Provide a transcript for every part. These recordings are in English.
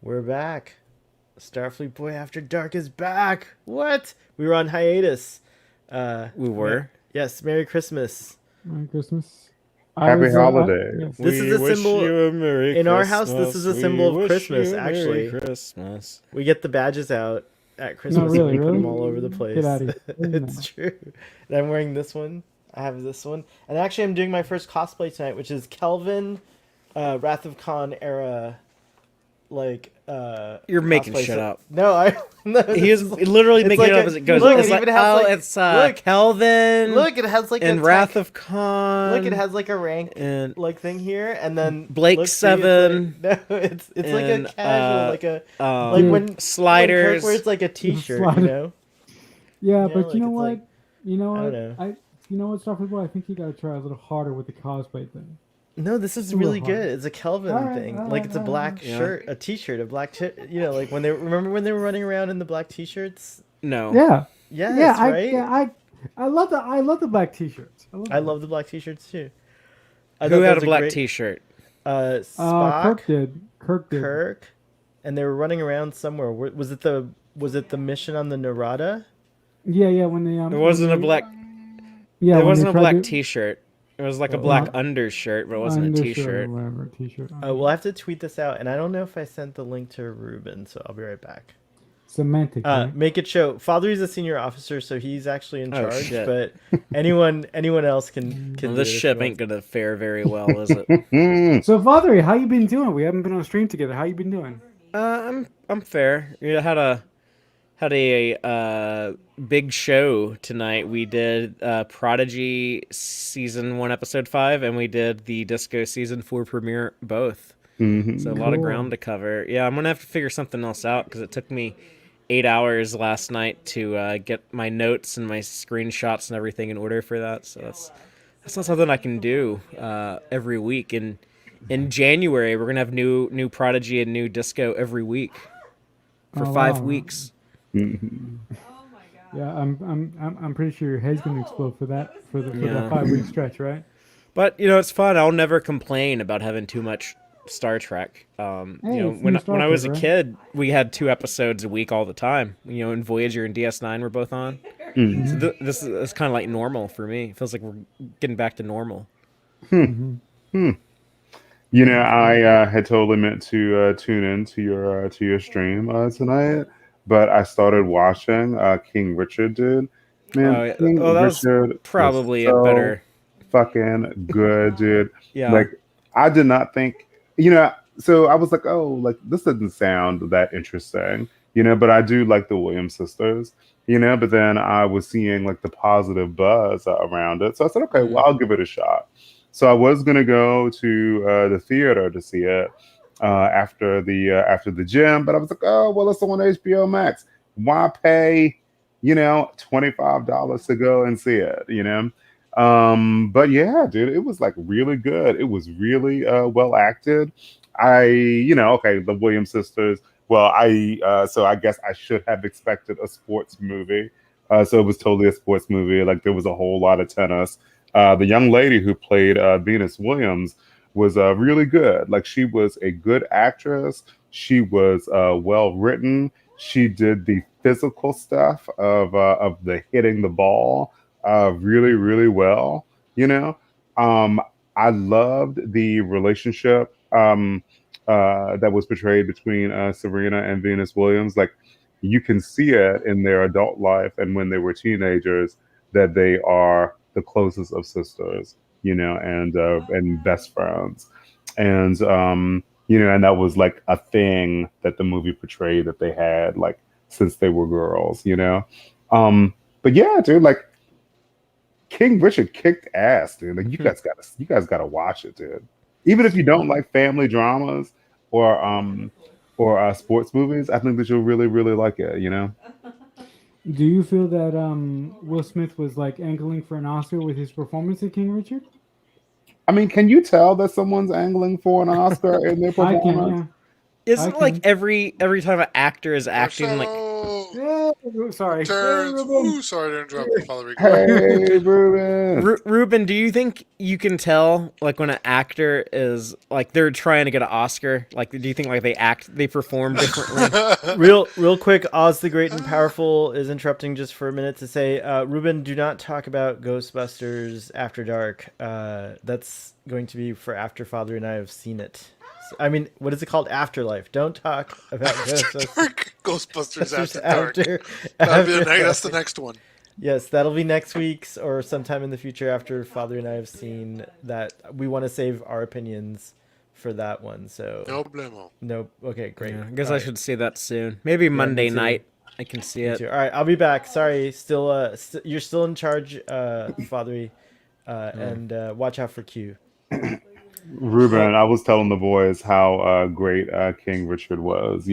We're back. Starfleet Boy After Dark is back. What? We were on hiatus. We were. Yes, Merry Christmas. Merry Christmas. I Happy was holidays. yes. This is We a wish symbol you a Merry in our Christmas. house. This is a We symbol of wish Christmas. you a Merry Actually, Christmas. we get the badges out at No, Christmas and really, we put them really. all over the place. Get out of here. No. It's true. And I'm wearing this one. I have this one, and actually, I'm doing my first cosplay tonight, which is Kelvin, Wrath of Khan era, like You're making cosplay. shit up. No, I. No, He is this literally it's making like it up a- as it goes. look, It's it like, even has, like- it's look, Kelvin Look, it has like and a Wrath tech- of Khan. Look, it has like a rank and like thing here, and then Blake look, see, 7, It's like, no, it's like and, a casual, like a um, like when sliders. Kirk wears like a t-shirt, Slider. you know. Yeah, You know, but like, you know it's what? like- You know I what? don't know. You know what, Starfleet Boy? I think you gotta try a little harder with the cosplay thing. No, this is a little really hard. good. It's a Kelvin Alright, thing. alright, Like it's a alright, black alright. Yeah. shirt, a t-shirt, a black you know, like when they remember when they were running around in the black t-shirts. No. Yeah, Yes, yeah, right. I love the black t-shirts. I love the black t-shirts too. I Who thought that had was a black great- T-shirt? Spock, Kirk did. Kirk did. Kirk, and they were running around somewhere. Was it the mission on the Narada? Yeah. When they There wasn't a when they- black. Yeah, There when wasn't they a tried black to- T-shirt. It was like a Uh, black undershirt, but it wasn't a undershirt T-shirt. or whatever t-shirt. Well, I have to tweet this out, and I don't know if I sent the link to Ruben, so I'll be right back. Semantic. right? Make it show. Father is a senior officer, so he's actually in Oh, charge. shit. But anyone else can. Well, do this it if ship they ain't want. gonna fare very well, is it? So, Father, how you been doing? We haven't been on stream together. How you been doing? I'm fair. You had a big show tonight. We did Prodigy season 1 episode 5, and we did the Disco season 4 premiere both. Mhm. So a lot of Cool. ground to cover. Yeah, I'm gonna have to figure something else out because it took me 8 hours last night to get my notes and my screenshots and everything in order for that. So that's not something I can do every week. And in January, we're gonna have new Prodigy and new Disco every week for Oh, 5 wow. weeks. Mhm. Yeah, I'm pretty sure your head's gonna explode for that Yeah. that 5 week stretch, right? But it's fun. I'll never complain about having too much Star Trek. Hey, it's When new Star I was a Trek, right? kid, we had 2 episodes a week all the time. And Voyager and DS9 were both on. Mhm. So this is kind of like normal for me. It feels like we're getting back to normal. You know, I had totally meant to tune in to your stream tonight, but I started watching King Richard, dude. Man, Oh, yeah. King Oh, that was Richard probably was a better. fucking good, dude. Yeah. Like, I did not think, so I was like, oh, like, this doesn't sound that interesting, but I do like the Williams sisters, but then I was seeing like the positive buzz around it. So I said, okay, well, I'll give it a shot. So I was going to go to the theater to see it after the gym, but I was like, oh, well, it's on HBO Max. Why pay, $25 to go and see it, But yeah, dude, it was like really good. It was really well acted. Okay, the Williams sisters. Well, so I guess I should have expected a sports movie. So it was totally a sports movie. Like there was a whole lot of tennis. The young lady who played Venus Williams was really good. Like she was a good actress. She was well written. She did the physical stuff of the hitting the ball really, really well. You know, um, I loved the relationship that was portrayed between Serena and Venus Williams. Like you can see it in their adult life and when they were teenagers that they are the closest of sisters, and best friends, and that was like a thing that the movie portrayed that they had like since they were girls. Um, but yeah, dude, like King Richard kicked ass, dude. Like you guys gotta watch it, dude. Even if you don't like family dramas or sports movies, I think that you'll really, really like it. Do you feel that Will Smith was like angling for an Oscar with his performance in King Richard? I mean, can you tell that someone's angling for an Oscar in their I can, performance? yeah. Isn't I like can. every time an actor is acting like Yeah, sorry. Hey, Terrence. Ruben. Ooh, sorry to interrupt, Father Rico. Hey, Ruben. Ruben, do you think you can tell like when an actor is like they're trying to get an Oscar? Like, do you think like they perform differently? Real quick, Oz the Great and Powerful is interrupting just for a minute to say, Ruben, do not talk about Ghostbusters After Dark. That's going to be for after Father and I have seen it. I mean, what is it called? Afterlife. Don't talk about Ghostbusters. Dark. Ghostbusters After Dark. That's The next one. Yes, that'll be next week's or sometime in the future after Father and I have seen that. We want to save our opinions for that one. So No problemo. no. Okay, great. Yeah, I guess All I right. should see that soon. Maybe Monday me too. night I can see Me it. too. All right, I'll be back. Sorry, still, you're still in charge, Father, and watch out for Q. Ruben, I was telling the boys how great King Richard was.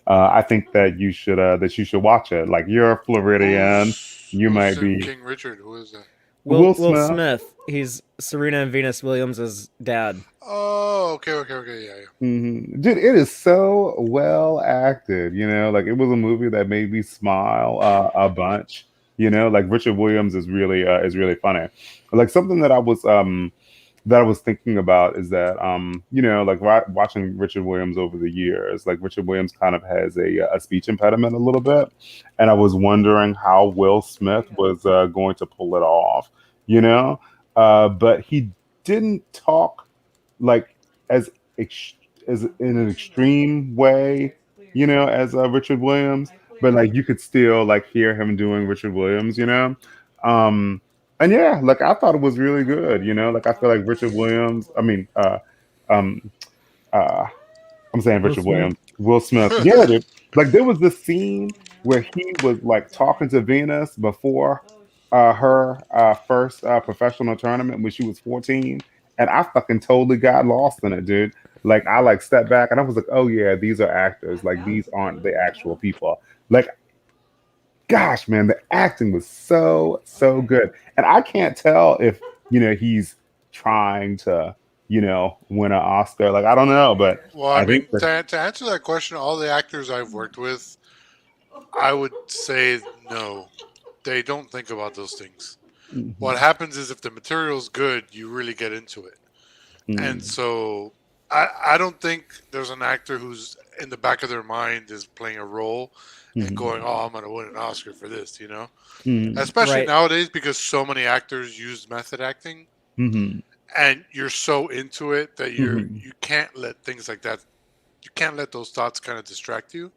I think that you should watch it. Like you're a Floridian, you Who's might in be King Richard? Who is that? Will Will Smith. Smith. He's Serena and Venus Williams' dad. Oh, okay, yeah. Dude, it is so well acted. Like it was a movie that made me smile a bunch. Like Richard Williams is really funny. Like something that I was thinking about is that like watching Richard Williams over the years, like Richard Williams kind of has a speech impediment a little bit, and I was wondering how Will Smith was going to pull it off, but he didn't talk like as as in an extreme way, as Richard Williams, but like you could still like hear him doing Richard Williams. Um, and yeah, like I thought it was really good. Like I feel like Richard Williams. I mean, um, uh, I'm saying Will Richard Smith. Williams, Will Smith. Yeah, dude. Like there was this scene where he was like talking to Venus before her first professional tournament when she was 14, and I fucking totally got lost in it, dude. Like I like stepped back and I was like, oh yeah, these are actors. Like these aren't the actual people. Like gosh, man, the acting was so good, and I can't tell if he's trying to win an Oscar. Like I don't know, but Well, I I think mean, to answer that question, all the actors I've worked with, I would say no. They don't think about those things. What happens is if the material's good, you really get into it. And so I don't think there's an actor who's in the back of their mind is playing a role and going, oh, I'm going to win an Oscar for this, Especially Right. nowadays because so many actors use method acting and you're so into it that you can't let things like that, you can't let those thoughts kind of distract you.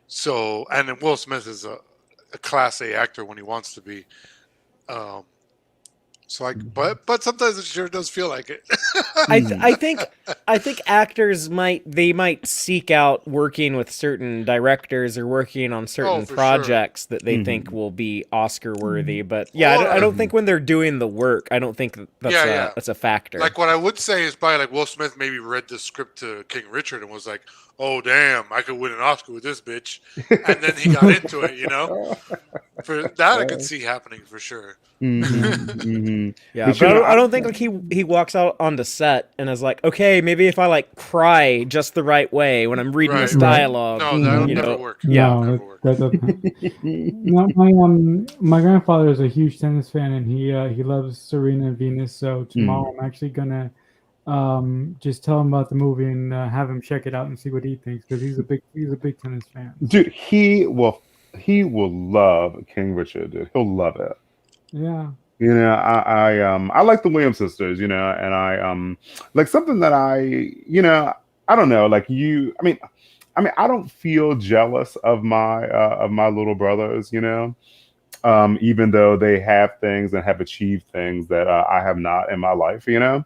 So, and then Will Smith is a class A actor when he wants to be. But sometimes it sure does feel like it. I think actors might seek out working with certain directors or working on certain for projects that they think will be Oscar worthy. But yeah, I don't think when they're doing the work, I don't think that's a factor. Like what I would say is probably like Will Smith maybe read the script to King Richard and was like, "Oh damn, I could win an Oscar with this bitch," and then he got into it. For that I could see happening for sure. Yeah, but I don't think like he walks out onto set and is like, okay, maybe if I like cry just the right way when I'm reading this dialogue, No, that would never work. Yeah, No, that doesn't. No, my grandfather is a huge tennis fan, and he loves Serena and Venus. So tomorrow I'm actually gonna just tell him about the movie and have him check it out and see what he thinks because he's a big tennis fan. dude, he will love King Richard, dude. He'll love it. Yeah. I like the Williams sisters, and I like something that I don't know, like I mean I don't feel jealous of my little brothers, even though they have things and have achieved things that I have not in my life, but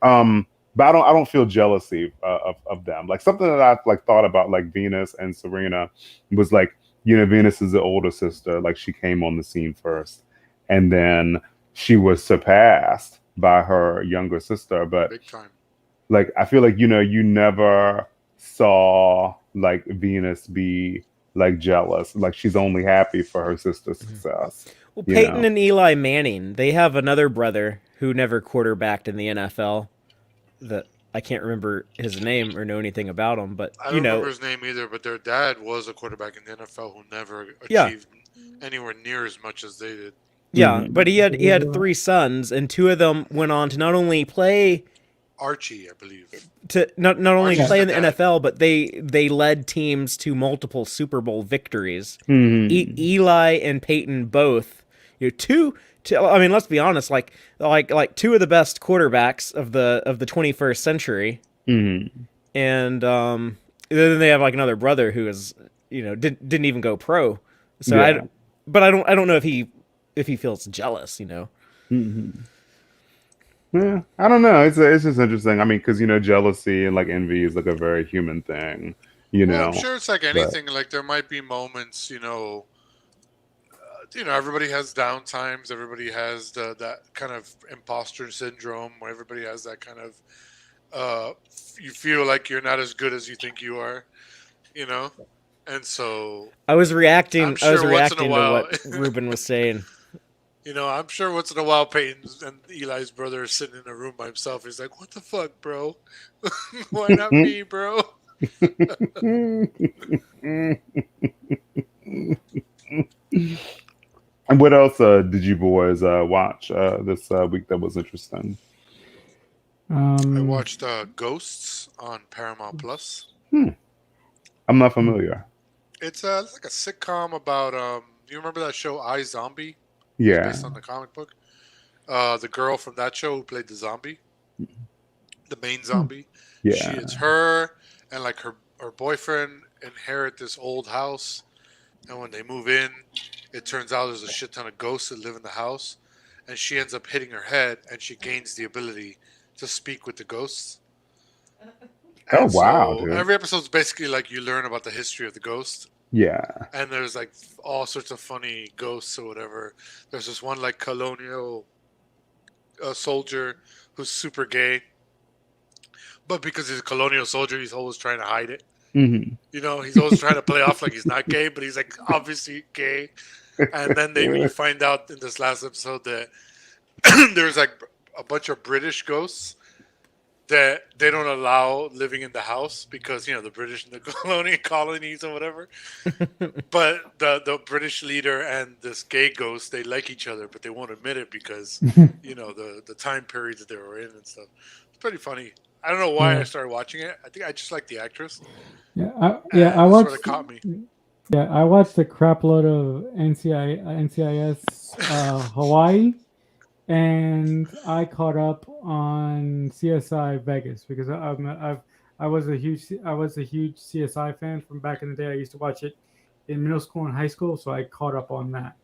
I don't feel jealousy of them. Like something that I've like thought about like Venus and Serena was like, Venus is the older sister, like she came on the scene first. And then she was surpassed by her younger sister. But Big time. like, I feel like, you never saw like Venus be like jealous. Like she's only happy for her sister's success. Well, Peyton and Eli Manning, they have another brother who never quarterbacked in the NFL. That I can't remember his name or know anything about him, but I don't remember his name either, but their dad was a quarterback in the NFL who never achieved anywhere near as much as they did. Yeah, but he had 3 sons, and 2 of them went on to not only play Archie, I believe. To not only Archie's play in the the dad. NFL, but they led teams to multiple Super Bowl victories. Mhm. Eli and Peyton both, two. I mean, let's be honest, like 2 of the best quarterbacks of the 21st century, Mhm. and then they have like another brother who is didn't even go pro. So Yeah. I don't know if he feels jealous. Mhm. Yeah, I don't know. It's just interesting. I mean, because jealousy and like envy is like a very human thing. Well, I'm sure it's like but anything. Like there might be moments, everybody has down times. Everybody has that kind of imposter syndrome where everybody has that kind of you feel like you're not as good as you think you are, and so I was reacting. I'm sure once in a to while, what Ruben was saying. I'm sure once in a while Peyton and Eli's brother is sitting in a room by himself. He's like, "What the fuck, bro? Why not me, bro?" And what else did you boys watch this week that was interesting? I watched Ghosts on Paramount Plus. I'm not familiar. It's like a sitcom about you remember that show I Zombie? Yeah. It's based on the comic book. The girl from that show who played the zombie, the main zombie. Yeah. It's her and like her boyfriend inherit this old house, and when they move in, it turns out there's a shit ton of ghosts that live in the house, and she ends up hitting her head, and she gains the ability to speak with the ghosts. Oh, And wow, so dude. every episode's basically like you learn about the history of the ghost. Yeah. And there's like all sorts of funny ghosts or whatever. There's this one like colonial soldier who's super gay, but because he's a colonial soldier, he's always trying to hide it. Hmm. He's always trying to play off like he's not gay, but he's like obviously gay. And then you find out in this last episode that there's like a bunch of British ghosts that they don't allow living in the house because the British and the colonies or whatever. But the British leader and this gay ghost, they like each other, but they won't admit it because the time period that they were in and stuff. It's pretty funny. I don't know why I started watching it. I think I just like the actress. I watched. Sort of caught me. Yeah, I watched a crap load of NCIS Hawaii, and I caught up on CSI Vegas because I was a huge CSI fan from back in the day. I used to watch it in middle school and high school, so I caught up on that.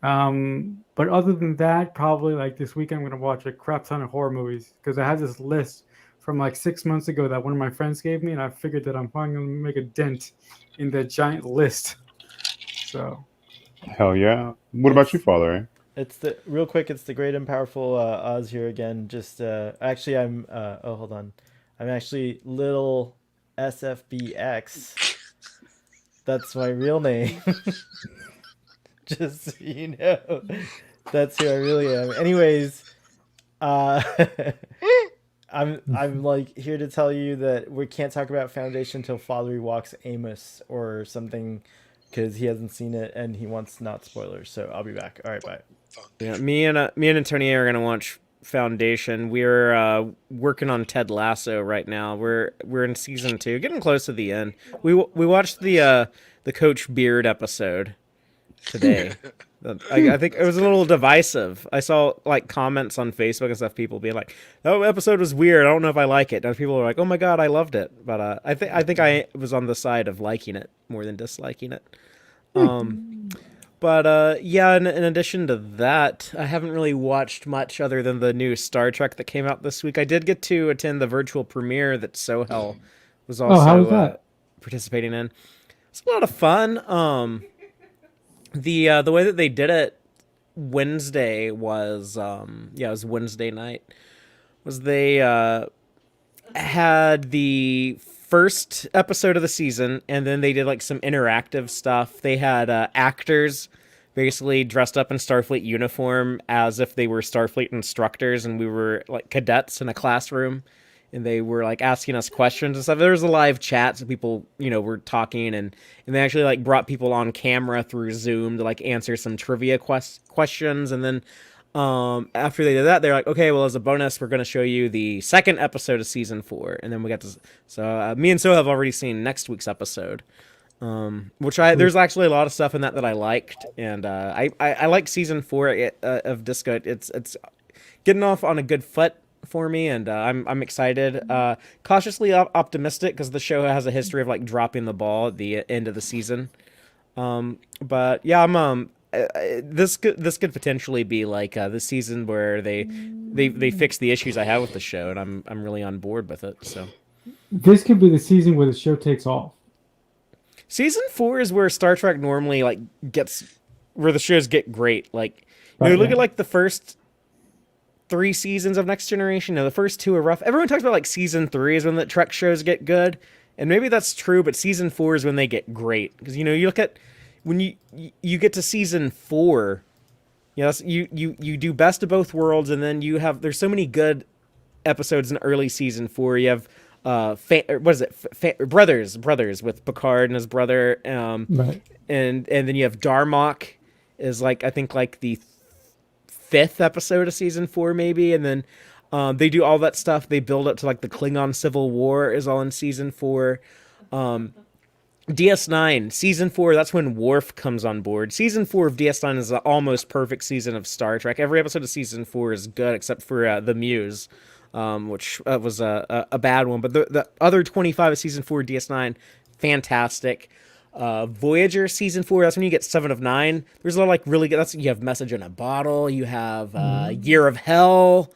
But other than that, probably like this week I'm going to watch a crap ton of horror movies because I had this list from like 6 months ago that one of my friends gave me, and I figured that I'm finally going to make a dent in that giant list. So, Hell yeah. What about you, Father? It's the great and powerful Oz here again. Just actually, I'm hold on, I'm actually Lil SFBX. That's my real name. Just so you know, that's who I really am. Anyways, I'm like here to tell you that we can't talk about Foundation until Father walks Amos or something because he hasn't seen it and he wants not spoilers. So I'll be back. All right, bye. Yeah, me and Antonio are gonna watch Foundation. We're working on Ted Lasso right now. We're in season 2, getting close to the end. We watched the Coach Beard episode today. I think it was a little divisive. I saw like comments on Facebook and stuff, people being like, "Oh, episode was weird. I don't know if I like it." And people were like, "Oh my god, I loved it." But I think I was on the side of liking it more than disliking it. But yeah, in addition to that, I haven't really watched much other than the new Star Trek that came out this week. I did get to attend the virtual premiere that Sohel was also how was that? participating in. It's a lot of fun. The way that they did it Wednesday was it was Wednesday night. Was they had the first episode of the season, and then they did like some interactive stuff. They had actors basically dressed up in Starfleet uniform as if they were Starfleet instructors, and we were like cadets in a classroom and they were like asking us questions and stuff. There was a live chat, so people, were talking, and they actually like brought people on camera through Zoom to like answer some trivia questions, and then after they did that, they're like, okay, well, as a bonus, we're going to show you the second episode of season 4, and then we got to. So me and So have already seen next week's episode, there's actually a lot of stuff in that I liked, and I like season 4 of Disco. It's getting off on a good foot for me, and I'm excited, cautiously optimistic, because the show has a history of like dropping the ball at the end of the season. But yeah, I'm this could potentially be like this season where they fix the issues I have with the show, and I'm really on board with it. So this could be the season where the show takes off. Season 4 is where Star Trek normally like where the shows get great. Like look at like the first 3 seasons of Next Generation. The first 2 are rough. Everyone talks about like season 3 is when the Trek shows get good, and maybe that's true. But season 4 is when they get great, because you look at when you get to season 4, you do best of both worlds, and then there's so many good episodes in early season 4. You have brothers with Picard and his brother, Right. and then you have Darmok is like I think like the 5th episode of season 4 maybe, and then they do all that stuff. They build up to like the Klingon Civil War is all in season 4. DS9 season 4, that's when Worf comes on board. Season 4 of DS9 is the almost perfect season of Star Trek. Every episode of season 4 is good except for the Muse, which was a bad one. But the other 25 of season 4 DS9, fantastic. Voyager season 4, that's when you get 7 of 9. There's a lot of like really good. You have Message in a Bottle. You have Year of Hell.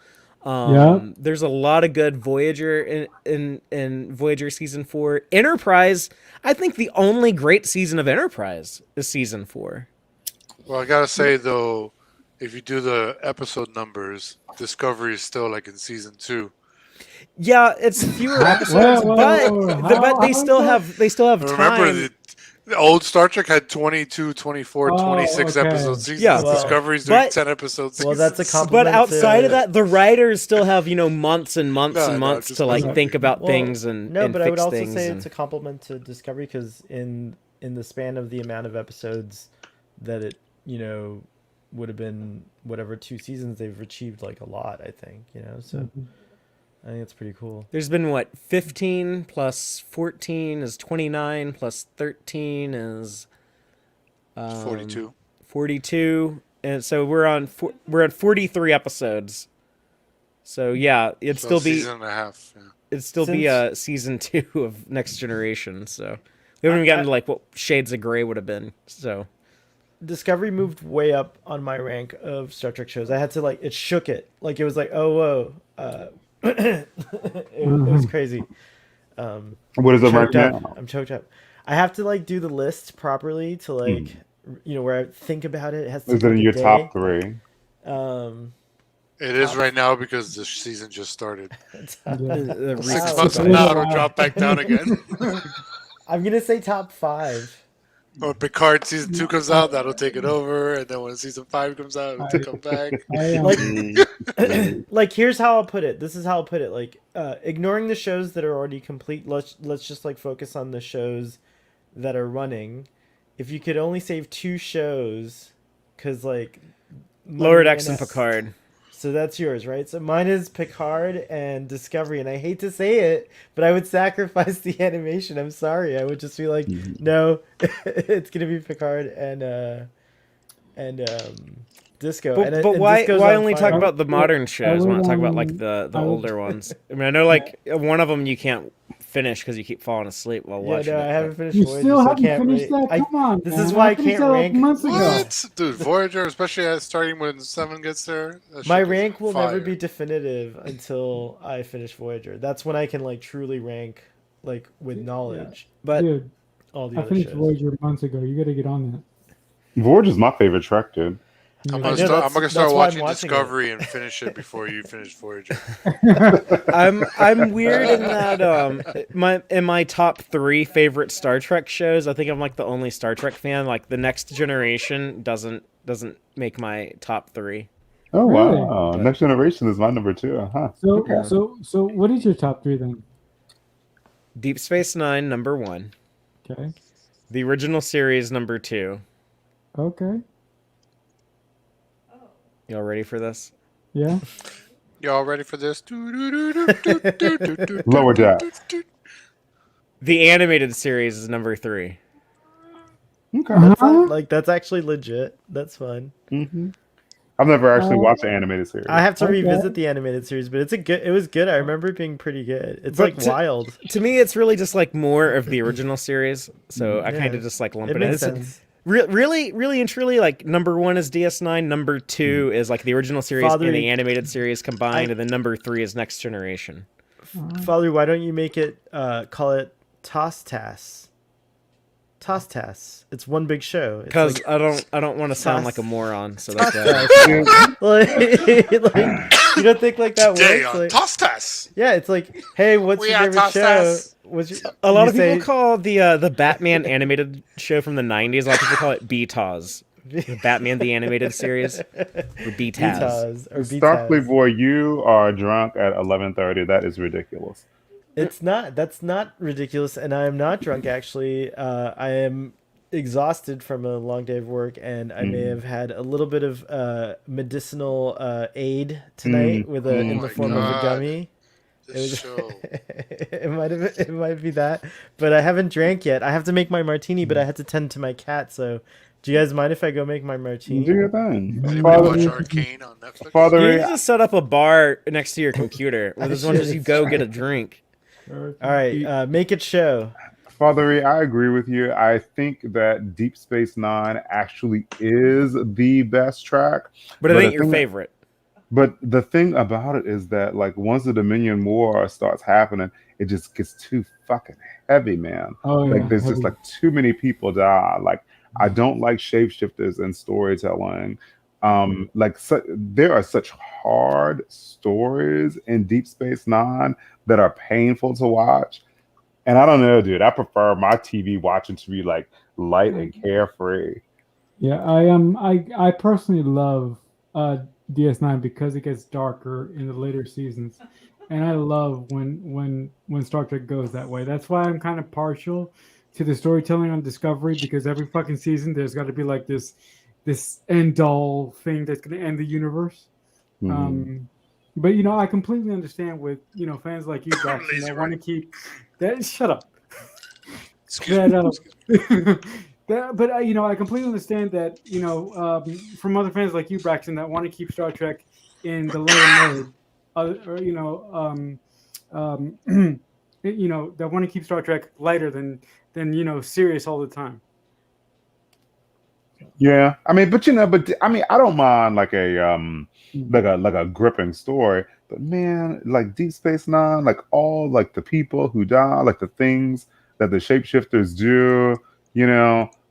There's a lot of good Voyager in Voyager season 4. Enterprise, I think the only great season of Enterprise is season 4. Well, I gotta say though, if you do the episode numbers, Discovery is still like in season 2. Yeah, it's fewer episodes, but they still have Remember, time. the old Star Trek had 22, 24, 26 okay. episode seasons. Yeah. Discovery's doing But- 10 episodes. Well, that's a compliment. But outside to- of that, the writers still have months and months No, and no, months just to like because- think about Well, things and no, and but I would fix also things. say and- it's a compliment to Discovery, because in the span of the amount of episodes that it would have been whatever 2 seasons, they've achieved like a lot. I think so. I think it's pretty cool. There's been 15 plus 14 is 29 plus 13 is 42. 42, and so we're on 43 episodes. So yeah, it'd So still be season and a half. Yeah. it'd still be season 2 of Next Generation. So we haven't even gotten to like what Shades of Grey would have been. So Discovery moved way up on my rank of Star Trek shows. I had to it shook it. Like it was like, oh whoa. It was crazy. What is it right Choked up. now? I'm choked up. I have to do the list properly to where I think about it. It has to Is it in take a your day. top 3? It is right now because the season just started. the 6 recent- months from now, it'll drop back down again. I'm gonna say top 5. When Picard season 2 comes out, that'll take it over, and then when season 5 comes out, it'll come back. Like here's how I'll put it. This is how I'll put it. Ignoring the shows that are already complete, let's just focus on the shows that are running. If you could only save 2 shows, because Lower Decks and Picard. So that's yours, right? So mine is Picard and Discovery, and I hate to say it, but I would sacrifice the animation. I'm sorry. I would just be like, no, it's gonna be Picard and Disco. But why only talk about the modern shows? Why not talk about the older ones? I mean, I know one of them you can't finish because you keep falling asleep while watching. I it, haven't finished You Voyager, still so I haven't can't finished really- that? Come on. this man. is why I finished can't that rank. months ago. What? Dude, Voyager, especially starting when 7 gets there. that My shit was rank will never fire. be definitive until I finish Voyager. That's when I can truly rank with knowledge. But Dude, all the I other finished shows. Voyager months ago. You got to get on that. Voyager's my favorite Trek, dude. I'm I know, gonna start that's why I'm watching watching Discovery and finish it before you finish Voyager. I'm weird in that in my top 3 favorite Star Trek shows, I think I'm the only Star Trek fan. The Next Generation doesn't make my top 3. Oh Really? wow, But Next Generation is my number two. Huh. So, Okay. so what is your top three then? Deep Space Nine, number one. Okay. The original series, number two. Okay. Y'all ready for this? Yeah. Y'all ready for this? Lower Decks. The animated series is number three. Okay. That's Huh? like that's actually legit. That's fun. hmm I've never actually Uh, watched the animated series. I have to Okay. revisit the animated series, but it was good. I remember it being pretty good. It's But like wild. To me, it's really just like more of the original series. So I kind Yeah. of just like lump It it in. makes It's- sense. really and truly, like number one is DS9, number two is like the original series Father, and the animated series combined, I- and then number three is Next Generation. Father, why don't you make it call it Toss Tass? Toss Tass. It's one big show. It's Because like, I don't want to sound like a moron. So that's why. like, you don't think like that Today works? on Like, Tostas. yeah, it's like, hey, what's We your are favorite Toss show? Tass. What's your, A lot you of people say- call the Batman animated show from the '90s. A lot of people call it BTAS. The Batman the animated series, or BTAS. BTAS or Starfleet BTAS. boy, you are drunk at 11:30. That is ridiculous. It's not. That's not ridiculous, and I am not drunk. Actually, I am exhausted from a long day of work, and I may have had a little bit of medicinal aid tonight with a Oh in my the form of a God. gummy. This show. It might be that, but I haven't drank yet. I have to make my martini, but I had to tend to my cat. So, do you guys mind if I go make my Do martini? your thing. Anybody Father, watch Arcane on Netflix? You Father, need to set up a bar next to your computer where as long as you go get a drink. All right, make it show. Father, I agree with you. I think that Deep Space Nine actually is the best track. But it But ain't the your thing- favorite. But the thing about it is that, like, once the Dominion War starts happening, it just gets too fucking heavy, man. Oh yeah. Like, there's just heavy. like too many people die. Like, I don't like shapeshifters in storytelling. There are such hard stories in Deep Space Nine that are painful to watch. And I don't know, dude. I prefer my TV watching to be like light and carefree. Yeah, I personally love DS9 because it gets darker in the later seasons, and I love when Star Trek goes that way. That's why I'm kind of partial to the storytelling on Discovery, because every fucking season there's got to be like this end all thing that's going to end the universe. Mhm. But I completely understand with fans like you, Jackson, Lazy that want to Rick. keep that. Shut up. Excuse That, me. but I completely understand that from other fans like you, Braxton, that want to keep Star Trek in the later mode, that want to keep Star Trek lighter than serious all the time. Yeah, I mean, I don't mind like a gripping story, but man, like Deep Space Nine, like all like the people who die, like the things that the shapeshifters do,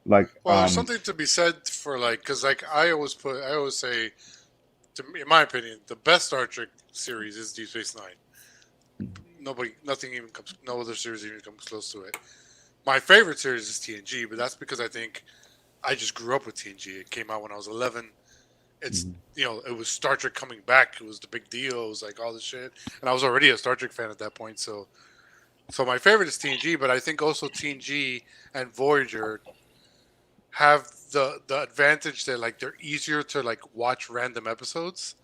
like Well, there's something to be said for like, because like I always say, in my opinion, the best Star Trek series is Deep Space Nine. No other series even comes close to it. My favorite series is TNG, but that's because I think I just grew up with TNG. It came out when I was 11. It's it was Star Trek coming back. It was the big deal. It was like all this shit, and I was already a Star Trek fan at that point. So my favorite is TNG, but I think also TNG and Voyager have the advantage that like they're easier to like watch random episodes.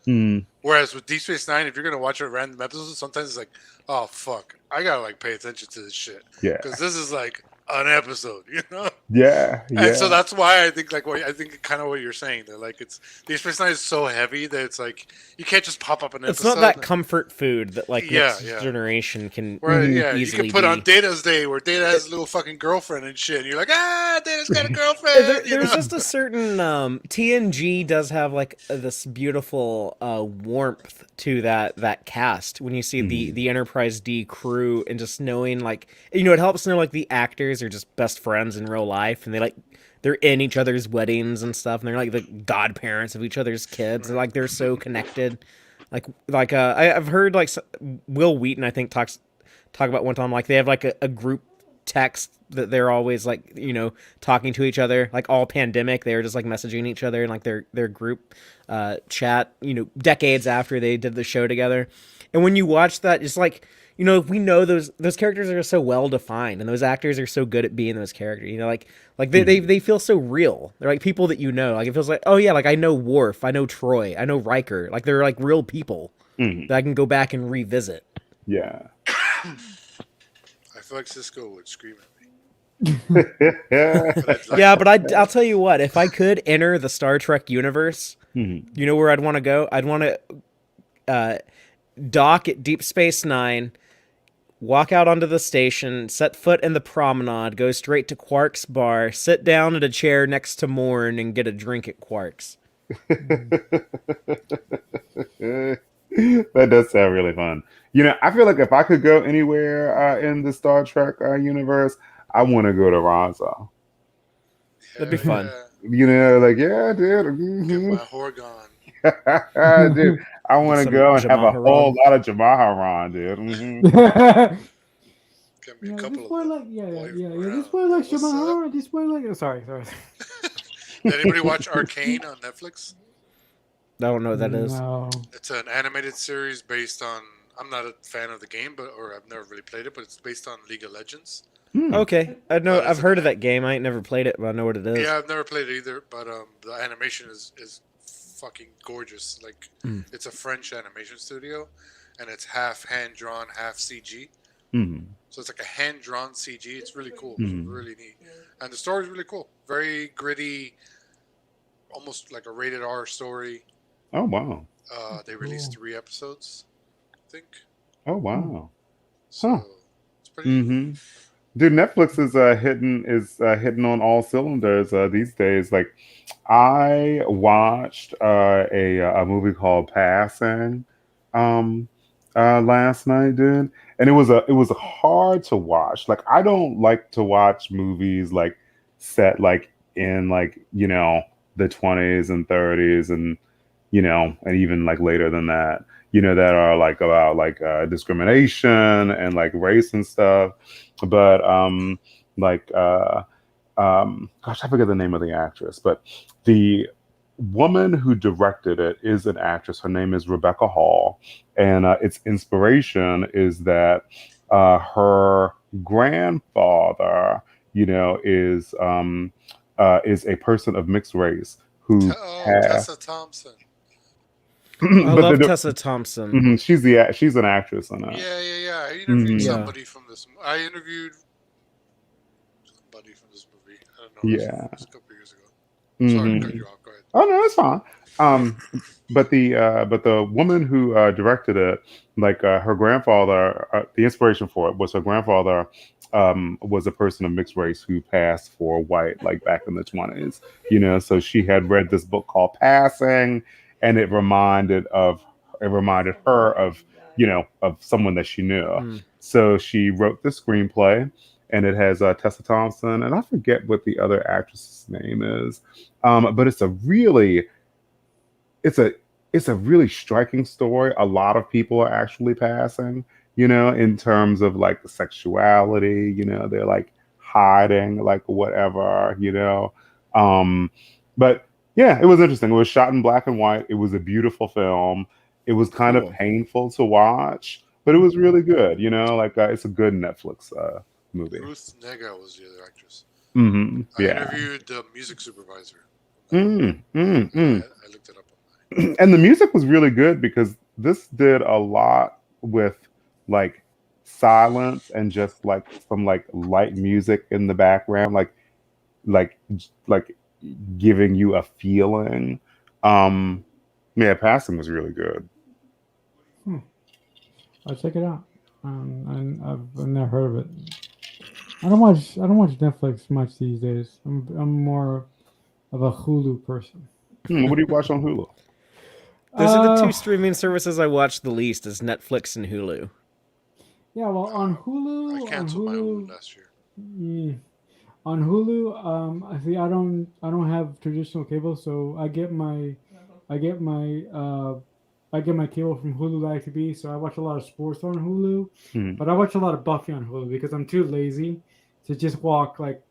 Whereas with Deep Space Nine, if you're gonna watch a random episode, sometimes it's like, oh fuck, I gotta like pay attention to this shit. Yeah. Because this is like an episode, yeah. And so that's why I think kind of what you're saying, that like it's Deep Space Nine is so heavy that it's like you can't just pop up an It's episode. not that comfort food that like Yeah, next yeah. generation can Where you easily can put on be. Data's Day where Data has a little fucking girlfriend and shit, and you're like, Data's got a girlfriend. There's just a certain TNG does have like this beautiful warmth to that cast when you see the Enterprise D crew, and just knowing like it helps know like the actors are just best friends in real life, and they're in each other's weddings and stuff, and they're like the godparents of each other's kids, and like they're so connected. I've heard like Will Wheaton I think talk about one time like they have like a group text that they're always like, talking to each other, like all pandemic. They were just like messaging each other in like their group chat, decades after they did the show together. And when you watch that, it's like, we know those characters are so well defined, and those actors are so good at being those characters. Like they feel so real. They're like people that Like it feels like, oh yeah, like I know Worf, I know Troy, I know Riker. Like they're like real people that I can go back and revisit. Yeah. I feel like Cisco would scream at me. Yeah, but I'll tell you what. If I could enter the Star Trek universe, you know where I'd want to go? I'd want to dock at Deep Space Nine, walk out onto the station, set foot in the promenade, go straight to Quark's bar, sit down at a chair next to Morn, and get a drink at Quark's. That does sound really fun. I feel like if I could go anywhere in the Star Trek universe, I want to go to Raza. That'd be fun. Like, yeah, dude. Get my Horgon. Dude, I want to go and have a whole lot of Jamaharan, dude. Get me a This couple boy of like, yeah. brown. This boy like What's Shimahara. This boy like, sorry. Did anybody watch Arcane on Netflix? I don't know what that is. No. It's an animated series based on. I'm not a fan of the game, or I've never really played it, but it's based on League of Legends. Okay, I know. I've heard of that game. I ain't never played it, but I know what it is. Yeah, I've never played it either, but the animation is fucking gorgeous. Like it's a French animation studio, and it's half hand drawn, half CG. So it's like a hand drawn CG. It's really cool. It's really neat, and the story's really cool. Very gritty, almost like a rated R story. Oh wow! They released 3 episodes, I think. Oh wow! So it's pretty. Dude, Netflix is hitting on all cylinders these days. Like, I watched a movie called Passing last night, dude, and it was hard to watch. Like, I don't like to watch movies like set like in like the 20s and 30s and and even like later than that. That are like about like discrimination and like race and stuff. But gosh, I forget the name of the actress, but the woman who directed it is an actress. Her name is Rebecca Hall, and its inspiration is that her grandfather, is a person of mixed race who Tessa Thompson. I love Tessa Thompson. She's an actress in that. Yeah. I interviewed somebody from this. I interviewed somebody from this movie. I don't know. Yeah. It was a couple years ago. Sorry to cut you off. Go ahead. Oh no, it's fine. But the woman who directed it, like her grandfather, the inspiration for it was her grandfather was a person of mixed race who passed for white, like back in the 20s. So she had read this book called Passing. And it reminded her of of someone that she knew. So she wrote the screenplay, and it has Tessa Thompson, and I forget what the other actress's name is. But it's a really striking story. A lot of people are actually passing, in terms of like the sexuality. They're like hiding, like whatever, but. Yeah, it was interesting. It was shot in black and white. It was a beautiful film. It was kind of painful to watch, but it was really good. Like it's a good Netflix movie. Ruth Negga was the other actress. Yeah. I interviewed the music supervisor. I looked it up online. And the music was really good because this did a lot with like silence and just like some like light music in the background, like giving you a feeling. Passing was really good. I'll check it out. And I've never heard of it. I don't watch Netflix much these days. I'm more of a Hulu person. What do you watch on Hulu? Those are the 2 streaming services I watch the least, is Netflix and Hulu. Yeah, well, on Hulu, I canceled my Hulu last year. On Hulu, I see. I don't have traditional cable, so I get my cable from Hulu Live TV. So I watch a lot of sports on Hulu, but I watch a lot of Buffy on Hulu because I'm too lazy to just walk like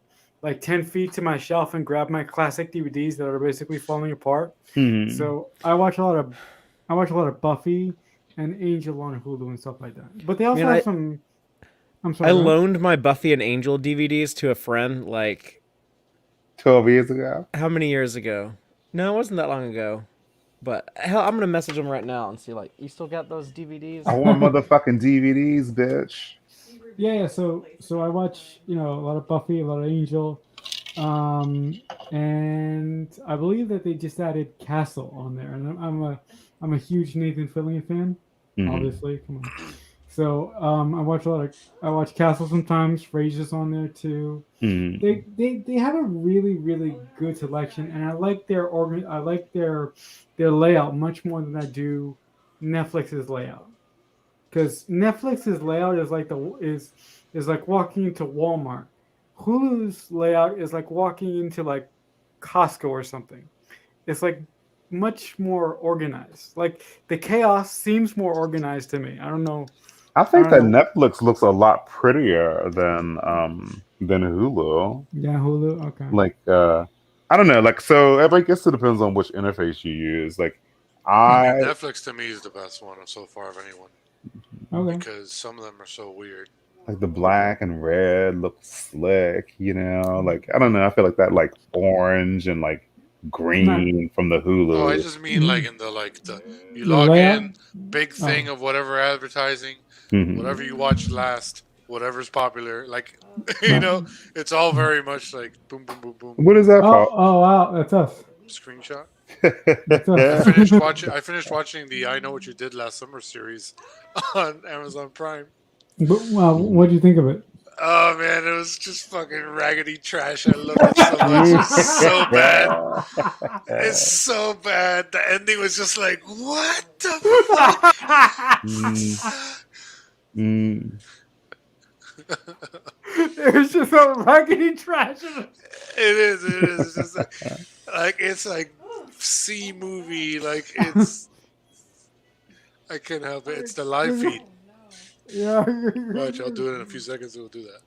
10 feet to my shelf and grab my classic DVDs that are basically falling apart. So I watch a lot of Buffy and Angel on Hulu and stuff like that. But they also Man, have some. I'm sorry. I go ahead. loaned my Buffy and Angel DVDs to a friend like 12 years ago. how many years ago? No, it wasn't that long ago. But hell, I'm gonna message him right now and see like, you still got those DVDs? I want motherfucking DVDs, bitch. Yeah. So I watch a lot of Buffy, a lot of Angel, and I believe that they just added Castle on there, and I'm a huge Nathan Fillion fan. Obviously, come on. So I watch Castle sometimes. Frasier's on there too. They have a really really good selection, and I like their layout much more than I do Netflix's layout. Because Netflix's layout is like walking into Walmart. Hulu's layout is like walking into like Costco or something. It's like much more organized. Like the chaos seems more organized to me. I don't know. I think I that don't know. Netflix looks a lot prettier than Hulu. Yeah, Hulu. Okay. Like I don't know. Like so, I guess it depends on which interface you use. Like I mean, I Netflix to me is the best one so far of anyone Okay. because some of them are so weird. like the black and red looks slick. Like I don't know. I feel like that like orange and like green from the Hulu. Oh, I just mean like in the you The log layout? in, big thing of whatever advertising, Mhm. whatever you watched last, whatever's popular. Like Right. it's all very much like boom, boom, boom, boom. What is that for? Oh wow, that's us. Screenshot. That's I us. finished watching the I Know What You Did Last Summer series on Amazon Prime. But what do you think of it? Oh man, it was just fucking raggedy trash. I loved it so much. It's so bad. It's so bad. The ending was just like, what the fuck? Mm. There's just a raggedy trash. It is. It's just like it's like C movie. Like it's. I can't help it. It's the live feed. Yeah. Watch, I'll do it in a few seconds. We'll do that.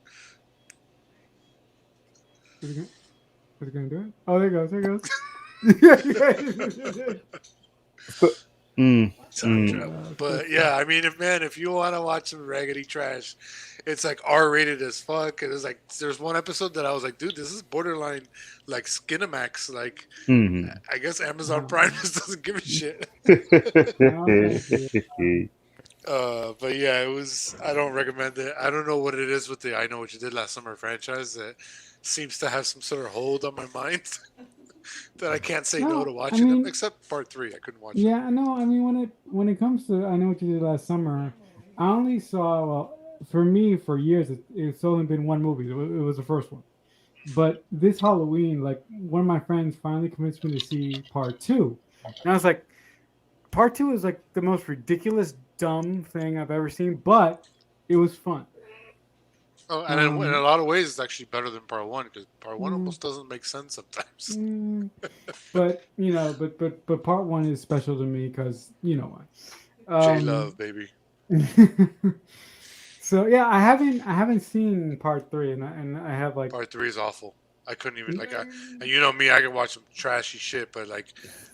Is it gonna do it? Oh, there it goes. Sorry, Trev. But yeah, I mean, if you want to watch some raggedy trash, it's like R-rated as fuck. And it's like there's one episode that I was like, dude, this is borderline like Skinamax. Like, I guess Amazon Prime just doesn't give a shit. But yeah, it was. I don't recommend it. I don't know what it is with the I Know What You Did Last Summer franchise that seems to have some sort of hold on my mind that I can't say no to watching them. Except part 3, I couldn't watch. Yeah, no. I mean, when it comes to I Know What You Did Last Summer, I only saw. Well, for me, for years, it's only been one movie. It was the first one. But this Halloween, like one of my friends finally convinced me to see part 2, and I was like, part 2 is like the most ridiculous, dumb thing I've ever seen, but it was fun. Oh, and in a lot of ways, it's actually better than part 1 because part 1 almost doesn't make sense sometimes. But but part 1 is special to me because you know why. J-Love, baby. So yeah, I haven't seen part 3, and I have like part 3 is awful. I couldn't even and you know me, I can watch some trashy shit, but like,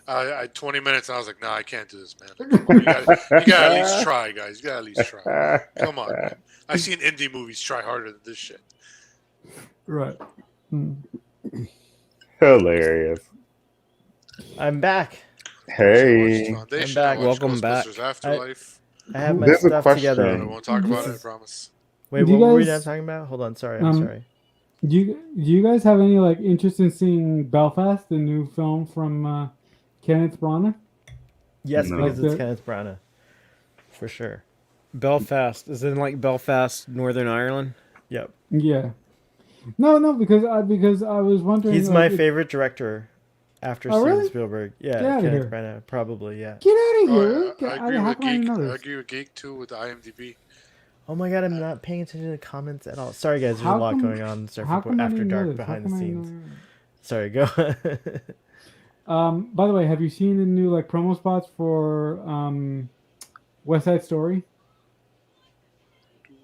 I 20 minutes, and I was like, nah, I can't do this, man. You gotta at least try, guys. You gotta at least try. Come on, man. I've seen indie movies try harder than this shit. Right. Hilarious. I'm back. Hey. I'm back. Welcome back. Afterlife. I have my There's a stuff question. I together. won't talk about it, I promise. Wait, Do what you were we guys- not talking about? Hold on, sorry, I'm sorry. Do you guys have any like interest in seeing Belfast, the new film from Kenneth Branagh? Yes, No. because Like it's the- Kenneth Branagh, for sure. Belfast is in like Belfast, Northern Ireland. Yep, Yeah. No, because I was wondering. he's like, my if- favorite director after Oh, Steven really? Spielberg. Get Yeah, outta Kenneth here. Branagh, probably. Yeah. Get out of here! Oh, I agree How with come I didn't Geek. know I this? agree with Geek too with the IMDb. Oh my god, I'm not paying attention to the comments at all. Sorry guys, there's How a lot come- going on in How come I After didn't know Dark this? behind How the come I didn't scenes. know Sorry, go. By the way, have you seen the new like promo spots for West Side Story?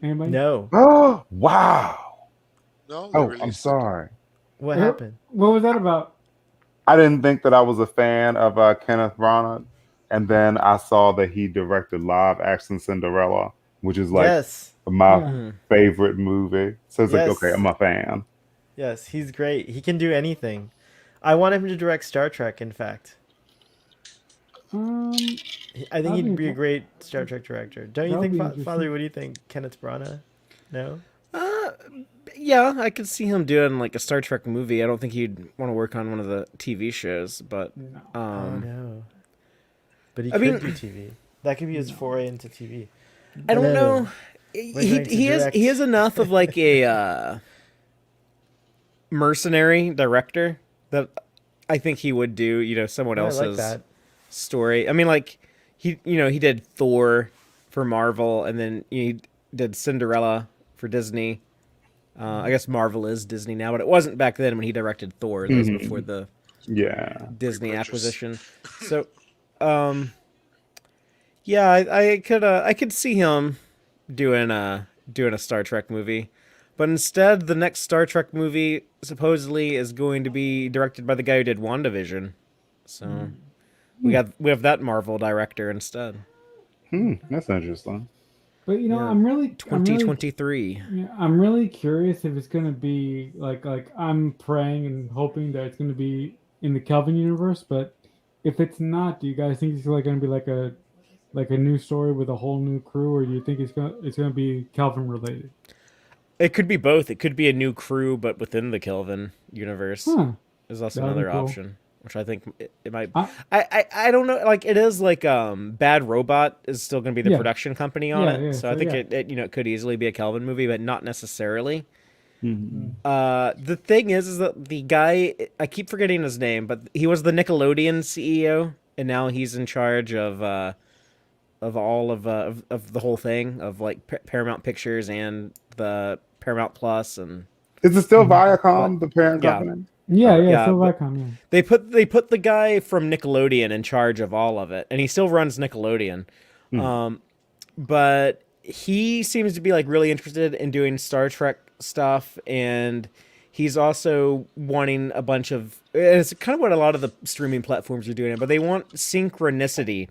Anybody? No. Oh, wow. No, they Oh, I'm released it. sorry. What happened? What was that about? I didn't think that I was a fan of Kenneth Branagh, and then I saw that he directed live action Cinderella, which is like Yes. my Yeah. favorite movie. So it's like, okay, Yes. I'm a fan. Yes, he's great. He can do anything. I want him to direct Star Trek, in fact. Um, I think that'd he'd be be a great Star Trek director. Don't you That would think, be Father? interesting. What do you think, Kenneth Branagh? No. Yeah, I could see him doing like a Star Trek movie. I don't think he'd want to work on one of the TV shows, but no. Oh no. But he I could mean- do TV. That could be his foray into TV. I don't Hello. know. We're He going to he is direct- he is enough of like a mercenary director that I think he would do, someone Yeah, I else's like that. story. I mean, like he did Thor for Marvel, and then he did Cinderella for Disney. I guess Marvel is Disney now, but it wasn't back then when he directed Thor. That was Mhm. before the Yeah. Disney Repurchase. acquisition. So, yeah, I could see him doing a Star Trek movie, but instead the next Star Trek movie supposedly is going to be directed by the guy who did WandaVision. So we have that Marvel director instead. That's interesting. But Yeah. I'm really 2023. I'm really curious if it's gonna be like I'm praying and hoping that it's gonna be in the Kelvin universe. But if it's not, do you guys think it's like gonna be like a new story with a whole new crew, or do you think it's gonna be Kelvin related? It could be both. It could be a new crew, but within the Kelvin universe. Huh. Is also That'd be another cool. option, which I think it might. I- I don't know. Like it is like Bad Robot is still going to be the Yeah. production company on Yeah, it, yeah, so I so think yeah. it could easily be a Kelvin movie, but not necessarily. Mhm. The thing is that the guy, I keep forgetting his name, but he was the Nickelodeon CEO, and now he's in charge of all of the whole thing of like Paramount Pictures and the Paramount Plus, and Is it still Viacom, the parent yeah. company? Yeah, yeah, so but- Viacom, yeah. they put the guy from Nickelodeon in charge of all of it, and he still runs Nickelodeon. But he seems to be like really interested in doing Star Trek stuff, and he's also wanting a bunch of. It's kind of what a lot of the streaming platforms are doing, but they want synchronicity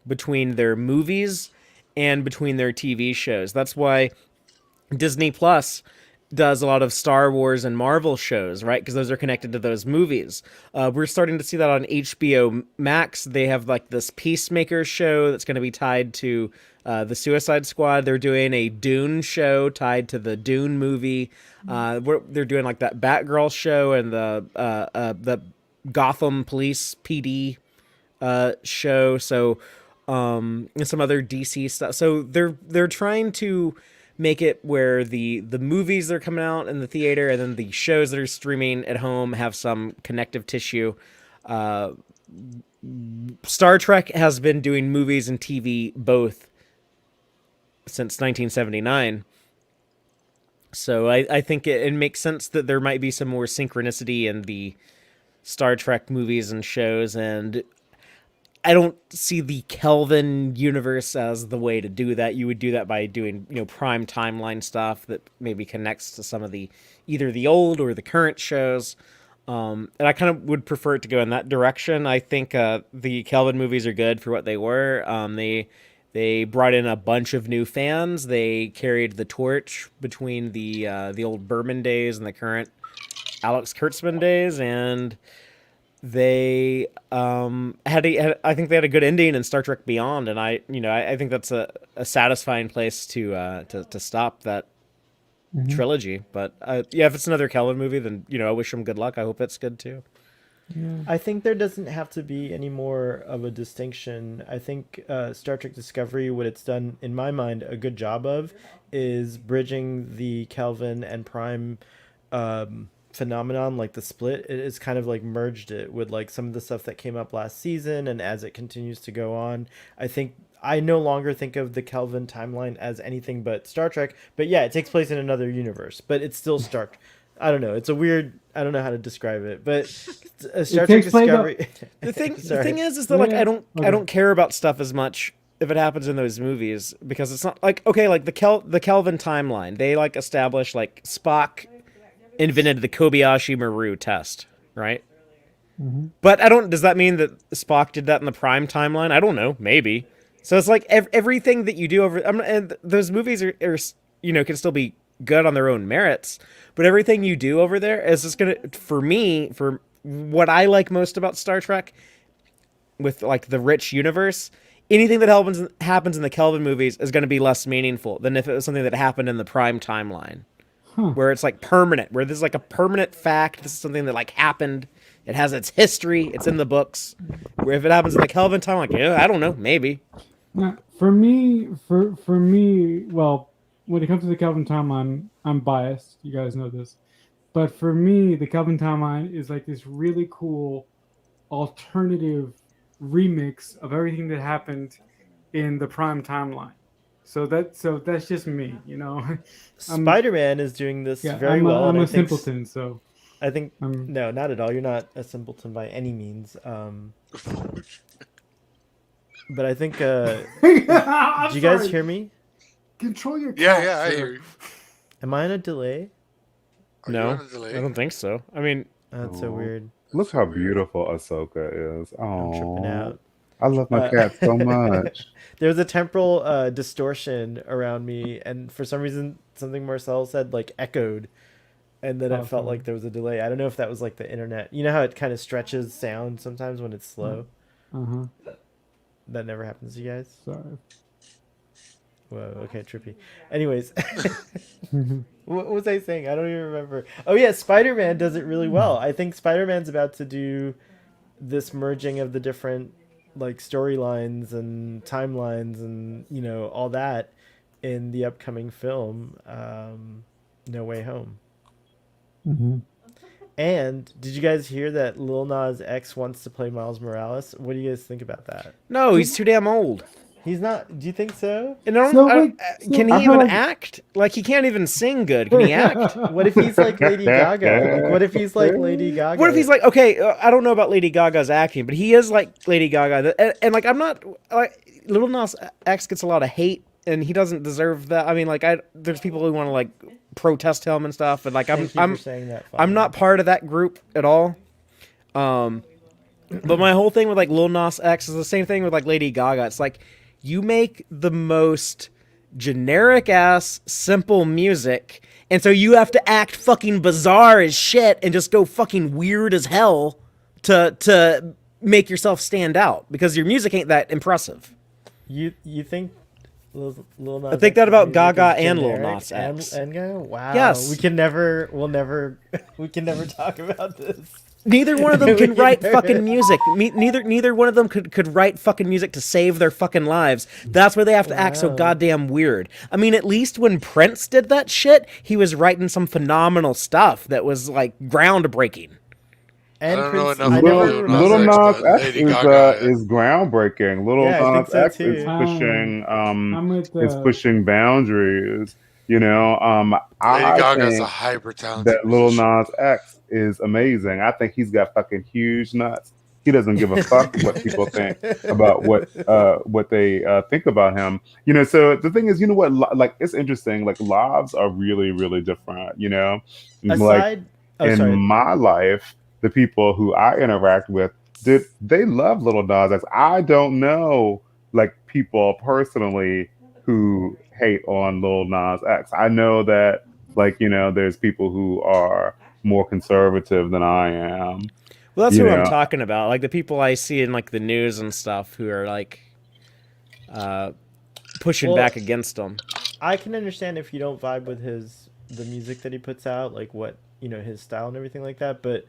between their movies and between their TV shows. That's why Disney Plus does a lot of Star Wars and Marvel shows, right? Because those are connected to those movies. We're starting to see that on HBO Max. They have like this Peacemaker show that's going to be tied to the Suicide Squad. They're doing a Dune show tied to the Dune movie. They're doing like that Batgirl show and the Gotham Police PD show. So and some other DC stuff. So they're trying to make it where the movies that are coming out in the theater and then the shows that are streaming at home have some connective tissue. Star Trek has been doing movies and TV both since 1979. So I think it makes sense that there might be some more synchronicity in the Star Trek movies and shows, and I don't see the Kelvin universe as the way to do that. You would do that by doing, prime timeline stuff that maybe connects to some of the either the old or the current shows. And I kind of would prefer it to go in that direction. I think the Kelvin movies are good for what they were. They brought in a bunch of new fans. They carried the torch between the old Berman days and the current Alex Kurtzman days, and they I think they had a good ending in Star Trek Beyond, and I think that's a satisfying place to stop that trilogy. But if it's another Kelvin movie, then I wish them good luck. I hope it's good too. I think there doesn't have to be any more of a distinction. I think Star Trek Discovery, what it's done, in my mind, a good job of, is bridging the Kelvin and Prime phenomenon, like the split. It is kind of like merged it with like some of the stuff that came up last season, and as it continues to go on, I think I no longer think of the Kelvin timeline as anything but Star Trek. But yeah, it takes place in another universe, but it's still Star. I don't know. It's a weird. I don't know how to describe it, but Star Trek takes place Discovery. The thing Sorry. is that like Yeah, I don't care about stuff as much if it happens in those movies, because it's not like, okay, like the Kelvin timeline. They like establish like Spock invented the Kobayashi Maru test, right? Mm-hmm. But I don't. Does that mean that Spock did that in the Prime timeline? I don't know. Maybe. So it's like everything that you do over, and those movies are can still be good on their own merits. But everything you do over there is just gonna, for me, for what I like most about Star Trek, with like the rich universe, anything that happens in the Kelvin movies is going to be less meaningful than if it was something that happened in the Prime timeline, where it's like permanent, where this is like a permanent fact. This is something that like happened. It has its history. It's in the books. Where if it happens in the Kelvin time, like, yeah, I don't know, maybe. Now, for me, well, when it comes to the Kelvin timeline, I'm biased. You guys know this, but for me, the Kelvin timeline is like this really cool alternative remix of everything that happened in the Prime timeline. So that's just me, you know. Spider-Man is doing this very well. I'm and a simpleton, so I think no, not at all. You're not a simpleton by any means. But I think. Did you guys hear me? Control your Yeah, I hear you. Am I on a delay? Are No, you on a delay? I don't think so. I mean, That's so weird. Look how beautiful Ahsoka is. I'm tripping Oh, out. I love my cat so much. There was a temporal distortion around me, and for some reason, something Marcel said like echoed, and then it felt like there was a delay. I don't know if that was like the internet. You know how it kind of stretches sound sometimes when it's slow. That never happens to you guys. Sorry. Whoa. Okay, trippy. Anyways, what was I saying? I don't even remember. Oh yeah, Spider-Man does it really well. I think Spider-Man's about to do this merging of the different like storylines and timelines and all that in the upcoming film No Way Home. And did you guys hear that Lil Nas X wants to play Miles Morales? What do you guys think about that? no, he's too damn old. He's not. Do you think so? And can I he feel even like- act? Like, he can't even sing good. Can he act? What if he's like Lady Gaga? Like, what if he's like Lady Gaga? What if he's like, okay, I don't know about Lady Gaga's acting, but he is like Lady Gaga. And like, I'm not, like, Lil Nas X gets a lot of hate, and he doesn't deserve that. I mean, like, there's people who want to like protest him and stuff, and like, Thank you for saying that, I'm not part of that group at all. But my whole thing with like Lil Nas X is the same thing with like Lady Gaga. It's like, you make the most generic ass simple music, and so you have to act fucking bizarre as shit and just go fucking weird as hell to make yourself stand out, because your music ain't that impressive. You think Lil Nas I think that X's about music Gaga is and Lil generic Nas X. and Gaga? Wow. Yes. We'll never talk about this. Neither one of them can write fucking music. Neither one of them could write fucking music to save their fucking lives. That's why they have to act so goddamn weird. I mean, at least when Prince did that shit, he was writing some phenomenal stuff that was like groundbreaking. And I don't know Prince, enough I about never, Little Nas X Lady Gaga. is groundbreaking. Little Yeah, I think Nas so X too. is pushing I'm with is pushing boundaries. You know, Lady I Gaga's think a hyper talented that Lil musician. Nas X is amazing. I think he's got fucking huge nuts. He doesn't give a fuck what people think about what they think about him. You know, so the thing is, you know what? Like, it's interesting. Like, lives are really, really different. You know, like in my life, the people who I interact with, they love Lil Nas X. I don't know like people personally who hate on Lil Nas X. I know that, like, you know, there's people who are more conservative than I am. Well, that's what I'm talking about. Like, the people I see in like the news and stuff who are like pushing back against him. I can understand if you don't vibe with the music that he puts out, like what, his style and everything like that, but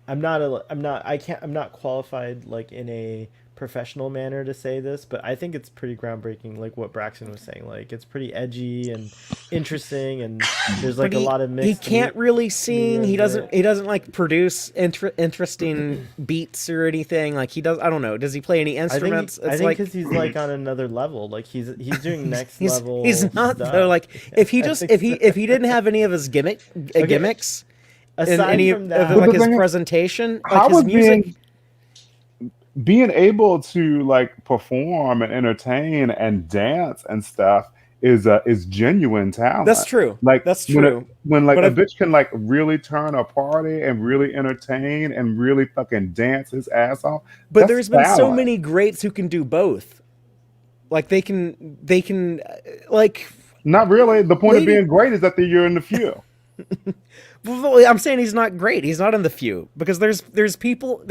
I'm not qualified like in a professional manner to say this, but I think it's pretty groundbreaking, like what Braxton was saying. Like, it's pretty edgy and interesting, and there's like a lot of mixed. He can't really sing. He doesn't like produce interesting beats or anything. Like, he does. I don't know. Does he play any instruments? I think because he's like on another level. Like, he's doing next level. He's not stuff. though. Like, if he didn't have any of his gimmicks. Aside any from that, of like his presentation, like his music. Being able to like perform and entertain and dance and stuff is genuine talent. That's true. Like That's when true. when like But a I've- bitch can like really turn a party and really entertain and really fucking dance his ass off. But that's there's been so talent. many greats who can do both. Like they can like. Not really. The point of Lady- being great is that you're in the few. Well, I'm saying he's not great. He's not in the few because there's people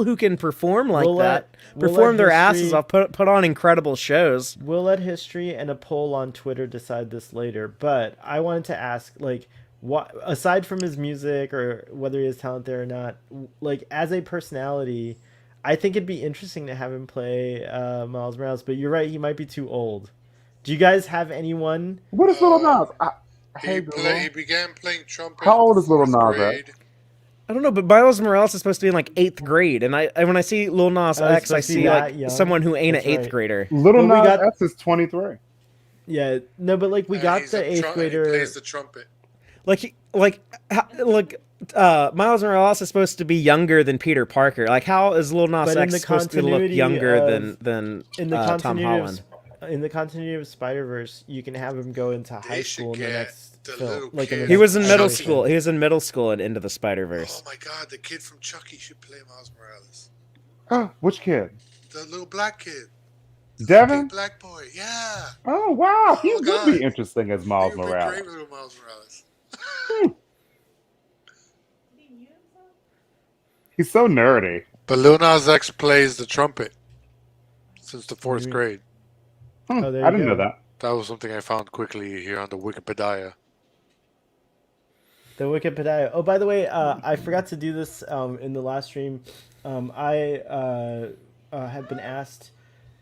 who can perform like We'll let- that, we'll perform let their history- asses off, put on incredible shows. We'll let history and a poll on Twitter decide this later. But I wanted to ask, like, what aside from his music or whether he has talent there or not, like as a personality, I think it'd be interesting to have him play Miles Morales. But you're right, he might be too old. Do you guys have anyone? What is Lil Nas? He began playing trumpet. How old is Lil in Nas fourth X? grade. I don't know, but Miles Morales is supposed to be in like 8th grade, and when I see Lil Nas Oh, he's X, I supposed to be see that like young? someone who ain't That's an 8th right. grader. Little Well, we Nas got- X is 23. Yeah, no, but like we got He's the a 8th He grader. plays the trumpet. Miles Morales is supposed to be younger than Peter Parker. Like, how is Lil Nas But in X the supposed to look continuity younger of- than in the Tom continuity Holland? in the continuity of Spider-Verse, you can have him go into high should school in the get next the film. little Like in the kid. He next was in middle generation. school. He was in middle school and Into the Spider-Verse. Oh my God, the kid from Chucky should play Miles Morales. Oh, which kid? The little black kid. Devin? Big black boy. Yeah. Oh wow, he Oh, would God. be interesting as He Miles would be Morales. great with Miles Morales. He's so nerdy. But Lil Nas X plays the trumpet since the fourth Mhm. grade. Oh, there I you didn't know go. that. That was something I found quickly here on the Wikipedia. The Wikipedia. Oh, by the way, I forgot to do this in the last stream. I had been asked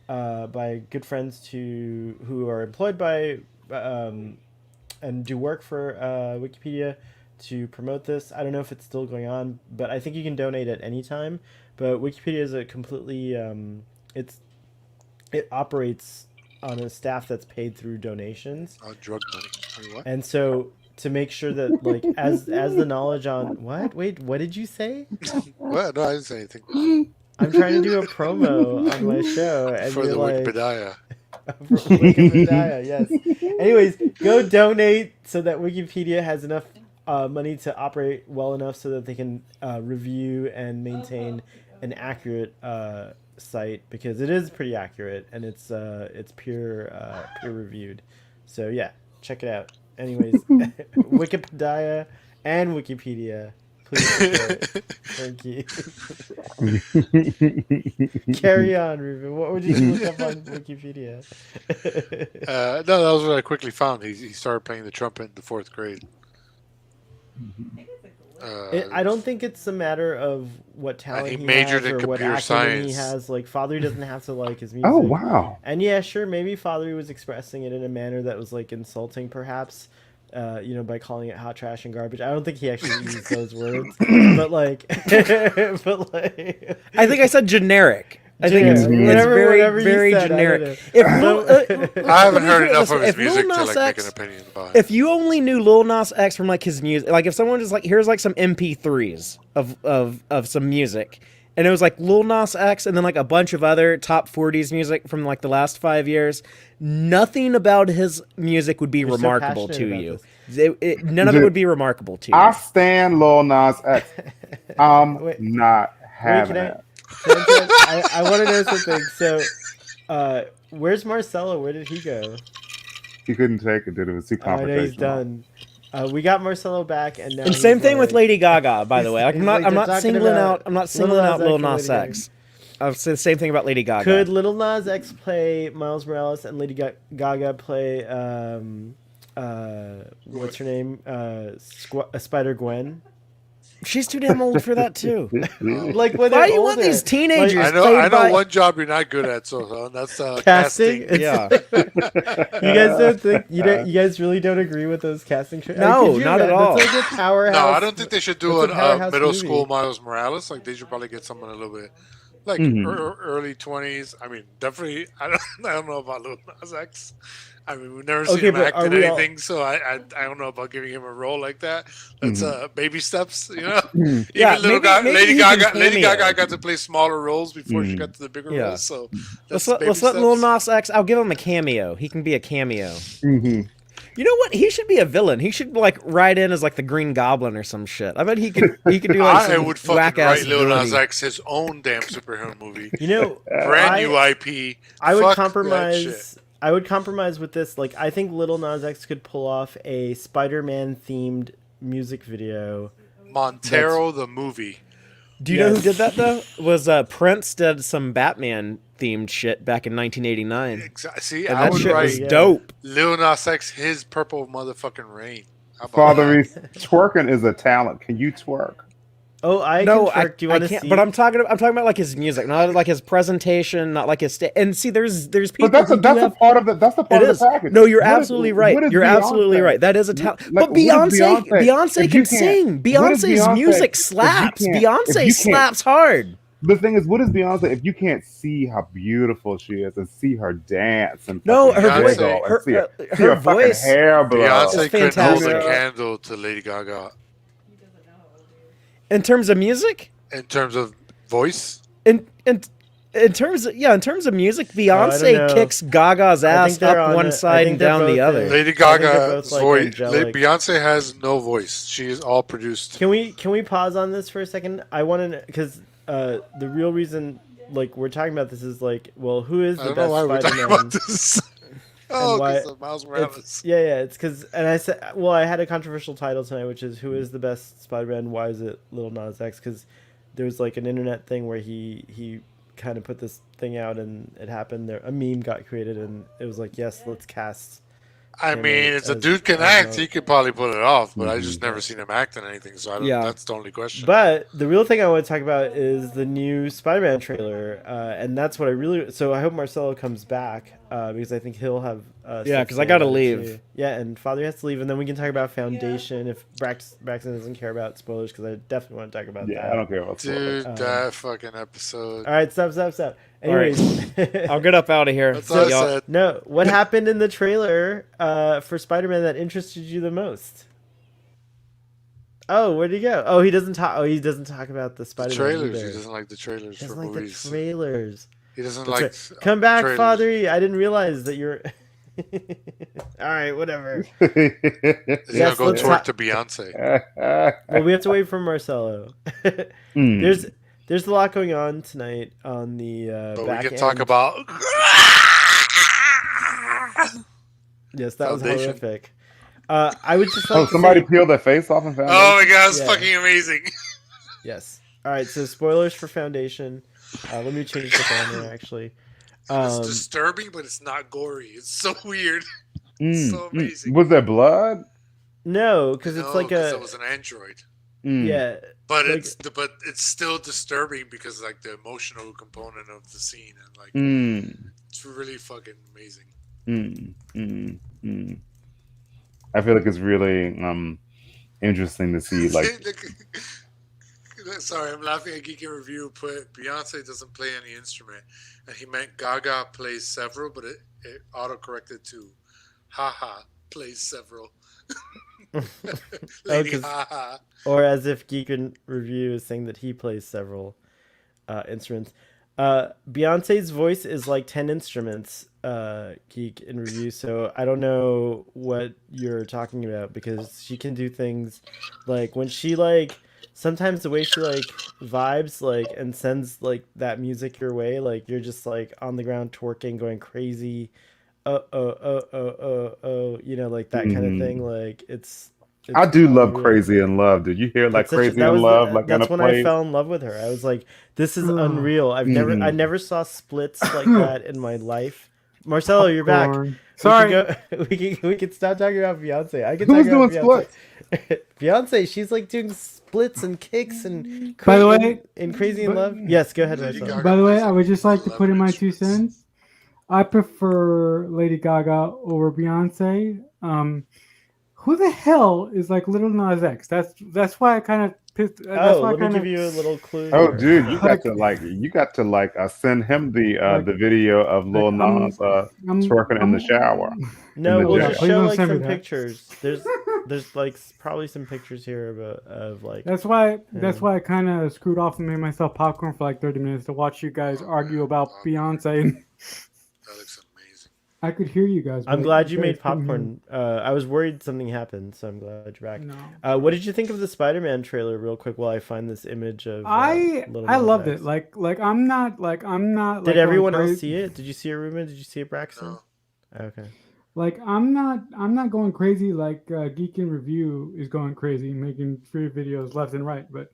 by good friends who are employed by and do work for Wikipedia to promote this. I don't know if it's still going on, but I think you can donate at any time. But Wikipedia is a completely it operates on a staff that's paid through donations. Drug money. Wait, what? And so to make sure that like as the knowledge on what did you say? What? No, I didn't say anything. I'm trying to do a promo on my show and For you're the like Wikipedia. for Wikipedia, yes. Anyways, go donate so that Wikipedia has enough money to operate well enough so that they can review and maintain an accurate site, because it is pretty accurate and it's peer reviewed. So yeah, check it out. Anyways, Wikipedia and Wikipedia, please support. Thank you. Carry on, Ruben. What would you look up on Wikipedia? No, that was what I quickly found. He started playing the trumpet in the fourth grade. I don't think it's a matter of what talent he he majored has in or what computer acumen he science. has. Like, Father doesn't have to like his music. Oh wow. And yeah, sure, maybe Father was expressing it in a manner that was like insulting, perhaps, by calling it hot trash and garbage. I don't think he actually used those words, but like, I think I said generic. I think it's Whatever you very said, I generic. don't know. I haven't heard put it enough this of way. his If Lil music to Nas like make X an opinion about it. If you only knew Lil Nas X from like his music, like if someone just like here's like some MP3s of some music, and it was like Lil Nas X and then like a bunch of other top 40s music from like the last 5 years, nothing about his music would be You're so remarkable passionate to about you. this. None of it would be remarkable to you. I stand Lil Nas X. I'm Wait. not having can it. I want to know something. So, where's Marcelo? Where did he go? He couldn't take it, dude. It was too Oh, I know he's confrontational. done. We got Marcelo back, and now And he's same thing with like- Lady Gaga, by the way. Like, he's I'm not like, they're talking singling about out. I'm not Lil singling Nas out Lil X and Nas Lady X. I'll say the same thing about Lady Gaga. Could Lil Nas X play Miles Morales and Lady Gaga play what's her name? Spider Gwen. She's too damn old for that too. Like when Why they're do you want older. these teenagers? I played know by- one job you're not good at, so that's Casting? casting. Yeah. You guys don't think you guys really don't agree with those casting? No, not at all. That's like a powerhouse. No, I don't think they should do That's a a powerhouse middle movie. school Miles Morales. Like they should probably get someone a little bit like Mhm. early 20s. I mean, definitely. I don't know about Lil Nas X. I mean, we've never seen Okay, him but act are in we all? anything, so I don't know about giving him a role like that. That's Mhm. baby steps, you know. Mhm. Yeah, Even maybe Lady he can Gaga, Lady Gaga cameo. got to play smaller roles before she got Mhm. to the bigger Yeah. roles. So Let's that's let baby let's let Lil steps. Nas X. I'll give him a cameo. He can be a cameo. Mhm. You know what? He should be a villain. He should like ride in as like the Green Goblin or some shit. I bet he could do like I some would whack fucking ass write Lil Nas villainy. X his own damn superhero movie. You know, Brand new IP. I would Fuck that shit. compromise. I would compromise with this. Like, I think Little Nas X could pull off a Spider-Man themed music video. Montero the movie. Do you know who Yes. did that though? Was Prince did some Batman themed shit back in 1989, See, and I that would shit write was yeah. dope. Lil Nas X his purple motherfucking rain. How about Father that? Reese, twerking is a talent. Can you twerk? Oh, I No, can twerk. Do you want to can't. see? But I'm talking about like his music, not like his presentation, not like his. And see, there's people But that's who a, do that's a have. part of the It part of is. the package. No, you're What is- absolutely right. What is You're absolutely Beyonce? right. That is a talent. Like, But what is Beyonce If can you can't- sing. what is Beyonce's Beyonce music if you slaps. can't- if Beyonce you can't- slaps hard. The thing is, what is Beyonce if you can't see how beautiful she is and see her dance and No, fucking her voice- wiggle and see her see her fucking voice hair blow? Beyonce couldn't hold a fantastic. candle to Lady Gaga In terms of music, in terms of voice. in terms of music, I don't Beyonce know. kicks Gaga's I ass think they're up on one I side think and they're down the both other. in- Lady I think they're Gaga's both, like, voice. angelic. Beyonce has no voice. She is all produced. Can we pause on this for a second? I want to because the real reason like we're talking about this is like, well, who is I the don't know why we're best talking Spider-Man? about this. Oh, why- because of Miles Morales. It's because and I said, well, I had a controversial title tonight, which is who is the best Spider-Man? Why is it Lil Nas X? Because there was like an internet thing where he kind of put this thing out and it happened. There a meme got created and it was like, yes, let's cast. I him mean, if the as- dude can as act, Mo- he could probably pull it off. But I Mhm. just never seen him act in anything, so I don't. Yeah. That's the only question. But the real thing I want to talk about is the new Spider-Man trailer, and that's what I really. So I hope Marcelo comes back because I think he'll have. Yeah, stuff 'cause to I say gotta about it, leave. too. Yeah, and Father has to leave, and then we can talk about Foundation if Braxton doesn't care about spoilers because I definitely want to talk about Yeah, that. I don't care about spoilers. Dude, that fucking episode. All right, stop. All right. Anyways, I'll get up out of here. That's all I Y'all- said. no, what happened in the trailer for Spider-Man that interested you the most? Oh, where'd he go? Oh, he doesn't talk. Oh, he doesn't talk about the The Spider-Man trailers. either. He doesn't like the trailers He for doesn't like movies. the trailers. He doesn't That's like. right. Come back, trailers. Father. I didn't realize that you're. All right, whatever. He's Yes, gonna go let's twerk ha- to Beyonce. Well, we have to wait for Marcelo. Mm. There's a lot going on tonight on the But back we can end. talk about. Yes, that was Foundation. horrific. I would just like Oh, to somebody say, peeled their face off and found Oh my god, it's Yeah. fucking amazing. yes. All right, so spoilers for Foundation. Let me change the banner actually. It's disturbing, but it's not gory. It's so weird. So amazing. Was there blood? No, because it's No, like 'cause a it was an android. Mm. yeah. But Like- it's still disturbing because like the emotional component of the scene and like Mm. it's really fucking amazing. I feel like it's really interesting to see like Sorry, I'm laughing at Geek and Review. Put Beyonce doesn't play any instrument, and he meant Gaga plays several, but it auto corrected to haha plays several. Lady 'cause- haha. Or as if Geek and Review is saying that he plays several instruments. Beyonce's voice is like 10 instruments, Geek and Review. So I don't know what you're talking about because she can do things like when she like sometimes the way she like vibes like and sends like that music your way, like you're just like on the ground twerking, going crazy. You know, like that kind of thing. Like it's I do love unreal. Crazy in Love. Did you hear like That's such a- Crazy that in was Love? the- Like that's on a when I plate? fell in love with her. I was like, "This is Ugh. unreal." I never saw splits like that in my life. Marcelo, you're back. Popcorn. Sorry. We can stop talking about Beyonce. I can Who's talk about doing Beyonce. Beyonce, she's like doing splits and kicks and By the way- in Crazy in Love. Yes, go ahead, Lady Marcelo. Gaga. By the way, I would just like to put in my 2 instruments. cents. I prefer Lady Gaga over Beyonce. Who the hell is like Little Nas X? That's why I kind of pissed. That's Oh, why I let me kind give of. you a little clue Oh, here. dude, Hold on. you got to send him Like, the video of like Lil Nas twerking in the shower in No, the Oh we'll God, just jail. please show don't like send me some that. pictures. There's like probably some pictures here of like. That's why him. I kind of screwed off and made myself popcorn for like 30 minutes to watch you guys Oh, argue man. about Oh, Beyonce. And that looks amazing. I could hear you guys. I'm but glad you guys made couldn't hear popcorn. I was worried something happened, so I'm glad you're back. me. No. What did you think of the Spider-Man trailer, real quick, while I find this image of Lil I Nas loved X? it. Like I'm not Did like everyone going else crazy. see it? Did you see it, Ruben? Did you see it, Braxton? No. Okay. Like I'm not going crazy like Geek in Review is going crazy, making free videos left and right. But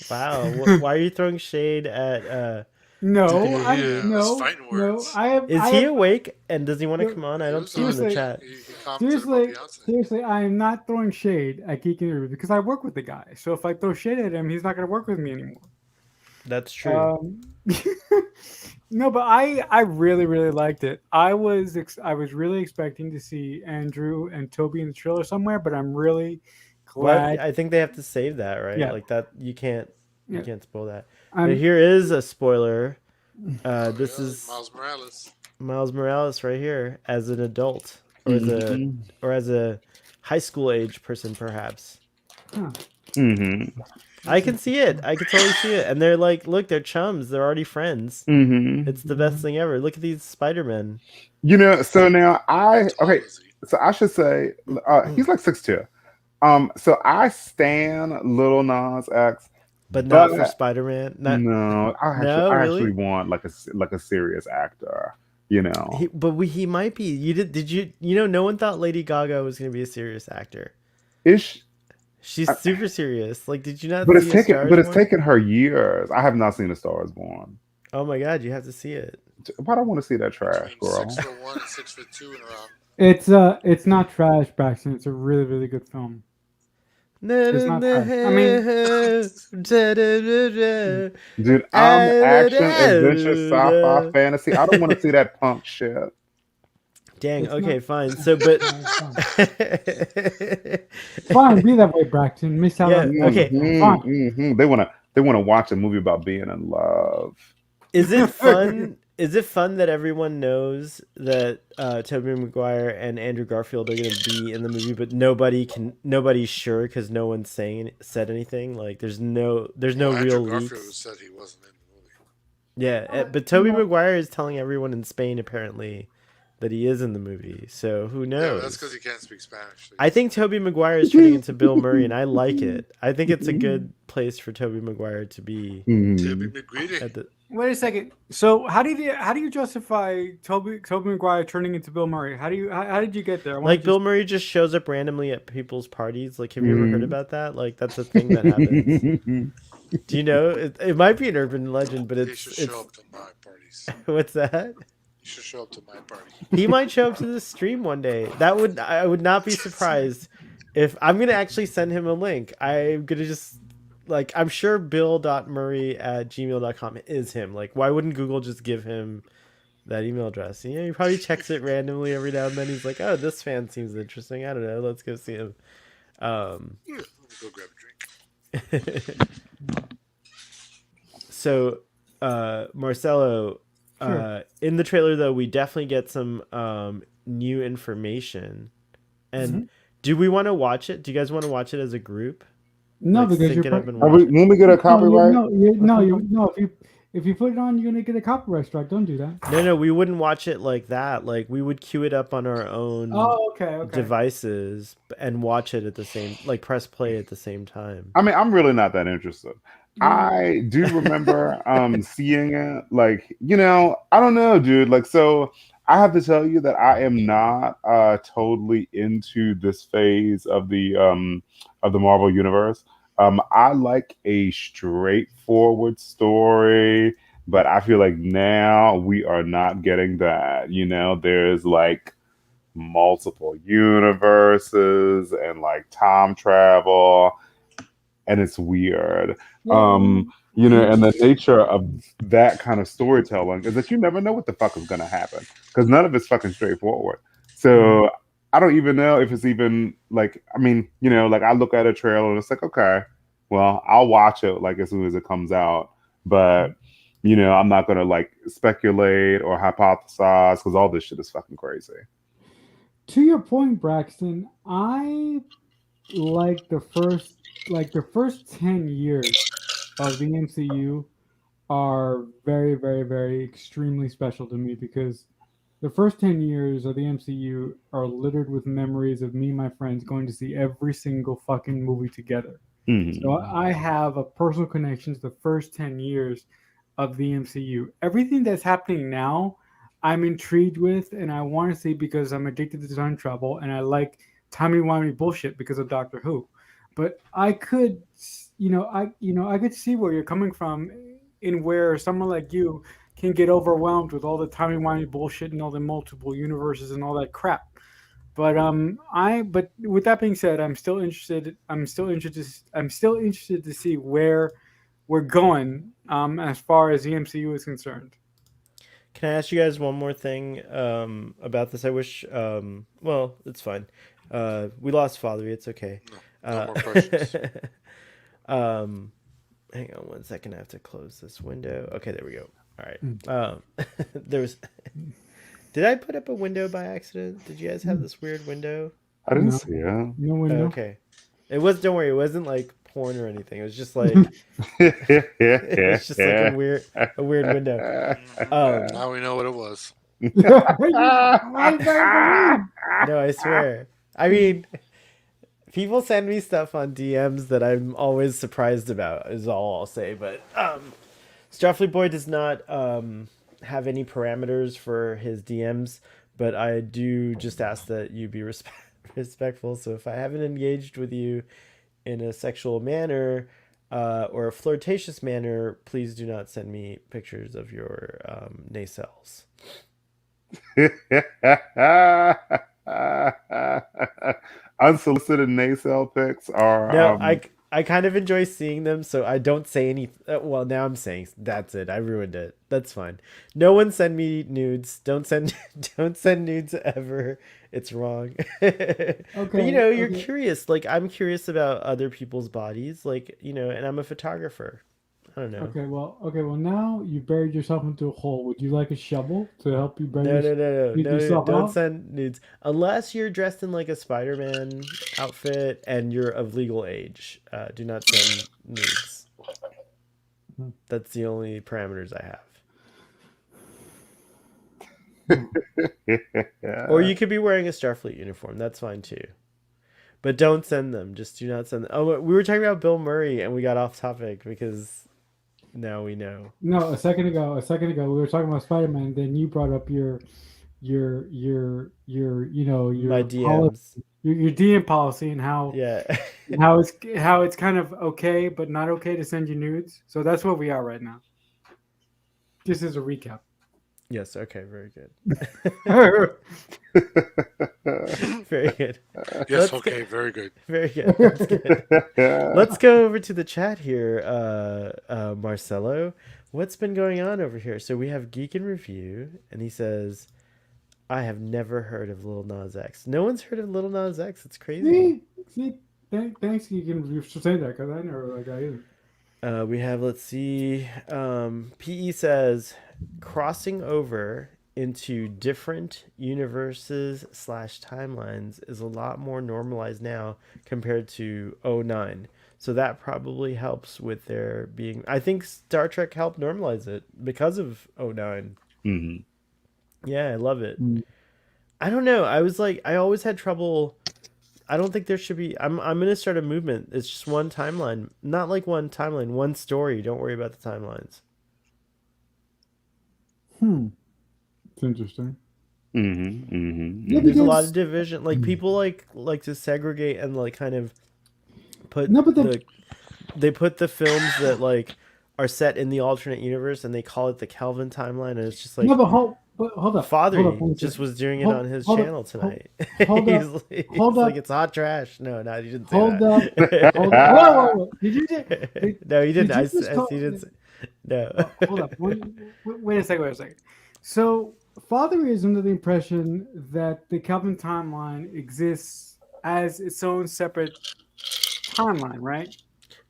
Wow. Why are you throwing shade at no, Geek in I'm Review? That's fighting no. words. Is he awake? And does he want to Yo, come on? I don't see He him was in the seriously, chat. He commented about Beyonce. seriously, I am not throwing shade at Geek in Review because I work with the guy. So if I throw shade at him, he's not going to work with me anymore. That's true. No, but I really liked it. I was really expecting to see Andrew and Toby in the trailer somewhere, but I'm really glad. What? I think they have to save that, right? Yeah. Like that you can't Yeah. spoil that. I'm- But here is a spoiler. Oh, This yeah, is Miles Morales. Miles Morales right here as an adult or as a high school age person, perhaps. I can see it. I can totally see it. And they're like, look, they're chums. They're already friends. It's the best thing ever. Look at these Spider-Men. You know, so now How tall is he? so I should say he's like 6'2". So I stan Lil Nas X, But not for Spider-Man. no, I really? actually want like a serious actor. You know, He might be. Did you know? No one thought Lady Gaga was going to be a serious actor. ish. She's super serious. Like, did you not But see A Star it's Is Born? taken her years. I have not seen A Star Is Born. Oh my God, you have to see it. Why do I want to see that trash, Between girl? 6'1" and 6'2" and around. It's not trash, Braxton. It's a really good film. It's not trash. I mean, Dude, I'm action, adventure, sci-fi, fantasy. I don't want to see that punk shit. Dang. It's Okay, not- fine. So, but fine, be that way, Braxton. Miss out Yeah, on okay, fine. They want to watch a movie about being in love. is it fun? Is it fun that everyone knows that Tobey Maguire and Andrew Garfield are going to be in the movie, but nobody's sure because no one's said anything. Like, there's no real Andrew leaks. Garfield said he wasn't in the movie. Yeah, but Tobey Maguire is telling everyone in Spain apparently that he is in the movie. So who knows? Yeah, but that's because he can't speak Spanish. So I think Tobey Maguire is turning into Bill Murray, and I like it. I think it's a good place for Tobey Maguire to be. Tobey Maguire. At the, Wait a second. So how do you justify Toby Maguire turning into Bill Murray? How did you get there? like Bill Murray just shows up randomly at people's parties. Like, have you ever heard about that? Like, that's a thing that happens. Do you know? It might be an urban legend, but He should show up to my parties. What's that? You should show up to my party. He might show up to the stream one day. I would not be surprised if I'm gonna actually send him a link. I'm gonna just I'm sure bill.murray@gmail.com is him. Like, why wouldn't Google just give him that email address? You know, he probably checks it randomly every now and then. He's like, oh, this fan seems interesting. I don't know. Let's go see him. Let me go grab a drink. So, Marcelo, Sure. in the trailer though, we definitely get some new information. And do we want to watch it? Do you guys want to watch it as a group? No, Like, because sync you're it up and When watch it? we get a copyright, no. If you put it on, you're gonna get a copyright strike. Don't do that. No, we wouldn't watch it like that. Like, we would queue it up on our own Oh, okay. devices and watch it at the same, like, press play at the same time. I mean, I'm really not that interested. I do remember seeing it. Like, you know, I don't know, dude. Like, so I have to tell you that I am not totally into this phase of the Marvel universe. I like a straightforward story, but I feel like now we are not getting that. You know, there's like multiple universes and like time travel, and it's weird. You know, and the nature of that kind of storytelling is that you never know what the fuck is gonna happen because none of it's fucking straightforward. So I don't even know if it's even like, I mean, like I look at a trailer and it's like, okay, well, I'll watch it like as soon as it comes out. But, I'm not going to like speculate or hypothesize because all this shit is fucking crazy. To your point, Braxton, I like the first 10 years of the MCU are very, very, very extremely special to me because the first 10 years of the MCU are littered with memories of me and my friends going to see every single fucking movie together. Mm-hmm. So I have a personal connection to the first 10 years of the MCU. Everything that's happening now, I'm intrigued with and I want to see because I'm addicted to time travel and I like timey-wimey bullshit because of Doctor Who. But I could, I could see where you're coming from in where someone like you can get overwhelmed with all the timey-wimey bullshit and all the multiple universes and all that crap. But with that being said, I'm still interested. I'm still interested to see where we're going as far as the MCU is concerned. Can I ask you guys one more thing about this? I wish. Well, it's fine. We lost Father. It's okay. No more questions. Hang on one second. I have to close this window. Okay, there we go. All right. There was. Did I put up a window by accident? Did you guys have this weird window? I didn't No. see it. No window. Okay. It was. Don't worry. It wasn't like porn or anything. It was just like. It was just like a weird window. Now we know what it was. No, I swear. I mean, people send me stuff on DMs that I'm always surprised about, is all I'll say. But Starfleet Boy does not have any parameters for his DMs, but I do just ask that you be respectful. So if I haven't engaged with you in a sexual manner or a flirtatious manner, please do not send me pictures of your nacelles. Unsolicited nacelle pics are No, I kind of enjoy seeing them, so I don't say any. Well, now I'm saying that's it. I ruined it. That's fine. No one send me nudes. Don't send nudes ever. It's wrong. But you're curious. Like I'm curious about other people's bodies. Like and I'm a photographer. I don't know. Okay, well, now you buried yourself into a hole. Would you like a shovel to help you bury No. yourself Don't out? send nudes unless you're dressed in like a Spiderman outfit and you're of legal age. Do not send nudes. That's the only parameters I have. Or you could be wearing a Starfleet uniform. That's fine too. But don't send them. Just do not send them. Oh, we were talking about Bill Murray and we got off topic because now we know. No, a second ago, we were talking about Spider-Man. Then you brought up your My DMs. your DM policy and how how it's kind of okay but not okay to send you nudes. So that's where we are right now. Just as a recap. Yes. Okay. Very good. Very good. Yes. Okay. Very good. Very good. That's good. Let's go over to the chat here, Marcelo. What's been going on over here? So we have Geek in Review, and he says, "I have never heard of Lil Nas X. No one's heard of Lil Nas X. It's crazy." Thanks, Geek in Review, for saying that because I never heard that guy either. We have, let's see, PE says, crossing over into different universes / timelines is a lot more normalized now compared to 09. So that probably helps with there being, I think Star Trek helped normalize it because of 09. Mm-hmm. Yeah, I love it. I don't know. I always had trouble. I don't think there should be. I'm gonna start a movement. It's just one timeline, not like one timeline, one story. Don't worry about the timelines. It's interesting. Mm-hmm. Mm-hmm. Yeah, There's a lot of division. Like people like to segregate and like kind of put they put the films that like are set in the alternate universe and they call it the Kelvin timeline, and it's just like hold up. Father just was doing it on his channel tonight. He's like, it's hot trash. No, he didn't say that. Hold up. Whoa. Did you just? No, he didn't. Did you He didn't say, no. Hold up. Wait a second. So Father is under the impression that the Kelvin timeline exists as its own separate timeline, right?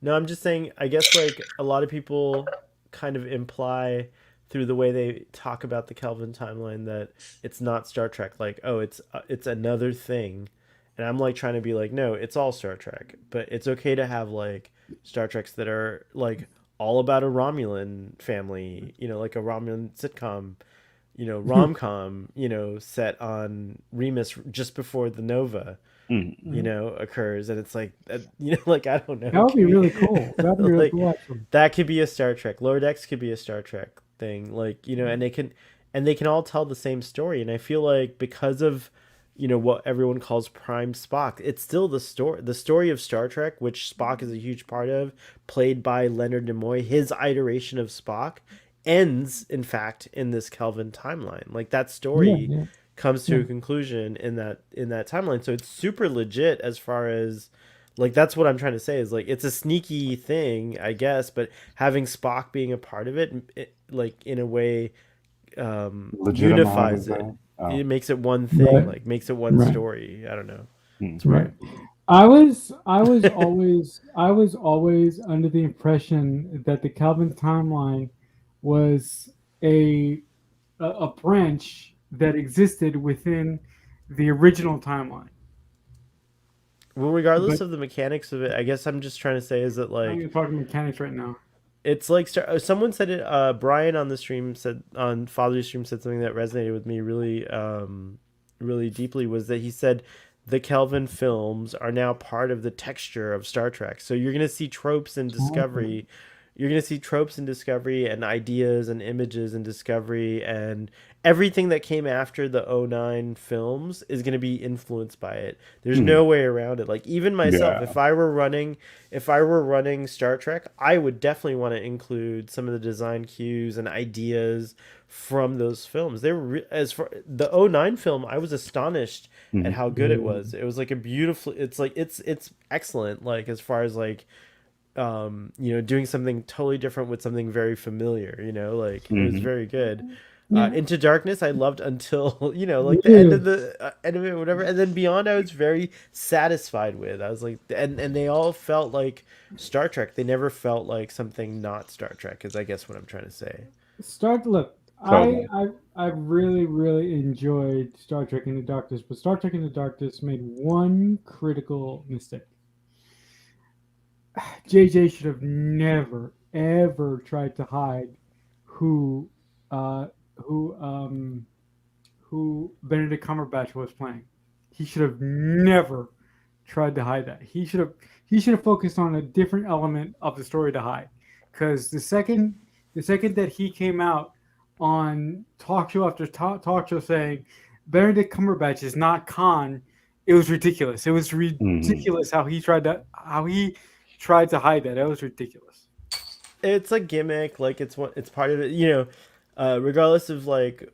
No, I'm just saying, I guess like a lot of people kind of imply through the way they talk about the Kelvin timeline that it's not Star Trek. Like, oh, it's another thing, and I'm like trying to be like, no, it's all Star Trek. But it's okay to have like Star Treks that are like all about a Romulan family, like a Romulan sitcom, rom com, set on Remus just before the Nova Mhm. occurs, and it's like like I don't know, That would be can we really cool. That would be really like cool, actually. that could be a Star Trek. Lower Decks could be a Star Trek thing, like and they can all tell the same story. And I feel like because of what everyone calls Prime Spock, it's still the story of Star Trek, which Spock is a huge part of, played by Leonard Nimoy. His iteration of Spock ends, in fact, in this Kelvin timeline. Like that Yeah, story yeah, comes to yeah. a conclusion in that timeline. So it's super legit as far as like that's what I'm trying to say is like it's a sneaky thing, I guess, but having Spock being a part of it, like in a way unifies Legitimizes it. that. Oh. It makes it one thing, Right, like makes it one right, story. I don't know. It's Mhm. right. weird. I was always under the impression that the Kelvin timeline was a a branch that existed within the original timeline. Well, regardless But of the mechanics of it, I guess I'm just trying to say is that I'm like even talking mechanics right now. it's like someone said it. Brian on the stream said on Father's stream said something that resonated with me really deeply. Was that he said the Kelvin films are now part of the texture of Star Trek. So you're gonna see tropes in Okay. Discovery. You're gonna see tropes in Discovery and ideas and images in Discovery, and everything that came after the '09 films is gonna be influenced by it. There's Mhm. no way around it. Like even myself, Yeah. if I were running Star Trek, I would definitely want to include some of the design cues and ideas from those films. They were as for the '09 film, I was astonished at Mhm. how good it was. It was like a beautiful it's like it's excellent like as far as like doing something totally different with something very familiar, like it was Mhm. very good. Yeah. Into Darkness I loved until like the end Yeah. of the end of it, whatever, and then Beyond I was very satisfied with. I was like, and they all felt like Star Trek. They never felt like something not Star Trek. Is I guess what I'm trying to say. Start look. I Totally. I I really really enjoyed Star Trek Into Darkness, but Star Trek Into Darkness made one critical mistake. JJ should have never ever tried to hide who uh who um who Benedict Cumberbatch was playing. He should have never tried to hide that. He should have focused on a different element of the story to hide. Because the second that he came out on talk show after talk show saying Benedict Cumberbatch is not Khan, it was ridiculous. It was Mhm. ridiculous how he tried to hide that. That was ridiculous. It's a gimmick, like it's part of it, regardless of like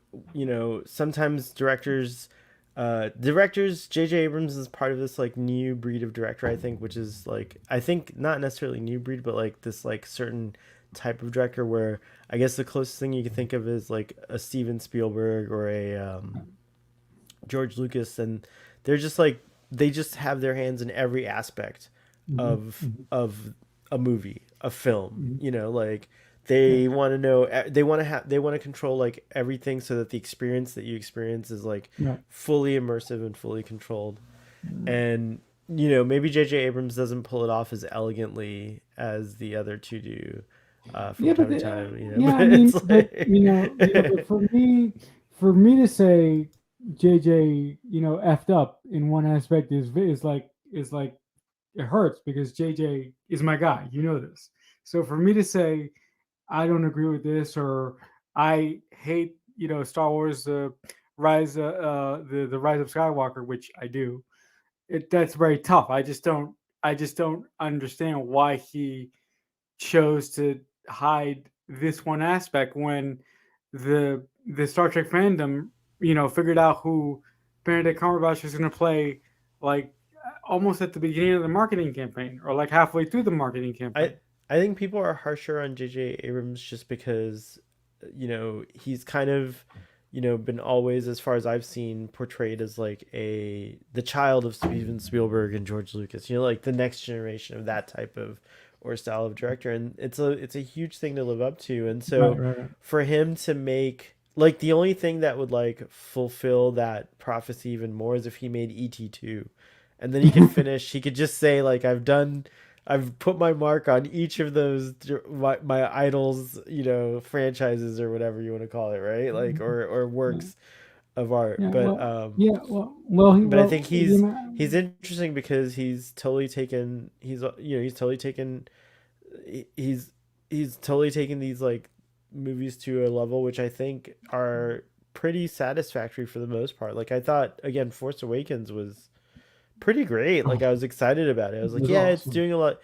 sometimes directors JJ Abrams is part of this like new breed of director, I think, which is like I think not necessarily new breed but like this like certain type of director where I guess the closest thing you can think of is like a Steven Spielberg or a George Lucas, and they're just like they just have their hands in every aspect Mm-hmm, mm-hmm, of a movie, a film. mm-hmm. Like Yeah, they want to know, they want to control like everything so that the experience that you experience is like right. fully immersive and fully controlled. And maybe J.J. Abrams doesn't pull it off as elegantly as the other two do. From Yeah, time but to time, yeah, but I mean, it's but yeah, but like for me to say JJ, effed up in one aspect is like it hurts because JJ is my guy. You know this. So for me to say I don't agree with this or I hate, Star Wars, the Rise of Skywalker, which I do. That's very tough. I just don't understand why he chose to hide this one aspect when the Star Trek fandom, figured out who Benedict Cumberbatch was going to play, like almost at the beginning of the marketing campaign or like halfway through the marketing I campaign. I think people are harsher on J.J. Abrams just because he's kind of been always, as far as I've seen, portrayed as like the child of Steven Spielberg and George Lucas. Like the next generation of that type of or style of director, and it's a huge thing to live up to. And so Right. for him to make like the only thing that would like fulfill that prophecy even more is if he made ET2, and then he could finish. He could just say like I've put my mark on each of those my idols, franchises or whatever you want to call it, right? Like or works of art. Yeah. But Well, I think he's interesting because he's totally taken he's totally taken he's totally taken these like movies to a level which I think are pretty satisfactory for the most part. Like I thought again, Force Awakens was pretty great. Like I was excited about it. I was like, yeah, it's awesome. doing a lot.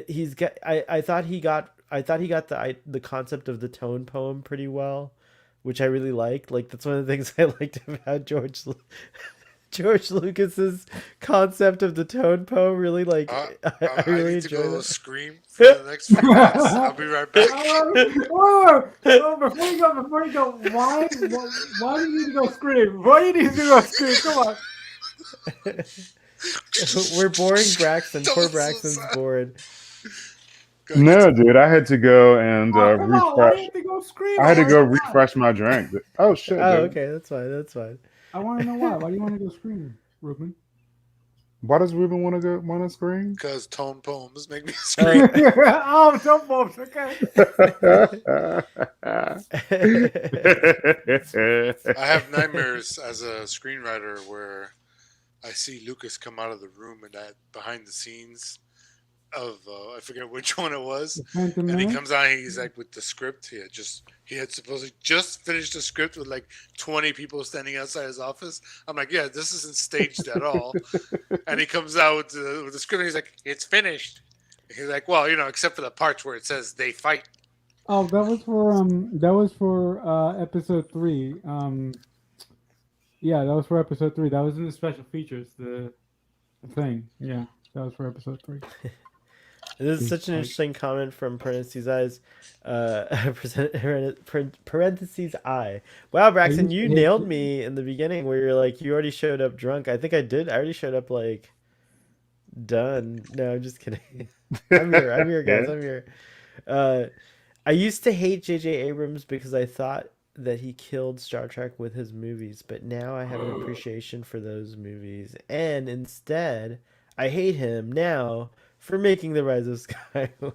He's got. I thought he got. The concept of the tone poem pretty well, which I really liked. Like that's one of the things I liked about George Lucas's concept of the tone poem. Really like. I really need to go enjoyed it. scream for the next few minutes. I'll be right back. Before you go, why do you need to go scream? Why do you need to go scream? Come on. We're boring Braxton. Poor Braxton's bored. No, dude, I had to go and Come on, why do refresh. you have to go scream? I had to go refresh my drink. Oh shit! Oh, dude. okay, that's fine. That's fine. I want to know why. Why do you want to go scream, Ruben? Why does Ruben want to scream? Because tone poems make me scream. Oh, some folks. Okay. I have nightmares as a screenwriter where I see Lucas come out of the room and that behind the scenes of I forget which one it was, and he comes out and he's like with the script. He had supposedly just finished the script with like 20 people standing outside his office. I'm like, yeah, this isn't staged at all. And he comes out with the script and he's like, it's finished. He's like, well, except for the parts where it says they fight. Oh, that was for episode 3. Yeah, that was for episode 3. That was in the special features. The thing. Yeah, that was for episode 3. This is such an interesting comment from parentheses eyes. Parentheses I. Wow, Braxton, you nailed me in the beginning where you're like, you already showed up drunk. I think I did. I already showed up like done. No, I'm just kidding. I'm here, guys. I'm here. I used to hate J.J. Abrams because I thought that he killed Star Trek with his movies, but now I have an appreciation for those movies, and instead, I hate him now for making The Rise of Skywalker.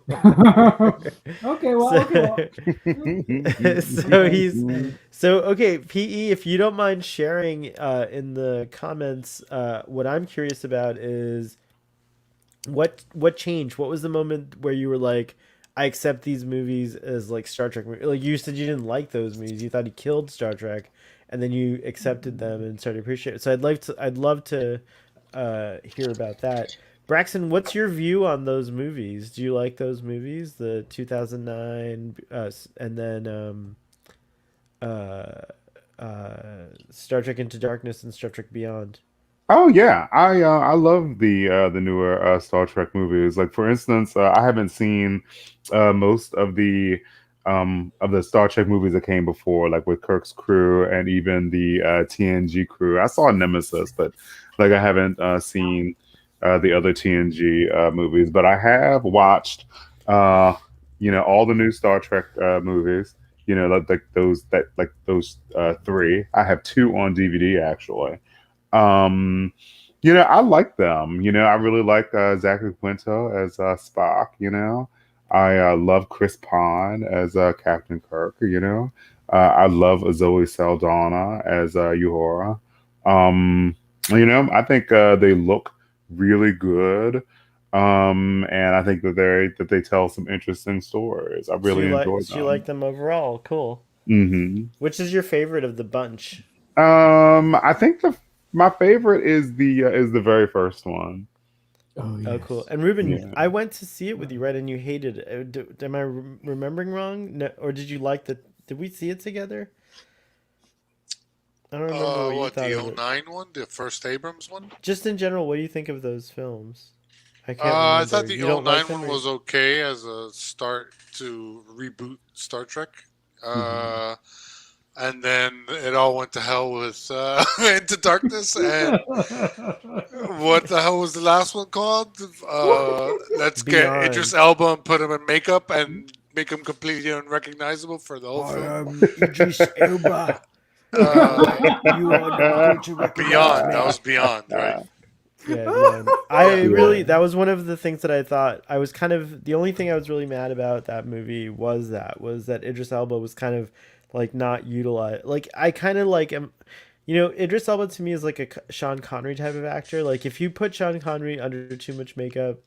Okay, PE, if you don't mind sharing in the comments, what I'm curious about is what changed? What was the moment where you were like, I accept these movies as like Star Trek movies? Like you said you didn't like those movies. You thought he killed Star Trek, and then you accepted them and started appreciating it. So I'd love to hear about that. Braxton, what's your view on those movies? Do you like those movies? The 2009 and then Star Trek Into Darkness and Star Trek Beyond. Oh yeah, I love the newer Star Trek movies. Like for instance, I haven't seen most of the Star Trek movies that came before, like with Kirk's crew and even the TNG crew. I saw Nemesis, but like I haven't seen the other TNG movies. But I have watched all the new Star Trek movies. Like those 3. I have 2 on DVD actually. I like them. I really like Zachary Quinto as Spock. I love Chris Pine as Captain Kirk. I love Zoe Saldana as Uhura. I think they look really good. And I think that they tell some interesting stories. I really enjoy them. So you like them overall? Cool. Mm-hmm. Which is your favorite of the bunch? I think my favorite is the very first one. Oh, yes. Oh, cool. And Ruben, I went to see it with you, right? And you hated it. Am I remembering wrong? No, or did you like the? Did we see it together? I don't remember what you thought. The 09 one, the first Abrams one. Just in general, what do you think of those films? I thought the 09 one was okay as a start to reboot Star Trek. I and then it all went to hell with Into Darkness. And what the hell was the last one called? Let's get Beyond. Idris Elba and put him in makeup and make him completely unrecognizable for the whole film. Idris Elba. You are Beyond. That was Beyond, right? Yeah, Beyond. I really, that was one of the things that I thought I was kind of, the only thing I was really mad about that movie was that Idris Elba was kind of like not utilized. Like I kind of like am, Idris Elba to me is like a Sean Connery type of actor. Like if you put Sean Connery under too much makeup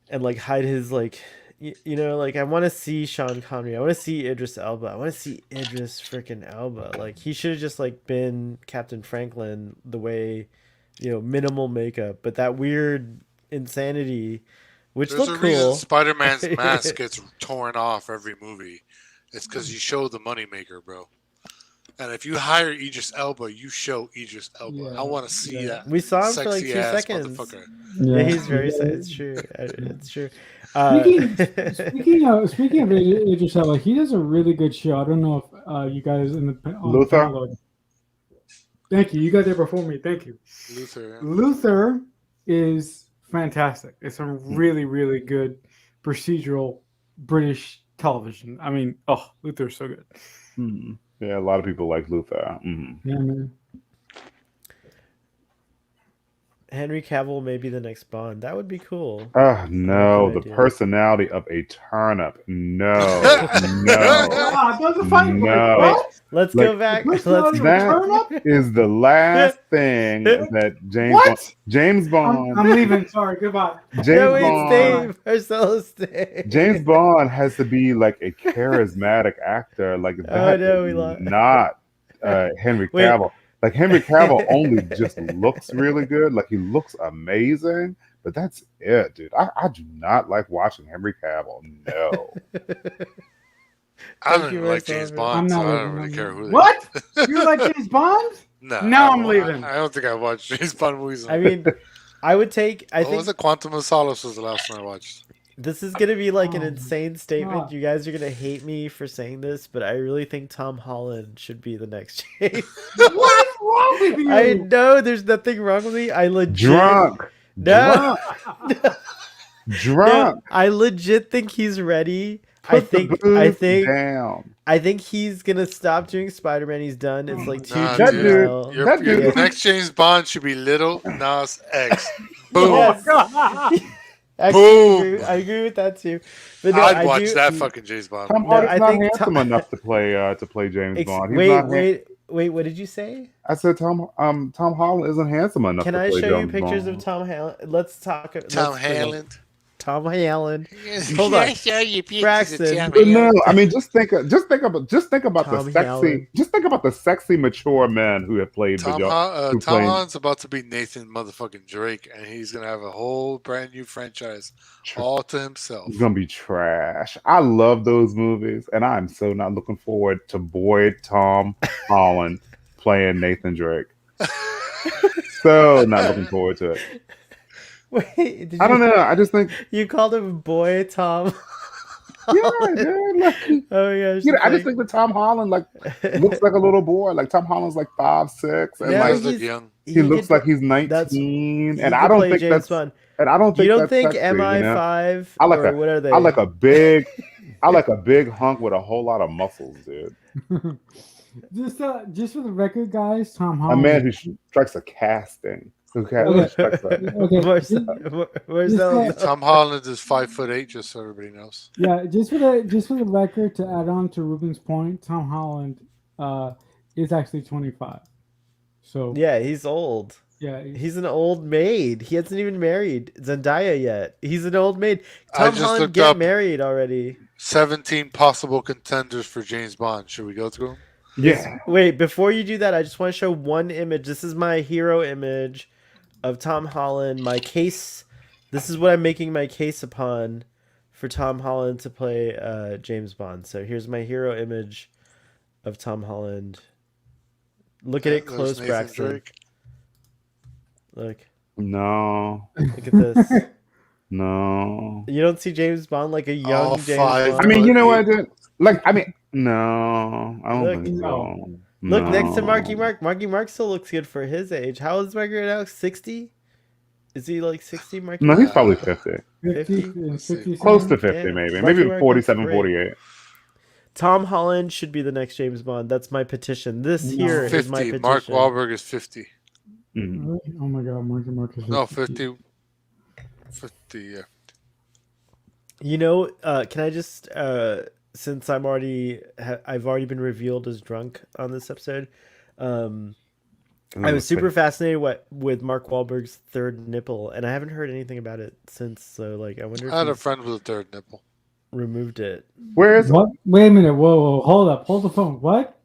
and like hide his like, like I want to see Sean Connery. I want to see Idris Elba. I want to see Idris freaking Elba. Like he should have just like been Captain Franklin the way, minimal makeup, but that weird insanity, which There's looked a reason cool. Spider-Man's mask gets torn off every movie. It's because you show the moneymaker, bro. And if you hire Idris Elba, you show Idris Elba. Yeah. I want to see that. We saw him for like 2 sexy ass seconds. motherfucker. Yeah, he's very. It's true. It's true. Speaking of Idris Elba, he does a really good show. I don't know if you guys in the Luther? Thank you. You got there before me. Thank you. Luther. Yeah. Luther is fantastic. It's some really, really good procedural British television. I mean, Luther's so good. Yeah, a lot of people like Luther. Yeah, man. Henry Cavill may be the next Bond. That would be cool. No, Good the idea. personality of a turnip. No, no, What? Let's Like, go back. personality Let's of that- turnip? is the last thing that James Bond, I'm leaving. Sorry. Goodbye. Dave. Marcellus Dave. James Bond has to be like a charismatic actor. Like that no, we is lost. not Henry Wait. Cavill. Like Henry Cavill only just looks really good. Like he looks amazing, but that's it, dude. I do not like watching Henry Cavill. No. I don't Thank you, even like Marcel. James I'm Bond, so not I don't leaving. really care who they What? You like James Bond? No, Now I I'm don't- leaving. I don't think I watched James Bond movies. I mean, I would take. I what think was it? Quantum of Solace was the last one I watched. this is gonna be like an Oh, insane statement. God. You guys are gonna hate me for saying this, but I really think Tom Holland should be the next James. What is wrong with you? I know there's nothing wrong with me. I legit Drunk. No. Drunk. No, I legit think he's ready. Put the booze down. I think he's gonna stop doing Spider-Man. He's done. It's like too Nah, that dude. dude- juvenile. Your, that your dude- next James Bond should be Lil Nas X. Boom. Yes. God. Actually, Boom. I agree with that too. But no, I'd I watch do- that fucking James Bond. Tom No, Hardy's I not think handsome Tom- enough to play James Bond. He's Wait, not wait. What did you say? I said Tom Holland isn't handsome enough Can to I play show you James pictures Bond. of Tom Holland? Let's talk. Tom let's- Holland. Tom Holland. Hold on. show you pictures Braxton. of Tom But no, Holland. I mean, just think about Tom the sexy. Holland. Just think about the sexy, mature men who have played Tom, who Tom played- Holland's about to be Nathan motherfucking Drake, and he's gonna have a whole brand new franchise all to himself. It's gonna be trash. I love those movies, and I'm so not looking forward to boy Tom Holland playing Nathan Drake. So not looking forward to it. Wait, did I don't know. I just think, You called him boy Tom. yeah, dude. Like, Oh my gosh. I just think that Tom Holland looks like a little boy. Like Tom Holland's like 5'6", and Yeah, He like does look he's- young. he looks like he's 19. And I don't think James that's. Bond. And I don't think You don't that's think sexy, you know? MI5 I like or what are they? I like a big hunk with a whole lot of muscles, dude. Just for the record, guys, Tom A Holland. man who strikes a casting. Okay. Strikes a, Okay. Where's that? Tom Holland is 5'8", just so everybody knows. Yeah, just for the record, to add on to Ruben's point, Tom Holland is actually 25. So Yeah, he's old. yeah, He's an old maid. He hasn't even married Zendaya yet. He's an old maid. I Tom just Holland looked get up- married already. 17 possible contenders for James Bond. Should we go through them? yeah. Wait, before you do that, I just want to show one image. This is my hero image of Tom Holland. My case. This is what I'm making my case upon for Tom Holland to play James Bond. So here's my hero image of Tom Holland. Look at it There's close, Nathan Braxton. Drake. Look No. at this. No. You don't see James Bond like a young All James five. Bond? I mean, you know what, dude? Like, I mean, No, I don't Look, think No. so. look next to No. Marky Mark. Marky Mark still looks good for his age. How old is Marky right now? 60? Is he like 60, Marky No, he's Mark? probably 50. 50, 50? Let's see. 57. Close to 50, Yeah. maybe. Marky Maybe Mark looks 47, great. 48. Tom Holland should be the next James Bond. That's my petition. This No. here is my 50. petition. Mark Wahlberg is 50. Mhm. Really? Oh my God, Marky Mark is No, 50. 50, yeah. You know, can I just since I've already been revealed as drunk on this episode, I was super fascinated with Mark Wahlberg's third nipple, and I haven't heard anything about it since. So, like, I wonder if I had a he's friend with a third nipple. removed it. Where is it? What? Wait a minute. Whoa, hold up. Hold the phone. What?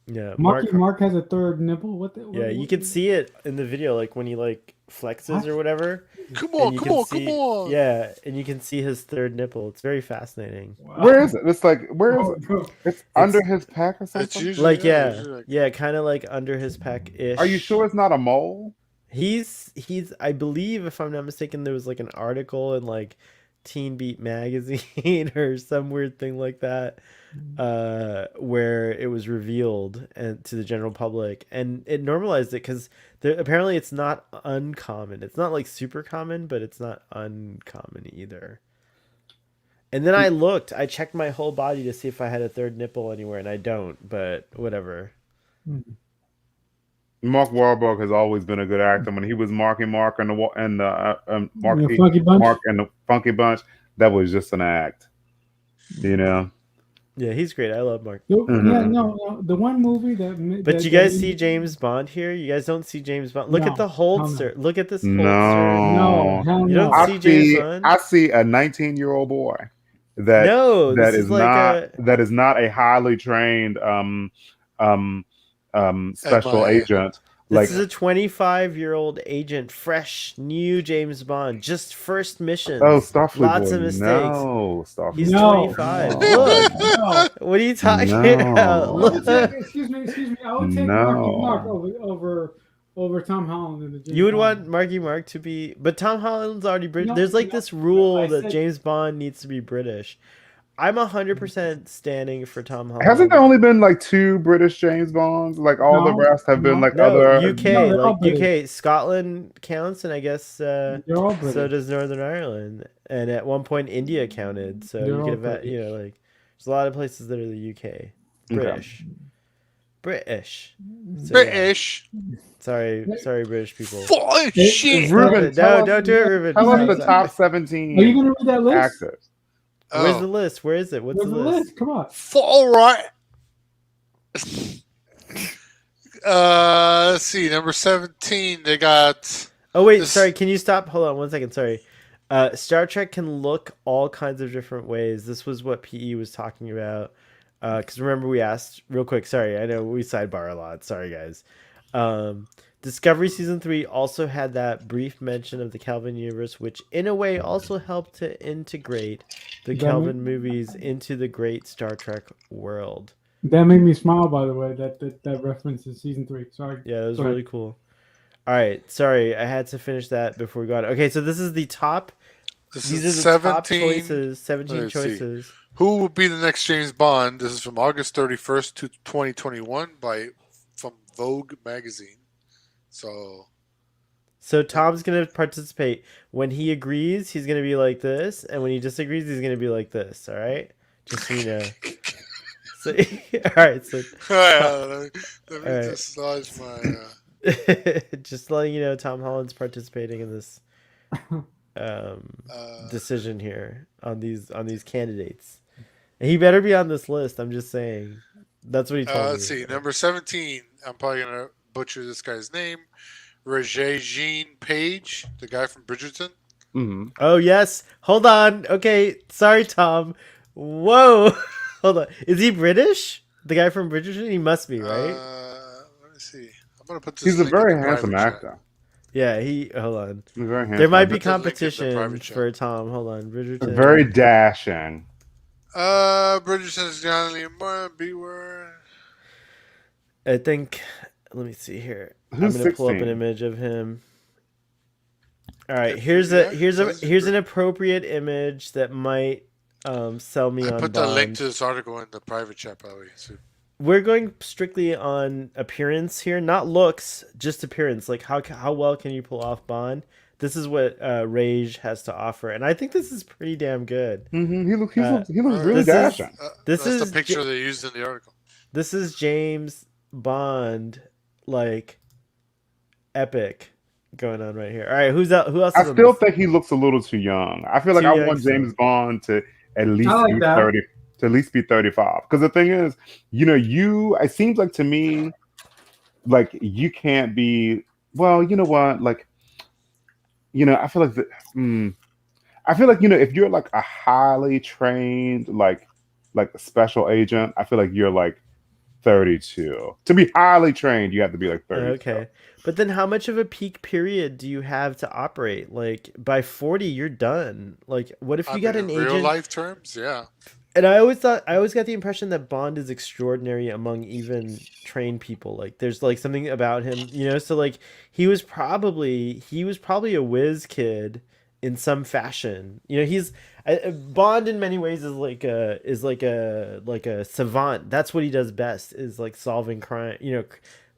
Yeah, Mark has a third nipple? What? Yeah, you can see it in the video, like when he like flexes What? or whatever. Come and on, you come can on, see, come on. Yeah, and you can see his third nipple. It's very fascinating. Wow. Where is it? It's like, where is it? It's under his pec or It's something? usually Like usually like- yeah, kind of like under his pec ish. Are you sure it's not a mole? He's I believe, if I'm not mistaken, there was like an article in like Teen Beat magazine or some weird thing like that, where it was revealed and to the general public, and it normalized it because apparently it's not uncommon. It's not like super common, but it's not uncommon either. And then I checked my whole body to see if I had a third nipple anywhere, and I don't. But whatever. Mark Wahlberg has always been a good actor. When he was Marky Mark and The Funky Bunch? Mark and the Funky Bunch, that was just an act. You know. Yeah, he's great. I love Mark. Yeah, Mhm. no, the one movie But that you guys that- see James Bond here? You guys don't see James Bond. Look No, at the holster. no. Look at this holster. No, hell You no. don't I see James see. Bond? I see a 19-year-old boy that No, that this is is like that is not a highly trained special MIA. agent. This Like, is a 25-year-old agent, fresh, new James Bond, just first mission. oh, Starfleet Lots boy. of mistakes. No, Starfleet. He's No. 25. No. Look, No. what are you talking No. about? I would Look. take, excuse me. I would take No. Marky Mark over Tom Holland in the James You would Bond. want Marky Mark to be, but Tom Holland's already British. No, There's like no, this rule no, I that said- James Bond needs to be British. I'm 100% standing for Tom Holland. Hasn't there only been like 2 British James Bonds? Like all the No, rest have been no. like No, other. UK, No, they're all like British. UK, Scotland counts, and I guess They're all British. so does Northern Ireland, and at one point India counted. So They're you all could have, British. you know, like there's a lot of places that are the UK, British, British. So, yeah. British. Sorry, British people. Fuck Hey, shit. Ruben, tell No, us- don't do it, Ruben. Tell us Sorry, the sorry. top Are you 17 gonna read that list? actors. Where's Oh. the list? Where is it? What's Where's the list? Come on. All right. Let's see. Number 17. They got. Oh wait, This- sorry. Can you stop? Hold on 1 second. Sorry. Star Trek can look all kinds of different ways. This was what PE was talking about. Because remember we asked real quick. Sorry, I know we sidebar a lot. Sorry, guys. Discovery season 3 also had that brief mention of the Kelvin universe, which in a way also helped to integrate the That Kelvin movies into the great Star Trek world. That made me smile, by the way. That reference is season 3. Sorry. Yeah, that was Go ahead. really cool. All right, sorry, I had to finish that before we got. Okay, so this is the top. This These is are the top 17. choices. 17 Let's see. choices. Who will be the next James Bond? This is from August 31st to 2021 from Vogue magazine. So Tom's gonna participate. When he agrees, he's gonna be like this, and when he disagrees, he's gonna be like this. All right, just so you know. So, all right. So let me All right. dislodge my. just letting you know, Tom Holland's participating in this decision here on these candidates. And he better be on this list. I'm just saying. That's what he told me. Let's see. Number 17. I'm probably gonna butcher this guy's name. Regé Page, the guy from Bridgerton. Mm-hmm. Oh yes. Hold on. Okay. Sorry, Tom. Whoa. Hold on. Is he British? The guy from Bridgerton? He must be, right? Let me see. I'm gonna put this. He's a link in very the handsome private chat. actor. Yeah. He. Hold on. He's very handsome. There might be Put the link in the competition private chat. for Tom. Hold on. Bridgerton. Very dashing. Bridgerton is John Lee Martin. Beware. I think. Let me see here. Who's I'm gonna pull up an 16? image of him. All right. Yeah, Here's yeah, a here's says an appropriate image that might sell me I on put the link Bond. to this article in the private chat, by the way. So We're going strictly on appearance here, not looks, just appearance. Like how well can you pull off Bond? This is what Rage has to offer, and I think this is pretty damn good. He looks Uh, he looks Alright. really This is dashing. this that's the is picture they used in the article. this is James Bond, like epic going on right here. All right, who's out? Who else I is on still this? think he looks a little too young. I feel like Too I young want still. James Bond to at least I like be that. 30, to at least be 35. Because the thing is, it seems like to me, like you can't be. Well, you know what? Like, I feel like I feel like if you're like a highly trained like a special agent, I feel like you're like 32. To be highly trained, you have to be like 32. Okay. But then how much of a peak period do you have to operate? Like by 40 you're done. Like what if you got an in real agent? life terms, yeah. And I always got the impression that Bond is extraordinary among even trained people. Like there's like something about him, so like he was probably a whiz kid in some fashion. Bond in many ways is like a savant. That's what he does best is like solving crime,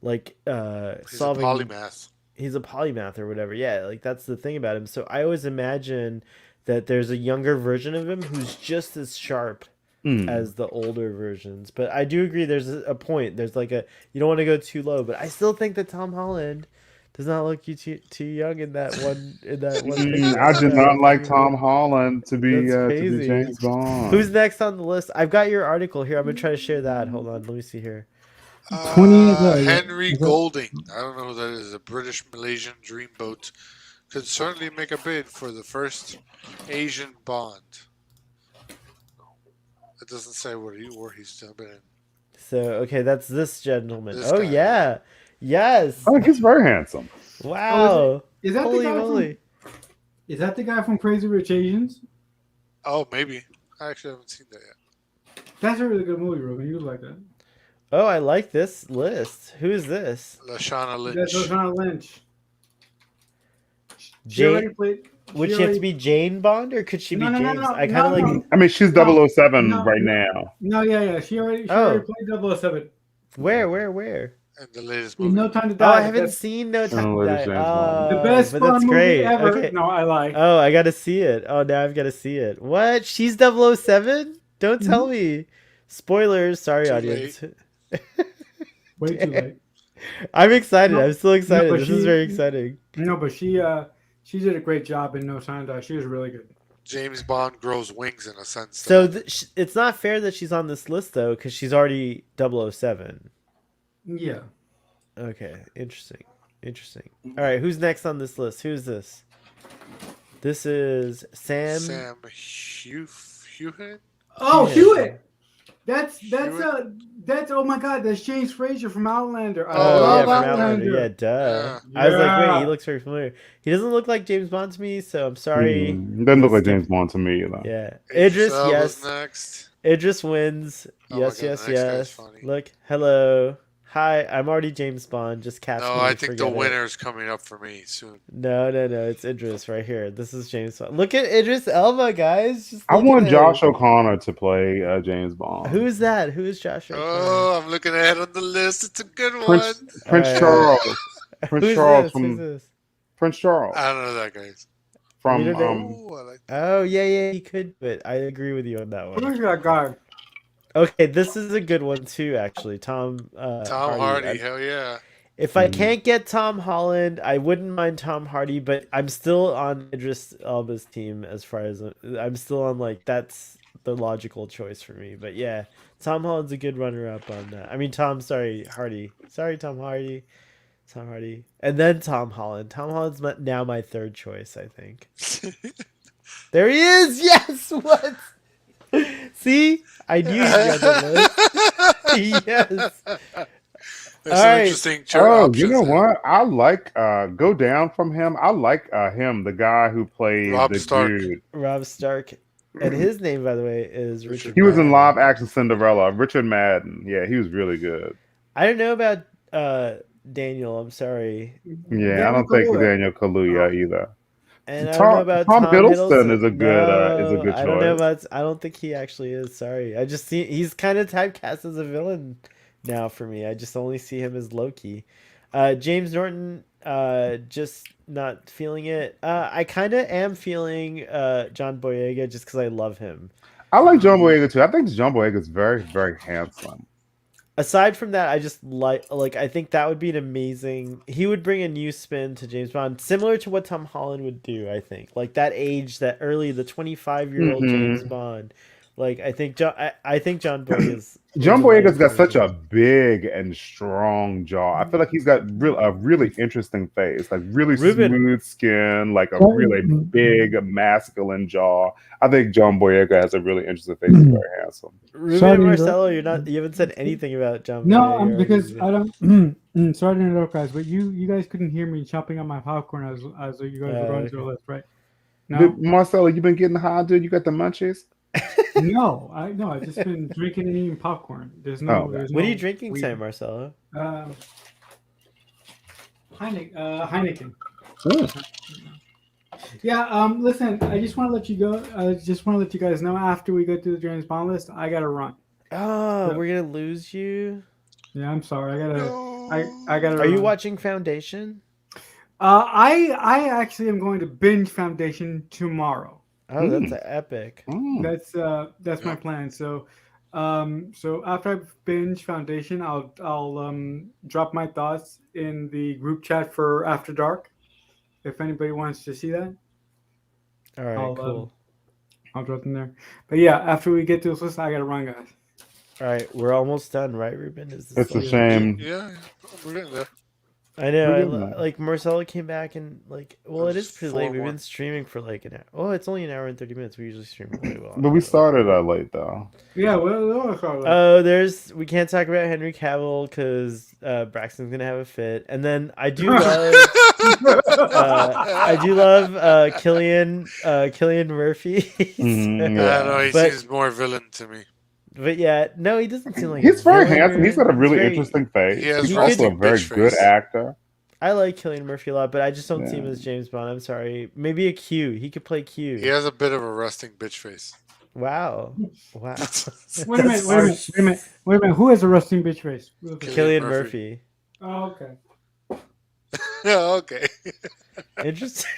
like He's solving a polymath. he's a polymath or whatever. Yeah, like that's the thing about him. So I always imagine that there's a younger version of him who's just as sharp as the older versions. But I do agree there's a point. There's like you don't want to go too low, but I still think that Tom Holland does not look too young in that one picture. I did not like That's Tom Holland to be crazy. James Bond. Who's next on the list? I've got your article here. I'm gonna try to share that. Hold on, let me see here. 20 Henry Golding. I don't know who that is. A British Malaysian dreamboat could certainly make a bid for the first Asian Bond. It doesn't say where he's still been in. So okay, that's this gentleman. This Oh guy. yeah, yes. Oh, he's very handsome. Wow. Is that Holy the guy moly. Is that the guy from Crazy Rich Asians? Oh, maybe. I actually haven't seen that yet. That's a really good movie, Ruben. You would like that. Oh, I like this list. Who is this? Lashana Lynch. That's Lashana Lynch. She Jane. already played. Would she have to be Jane Bond or could she be No, James? no, I kind of like. no. I mean, she's No, 007 no, right no. now. No, yeah. She already Oh. played 007. Where? And the latest In movie. No Time to Oh, Die. I haven't That's seen No Time Oh, to it is Die. James Bond. the best but Bond that's movie great. ever. Okay. No, I like. Oh, I gotta see it. Oh, now I've gotta see it. What? She's 007? Don't tell me. Spoilers. Sorry, Too audience. Way too late. I'm excited. No, I'm still excited. but This is very exciting. No, but she did a great job in No Time to Die. She was really good. James Bond grows wings in a sense. So that it's not fair that she's on this list though, because she's already 007. Yeah. Okay, interesting. All right, who's next on this list? Who's this? This is Sam. Sam Hewitt? Oh, Hewitt. Hewitt. That's Hewitt? oh my God, that's James Fraser from Outlander. I Oh, love yeah, from Outlander. Outlander. Yeah, duh. Yeah. I was like, Yeah. wait, he looks very familiar. He doesn't look like James Bond to me, so I'm sorry. Doesn't look like James Bond to me either. Yeah, Idris, Elba's yes. next. Idris wins. Oh my Yes, God, yes, the next guy's yes. funny. Look, hello. Hi, I'm already James Bond. Just catch me. No, I think the forget it. winner's coming up for me soon. No, it's Idris right here. This is James Bond. Look at Idris Elba, guys. Just I look want at Josh him. O'Connor to play James Bond. Who is that? Who is Josh O'Connor? Oh, I'm looking ahead on the list. It's a good one. Prince Alright. Charles. Prince Who's Charles this? from Who's this? Prince Charles I don't know that guy's. from We don't know. Oh, I like that. Oh yeah, he could. But I agree with you on that one. Look at that guy. Okay, this is a good one too. Actually, Tom Hardy, hell yeah. If I can't get Tom Holland, I wouldn't mind Tom Hardy, but I'm still on Idris Elba's team as far as I'm still on like that's the logical choice for me. But yeah, Tom Holland's a good runner-up on that. I mean, Hardy. Sorry, Tom Hardy. And then Tom Holland. Tom Holland's now my third choice, I think. There he is. Yes. What? See, I knew he'd be on the list. Yes. There's All some right. interesting Oh, options you know there. what? I like go down from him. I like him, the guy who played Rob the Stark. dude. Rob Stark. And his name, by the way, is Richard. He was in Madden. live action Cinderella. Richard Madden. Yeah, he was really good. I don't know about Daniel. I'm sorry. Yeah, I don't think Kaluuya. Daniel Kaluuya either. And I don't know about Tom Tom Hiddleston Hiddleston. is a No, good I don't know choice. about. I don't think he actually is. Sorry, I just see he's kind of typecast as a villain now for me. I just only see him as Loki. James Norton, just not feeling it. I kind of am feeling John Boyega just because I love him. I like John Boyega too. I think John Boyega is very, very handsome. Aside from that, I just like I think that would be an amazing. He would bring a new spin to James Bond, similar to what Tom Holland would do. I think like that age, that early, the 25-year-old James Bond. Like I think John Boyega's John the right Boyega's got such person. a big and strong jaw. I feel like he's got a really interesting face, like really Ruben, smooth skin, like a really Sorry. big masculine jaw. I think John Boyega has a really interesting face and very handsome. Ruben Sorry and to interrupt. Marcelo, you haven't said anything about John No, Boyega. or because anything. I don't. Sorry to interrupt, guys, but you guys couldn't hear me chopping up my popcorn as you guys were going through the list, right? No, Marcelo, you been getting high, dude? You got the munchies? no, I've just been drinking and eating popcorn. There's no. Oh, okay. There's What no are you drinking weed. tonight, Marcelo? Heineken. Yeah. Listen, I just want to let you go. I just want to let you guys know after we go through the James Bond list, I gotta run. Oh, Yeah. we're gonna lose you. Yeah, I'm sorry. I gotta. No. I gotta. Are you run. watching Foundation? I actually am going to binge Foundation tomorrow. Oh, that's epic. That's my plan. So after I binge Foundation, I'll drop my thoughts in the group chat for After Dark. If anybody wants to see that, All right, cool. I'll drop them there. But yeah, after we get to this list, I gotta run, guys. All right, we're almost done, right, Ruben? Is this It's a like- shame. Yeah, we're getting there. I know. We're getting there. Like Marcelo came back and like, well, it is pretty 4 late. We've more. been streaming for like an hour. Oh, it's only an hour and 30 minutes. We usually stream really well. But we started late though. Yeah, well, Oh, we can't talk about Henry Cavill because Braxton's gonna have a fit, and then I do love Killian Murphy. Mhm, I yeah. don't know, he But- seems more villain to me. But yeah, no, he doesn't seem like He's a very villain handsome. or- He's got a really very- interesting face. He has He's resting also a very bitch good face. actor. I like Killian Murphy a lot, but I just don't see him Yeah. as James Bond. I'm sorry. Maybe a Q. He could play Q. He has a bit of a resting bitch face. Wow. Wow. wait a minute. Who has a rusting bitch face? Real quick. Killian Murphy. Murphy. Oh, okay. Yeah, okay. Interesting.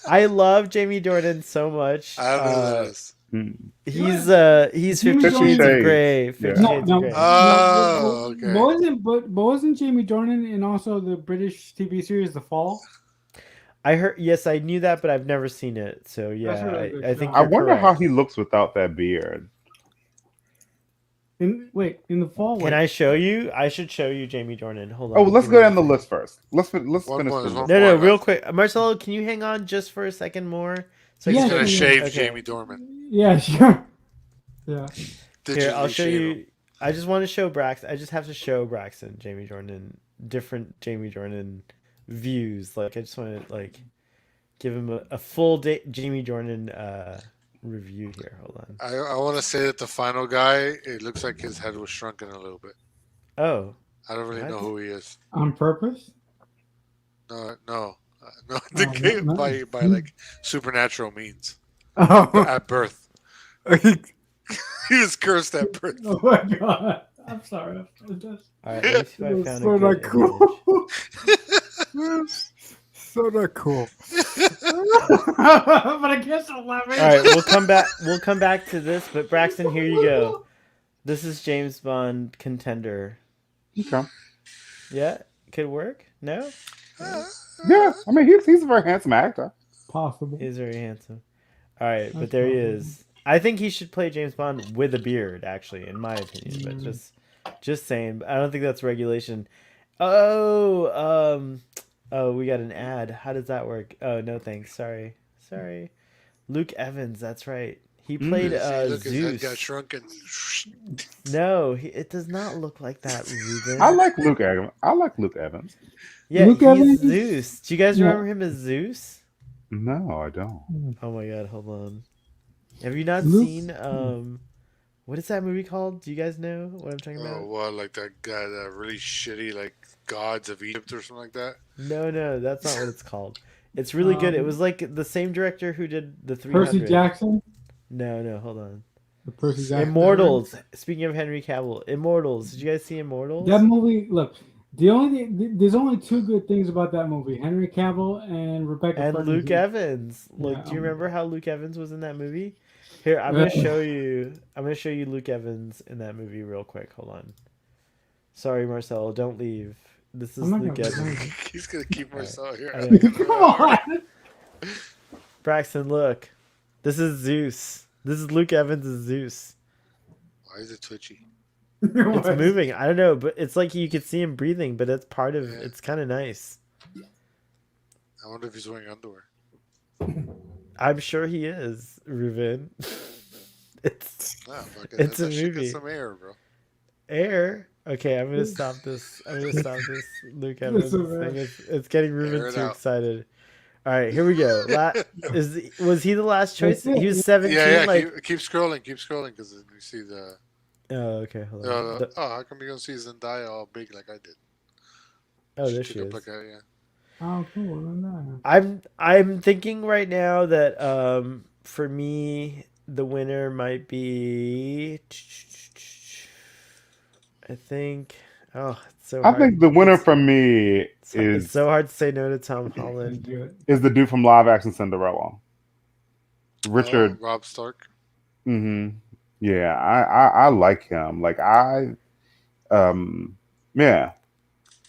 I love Jamie Dornan so much. I don't know who that is. He's Jamie 50 Dornan- Shades of Grey. 50 Yeah. Shades of Grey. Oh, okay. But wasn't Jamie Dornan in also the British TV series The Fall? I heard. Yes, I knew that, but I've never seen it. So yeah, That's really good I think. show. I you're wonder correct. how he looks without that beard. In The Fall. Can I show you? I should show you Jamie Dornan. Hold on. Oh, let's Give go me down the a list first. Let's One finish more, the there's list. one No, more real left. quick, Marcelo. Can you hang on just for a second more? So I Yeah, He's can gonna yeah, shave Okay. Jamie Dorman. Yeah, sure. Yeah. Here, I'll Digitally show shave you. him. I just want to show Braxton. I just have to show Braxton Jamie Dornan, different Jamie Dornan views. Like I just want to like give him a full Jamie Dornan review here. Hold on. I want to say that the final guy, it looks like his head was shrunken a little bit. Oh, I don't really What? know who he is. On purpose? No. Oh, The no. by like supernatural means Oh, at birth. He was cursed at birth. oh my god. I'm sorry. all right. Let me see if I found a So good not cool. image. So not cool. But I guess I'll laugh. All right, we'll come back. We'll come back to this. But Braxton, here you go. This is James Bond Contender. Okay. Yeah, could work. No, Yeah, I mean he's a very handsome actor. Possible. he's very handsome. All right, but That's there he not is. I think he should play James Bond with a beard, actually, in my opinion. But just saying. I don't think that's regulation. Oh, we got an ad. How does that work? Oh, no thanks. Sorry. Luke Evans. That's right. He played See, look, his head got Zeus. shrunken. No, it does not look like that, Ruben. I like Luke Evans. Yeah, Luke he's Evans? Zeus. Do you guys Yeah. remember him as Zeus? No, I don't. Oh my god, hold on. Have you not Luke- seen what is that movie called? Do you guys know what I'm talking Oh, about? what, like that guy, that really shitty, like Gods of Egypt or something like that? No, that's not what it's called. It's really good. It was like the same director who did the 300. Percy Jackson. No, hold on. The Percy Jackson. Immortals. Speaking of Henry Cavill, Immortals. Did you guys see Immortals? That movie. Look, there's only two good things about that movie: Henry Cavill and Rebecca. And Ferguson. Luke Evans. Look, Yeah, do you remember how Luke Evans was in that movie? Here, I'm gonna show you. I'm gonna show you Luke Evans in that movie real quick. Hold on. Sorry, Marcelo, don't leave. This is I'm not Luke gonna Evans. He's gonna keep Marcel here. I know. Come on. Braxton, look. This is Zeus. This is Luke Evans as Zeus. Why is it twitchy? It's moving. I don't know, but it's like you could see him breathing, but it's part of. It's kind of nice. I wonder if he's wearing underwear. I'm sure he is, Ruben. It's It's a movie. Get some air, bro. Air. Okay, I'm gonna stop this. Luke Evans thing. It's getting Ruben too excited. All right, here we go. Was he the last choice? He was 17. Yeah. Like... Keep scrolling, because you see the. Oh, okay. Hold on. How come you don't see Zendaya all big like I did? Oh, there she is. Oh, cool. I'm thinking right now that for me the winner might be. I think. Oh, it's so hard. I think the winner for me is. It's so hard to say no to Tom Holland. Is the dude from live action Cinderella, Richard Rob Stark. Mm-hmm. Yeah, I like him. Like yeah.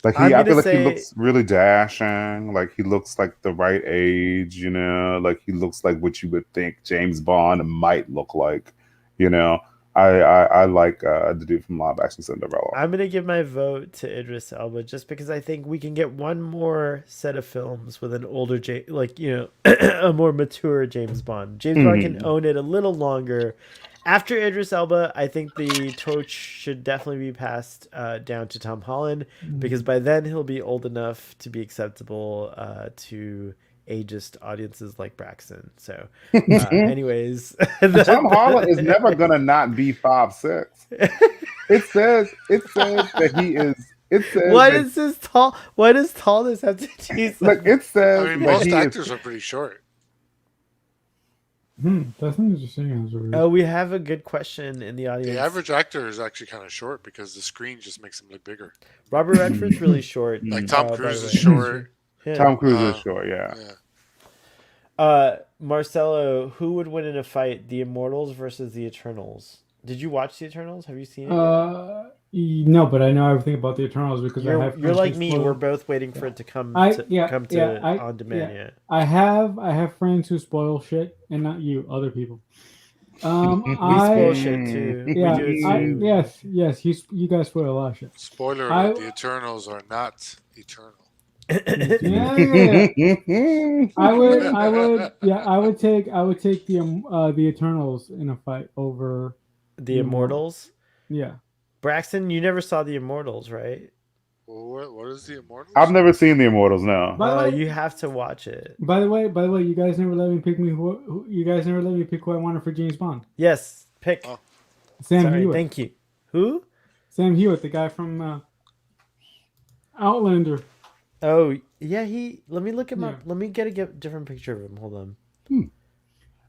Like I feel like he looks really dashing. Like he looks like the right age, you know. Like he looks like what you would think James Bond might look like, you know. I like the dude from live action Cinderella. I'm gonna give my vote to Idris Elba just because I think we can get one more set of films with an older a more mature James Bond. James Bond can own it a little longer. After Idris Elba, I think the torch should definitely be passed down to Tom Holland because by then he'll be old enough to be acceptable to ageist audiences like Braxton. So, anyways, Tom Holland is never gonna not be 5'6". It says that he is. It says what does tallness have to do? Like it says, I mean, most actors are pretty short. That's interesting. Oh, we have a good question in the audience. The average actor is actually kind of short because the screen just makes him look bigger. Robert Redford's really short. Like Tom Cruise is short. Yeah. Tom Cruise is short, yeah. Marcelo, who would win in a fight, the Immortals versus the Eternals? Did you watch the Eternals? Have you seen it? No, but I know everything about the Eternals because you're like me. Spoiled. We're both waiting for it to come on demand. Yeah. I have friends who spoil shit, and not you, other people. We spoil shit too. Yeah, we do it too. Yes. You guys spoil a lot of shit. Spoiler: the Eternals are not eternal. Yeah. I would take the Eternals in a fight over the Immortals. Yeah. Braxton, you never saw the Immortals, right? Well, what is the Immortals? I've never seen the Immortals. No. You have to watch it. By the way, you guys never let me pick who I wanted for James Bond. Yes, pick. Sam Hewitt. Thank you. Who? Sam Hewitt, the guy from Outlander. Oh yeah, Let me look him up. Let me get a different picture of him. Hold on.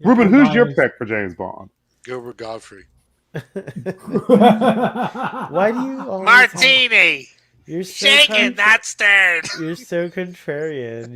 Ruben, who's your pick for James Bond? Gilbert Godfrey. Why do you always Martini? You're so shaken, not stirred. You're so contrarian.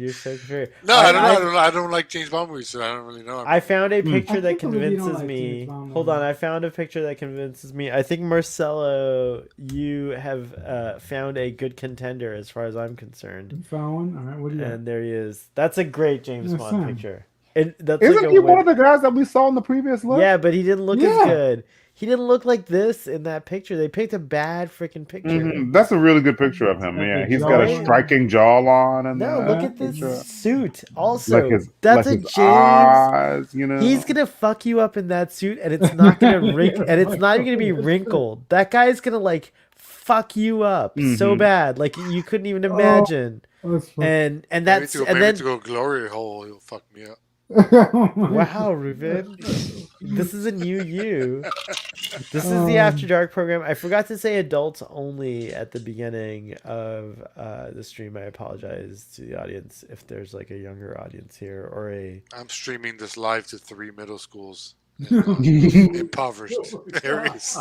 No, I don't like James Bond movies, so I don't really know. I found a picture that convinces me. Hold on, I found a picture that convinces me. I think Marcelo, you have found a good contender as far as I'm concerned. You found one? All right, what do you got? And there he is. That's a great James Bond picture. Isn't he one of the guys that we saw in the previous look? Yeah, but he didn't look as good. He didn't look like this in that picture. They picked a bad freaking picture. That's a really good picture of him. Yeah, he's got a striking jawline. Look at this suit. Also, that's a James. Eyes, you know, he's gonna fuck you up in that suit, and it's not gonna wrinkle, and it's not even gonna be wrinkled. That guy's gonna like fuck you up so bad, like you couldn't even imagine. And then to go glory hole, he'll fuck me up. Wow, Ruben. This is a new you. This is the After Dark program. I forgot to say adults only at the beginning of the stream. I apologize to the audience if there's like a younger audience here or a. I'm streaming this live to 3 middle schools in impoverished areas.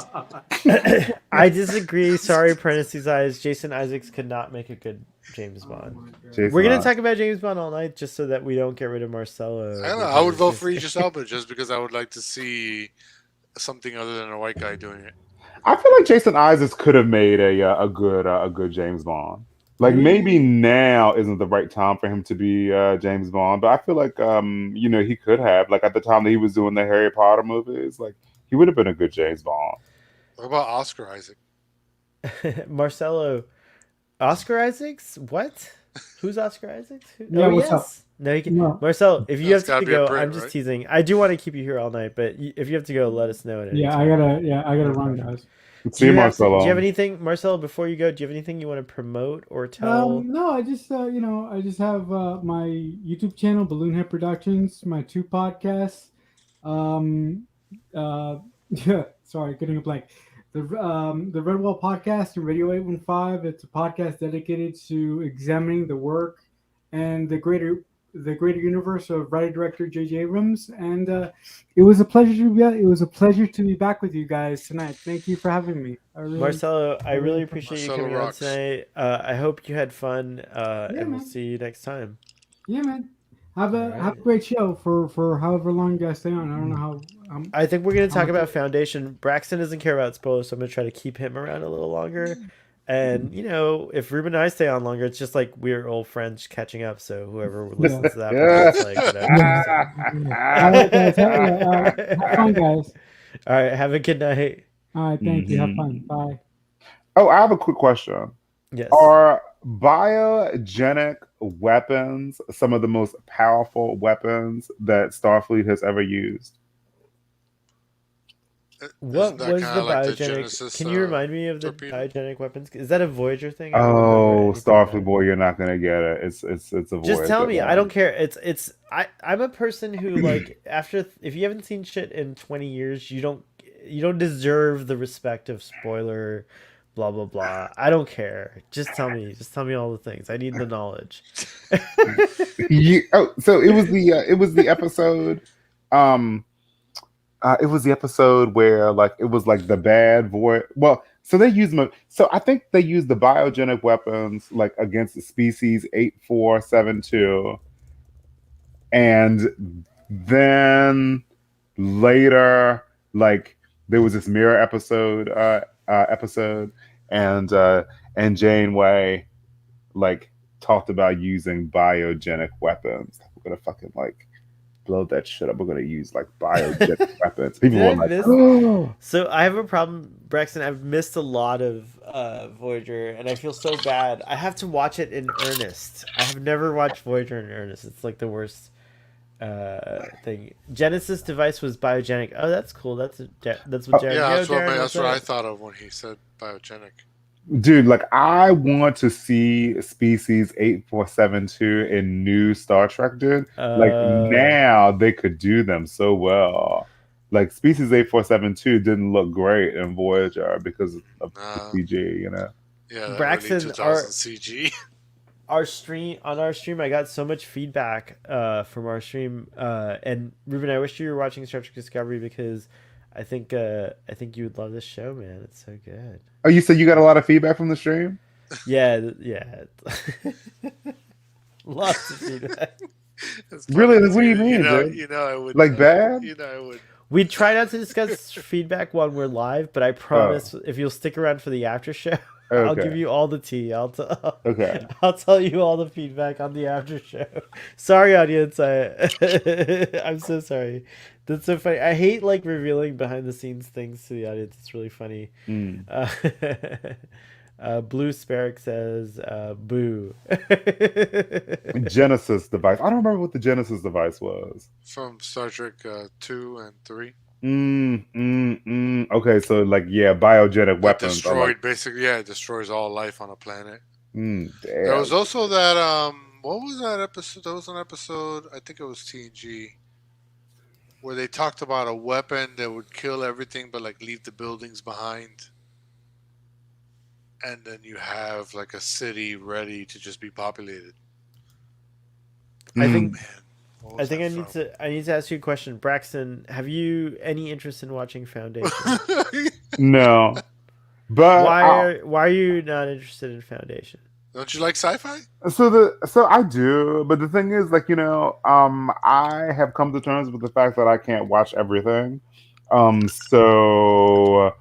I disagree. Sorry, parentheses eyes. Jason Isaacs could not make a good James Bond. We're gonna talk about James Bond all night just so that we don't get rid of Marcelo. I don't know. I would vote for Idris Elba just because I would like to see something other than a white guy doing it. I feel like Jason Isaacs could have made a good James Bond. Like maybe now isn't the right time for him to be James Bond, but I feel like he could have, like, at the time that he was doing the Harry Potter movies, like he would have been a good James Bond. What about Oscar Isaac? Marcelo, Oscar Isaacs? What? Who's Oscar Isaacs? Yeah, what's up? No, you can. No. Marcel, if you That's have to gotta be a go, Brit, I'm just right? teasing. I do want to keep you here all night, but if you have to go, let us know. At any Yeah, time. I gotta run, guys. See you, Marcelo. Do you have anything, Marcel? Before you go, do you have anything you want to promote or tell? No, I just I just have my YouTube channel, Balloon Head Productions, my 2 podcasts. Yeah, sorry, getting a blank. The Redwall podcast and Radio 815. It's a podcast dedicated to examining the work and the greater universe of writer director J.J. Abrams. And it was a pleasure to be back with you guys tonight. Thank you for having me. Marcelo, I really appreciate you Marcelo coming on rocks. tonight. I hope you had fun, and we'll man. see you next time. Yeah, man. Have a great show for however long you guys stay on. I don't know how. I think we're going to talk about Foundation. Braxton doesn't care about spoilers, so I'm going to try to keep him around a little longer. And, if Ruben and I stay on longer, it's just like we're old friends catching up. So whoever listens to that, it's like, All right, guys. Have fun, guys. All right, have a good night. All right, thank you. Have fun. Bye. Oh, I have a quick question. Yes. Are biogenic weapons some of the most powerful weapons that Starfleet has ever used? What Isn't that was kinda the like biogenic? Genesis, Can you remind me of the torpedo? biogenic weapons? Is that a Voyager thing? I don't remember Oh, anything about Starfleet it. boy, you're not gonna get it. It's a Voyager. Just tell me. I one. don't care. I'm a person who like if you haven't seen shit in 20 years, you don't deserve the respect of spoiler blah blah blah. I don't care. Just tell me all the things. I need the knowledge. So it was the episode it was the episode where like it was like the bad void. Well, so they used them. So I think they used the biogenic weapons like against the species 8472, and then later, like there was this mirror episode, and Janeway like talked about using biogenic weapons. We're gonna fucking like blow that shit up. We're gonna use like biogenic weapons. People Did were I like, miss- oh. So I have a problem, Braxton. I've missed a lot of Voyager, and I feel so bad. I have to watch it in earnest. I have never watched Voyager in earnest. It's like the worst thing. Genesis device was biogenic. Oh, that's cool. That's what Jared. Yeah, Yo, Jared, that's what what's I up? thought of when he said biogenic. Dude, like I want to see species 8472 in new Star Trek, dude. Like now they could do them so well. Like species 8472 didn't look great in Voyager because of the CG, you know. Yeah, that Braxton, early 2000 CG. Our stream, I got so much feedback from our stream, and Ruben, I wish you were watching Star Trek Discovery because I think you would love this show, man. It's so good. Oh, you said you got a lot of feedback from the stream? Yeah. Lots of feedback. Really? What do you mean, dude? You know I would. Like bad? You know I would. We try not to discuss feedback when we're live, but I promise if you'll stick around for the after show, I'll Okay. give you all the tea. Okay. I'll tell you all the feedback on the after show. Sorry, audience. I'm so sorry. That's so funny. I hate like revealing behind the scenes things to the audience. It's really funny. Blue Sparrow says, "Boo." Genesis device. I don't remember what the Genesis device was. From Star Trek 2 and 3. Okay, so like biogenic That weapons. destroyed basically. Yeah, it destroys all life on a planet. Damn. There was also that. What was that episode? That was an episode. I think it was TNG. where they talked about a weapon that would kill everything but like leave the buildings behind, and then you have like a city ready to just be populated. I think Man, what I was think that I need to ask you a question, Braxton. Have you any interest in watching Foundation? from? No, but Why are you not interested in Foundation? Don't you like sci-fi? so I do, but the thing is, like, I have come to terms with the fact that I can't watch everything. So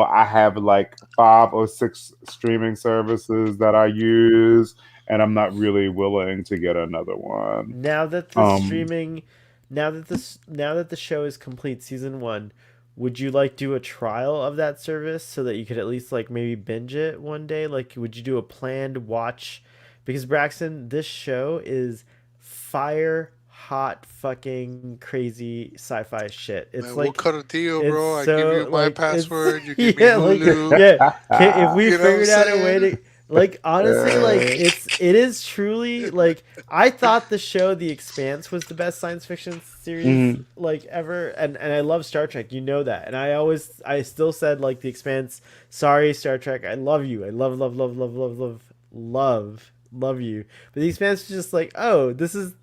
I have like 5 or 6 streaming services that I use, and I'm not really willing to get another one. Now that the Um, streaming, now that the show is complete, season 1, would you like do a trial of that service so that you could at least like maybe binge it one day? Like, would you do a planned watch? Because Braxton, this show is fire hot fucking crazy sci-fi shit. It's Man, we'll like cut a deal, it's bro. I give you so my like it's password. You give me yeah like Hulu. yeah. If we You know what I'm figured out a way saying? to like honestly like it is truly like I thought the show The Expanse was the best science fiction series mhm. like ever, and I love Star Trek, you know that, and I still said like The Expanse, sorry Star Trek, I love you, I love you, but The Expanse is just like, oh, this is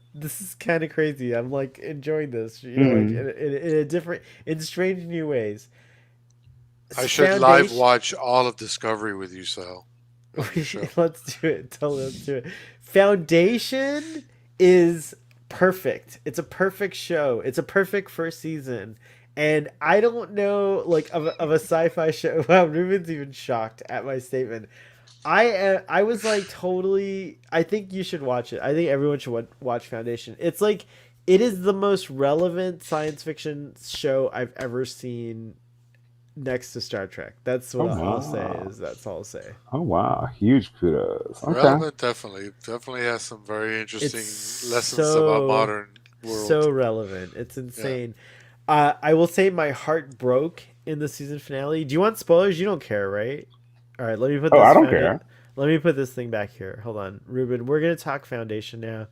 kind of crazy, I'm like enjoying this, like Mhm. in a different, in strange new ways. I should live Foundation. watch all of Discovery with you, Sal, on your show. Let's do it. Let's do it. Foundation is perfect. It's a perfect show. It's a perfect first season. And I don't know, like, of a sci-fi show. Wow, Ruben's even shocked at my statement. I was like totally. I think you should watch it. I think everyone should watch Foundation. It's like it is the most relevant science fiction show I've ever seen next to Star Trek. That's Oh what I'll say. wow. That's all I'll say. Oh wow. Huge kudos. Okay. Relevant, definitely. Definitely has some very interesting It's lessons about modern so world. relevant. It's Yeah. insane. I will say my heart broke in the season finale. Do you want spoilers? You don't care, right? All right, let me put Oh, I this don't care. Let me put this thing back here. Hold on, Ruben. We're gonna talk Foundation now,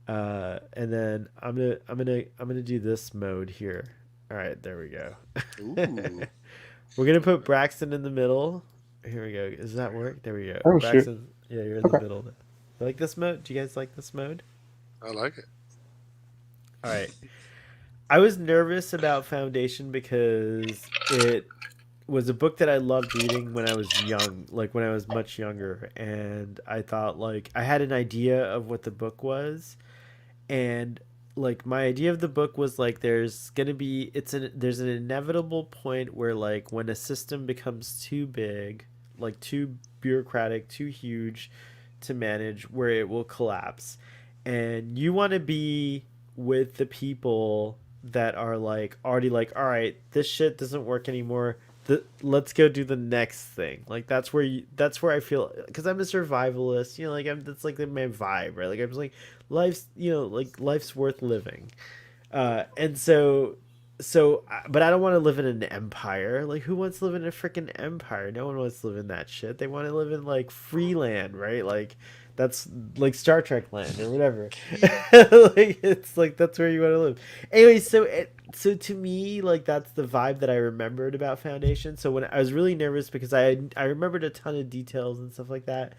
and then I'm gonna do this mode here. All right, there we go. Ooh. We're gonna put Braxton in the middle. Here we go. Does that work? There we go. Oh shoot. Braxton, yeah, you're in the Okay. middle. You like this mode? Do you guys like this mode? I like it. All right. I was nervous about Foundation because it was a book that I loved reading when I was young, like when I was much younger, and I thought like I had an idea of what the book was, and like my idea of the book was like there's gonna be there's an inevitable point where like when a system becomes too big, like too bureaucratic, too huge to manage, where it will collapse, and you want to be with the people that are like already like, all right, this shit doesn't work anymore, let's go do the next thing. Like that's where I feel, because I'm a survivalist, like that's like my vibe, right? Like I'm just like life's, like life's worth living, and but I don't want to live in an empire. Like, who wants to live in a freaking empire? No one wants to live in that shit. They want to live in like free land, right? Like that's like Star Trek land or whatever. Like it's like that's where you want to live. Anyway, so to me, like that's the vibe that I remembered about Foundation. So when I was really nervous because I remembered a ton of details and stuff like that.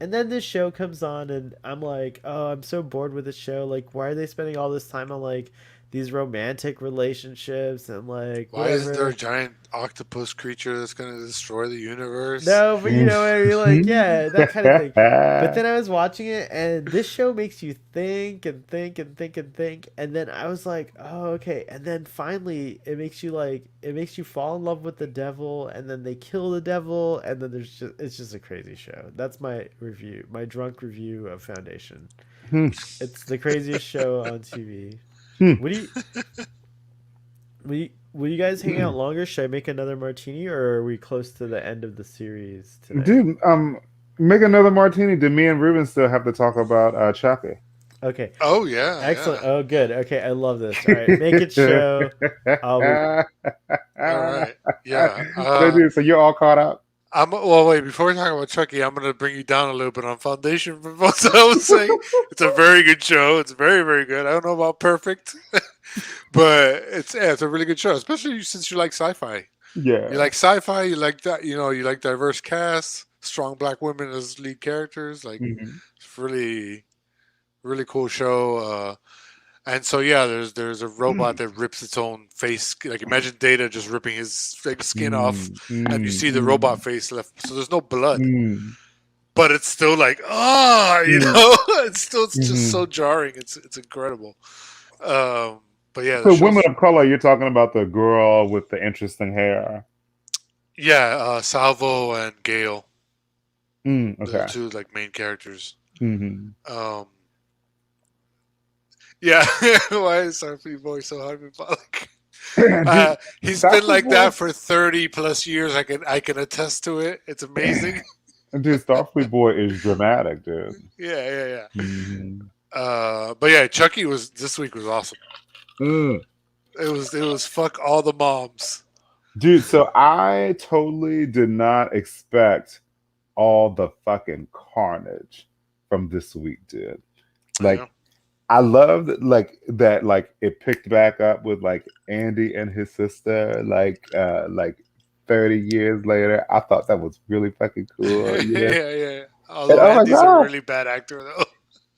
And then this show comes on and I'm like, oh, I'm so bored with this show. Like, why are they spending all this time on like these romantic relationships and like Why isn't there whatever? a giant octopus creature that's going to destroy the universe? No, but you know what I mean? Like, yeah, that kind of thing. But then Mhm. I was watching it, and this show makes you think and think and think and think. And then I was like, oh, okay. And then finally, it makes you fall in love with the devil, and then they kill the devil, and then it's just a crazy show. That's my review, my drunk review of Foundation. It's the craziest show on TV. What do you, will you guys hang out longer? Should I make another martini, or are we close to the end of the series today? Dude, make another martini. Do me and Ruben still have to talk about Chucky? Okay. Oh, yeah. Excellent. Yeah. Oh, good. Okay, I love this. All right, make it show. All right. Yeah. So, dude, so you're all caught up? Well, wait, before we talk about Chucky, I'm going to bring you down a little bit on Foundation. From what I was saying, it's a very good show. It's very, very good. I don't know about perfect, But it's a really good show, especially since you like sci-fi. Yeah. You like sci-fi. You like that. You like diverse casts, strong black women as lead characters. Like Mhm. it's really cool show. And so yeah, there's a robot that rips its own face. Like imagine Data just ripping his like, skin off, and you see the robot face left. So there's no blood, but it's still like it's just so jarring. It's incredible. But yeah, the So women show's of color, you're talking about the girl with the interesting hair. Salvo and Gale, the Okay. two like main characters. Mm-hmm. Yeah, why is Starfleet Boy so hyperbolic? Dude, He's Starfleet been like Boy, that for 30 plus years. I can attest to it. It's amazing. dude, Starfleet Boy is dramatic, dude. Yeah. Mm-hmm. But yeah, Chucky this week was awesome. It was fuck all the moms. Dude, so I totally did not expect all the fucking carnage from this week, dude. Like, Yeah. I loved like that, like it picked back up with like Andy and his sister, like 30 years later. I thought that was really fucking cool. Yeah. yeah. And Although oh my Andy's a god. really bad actor though.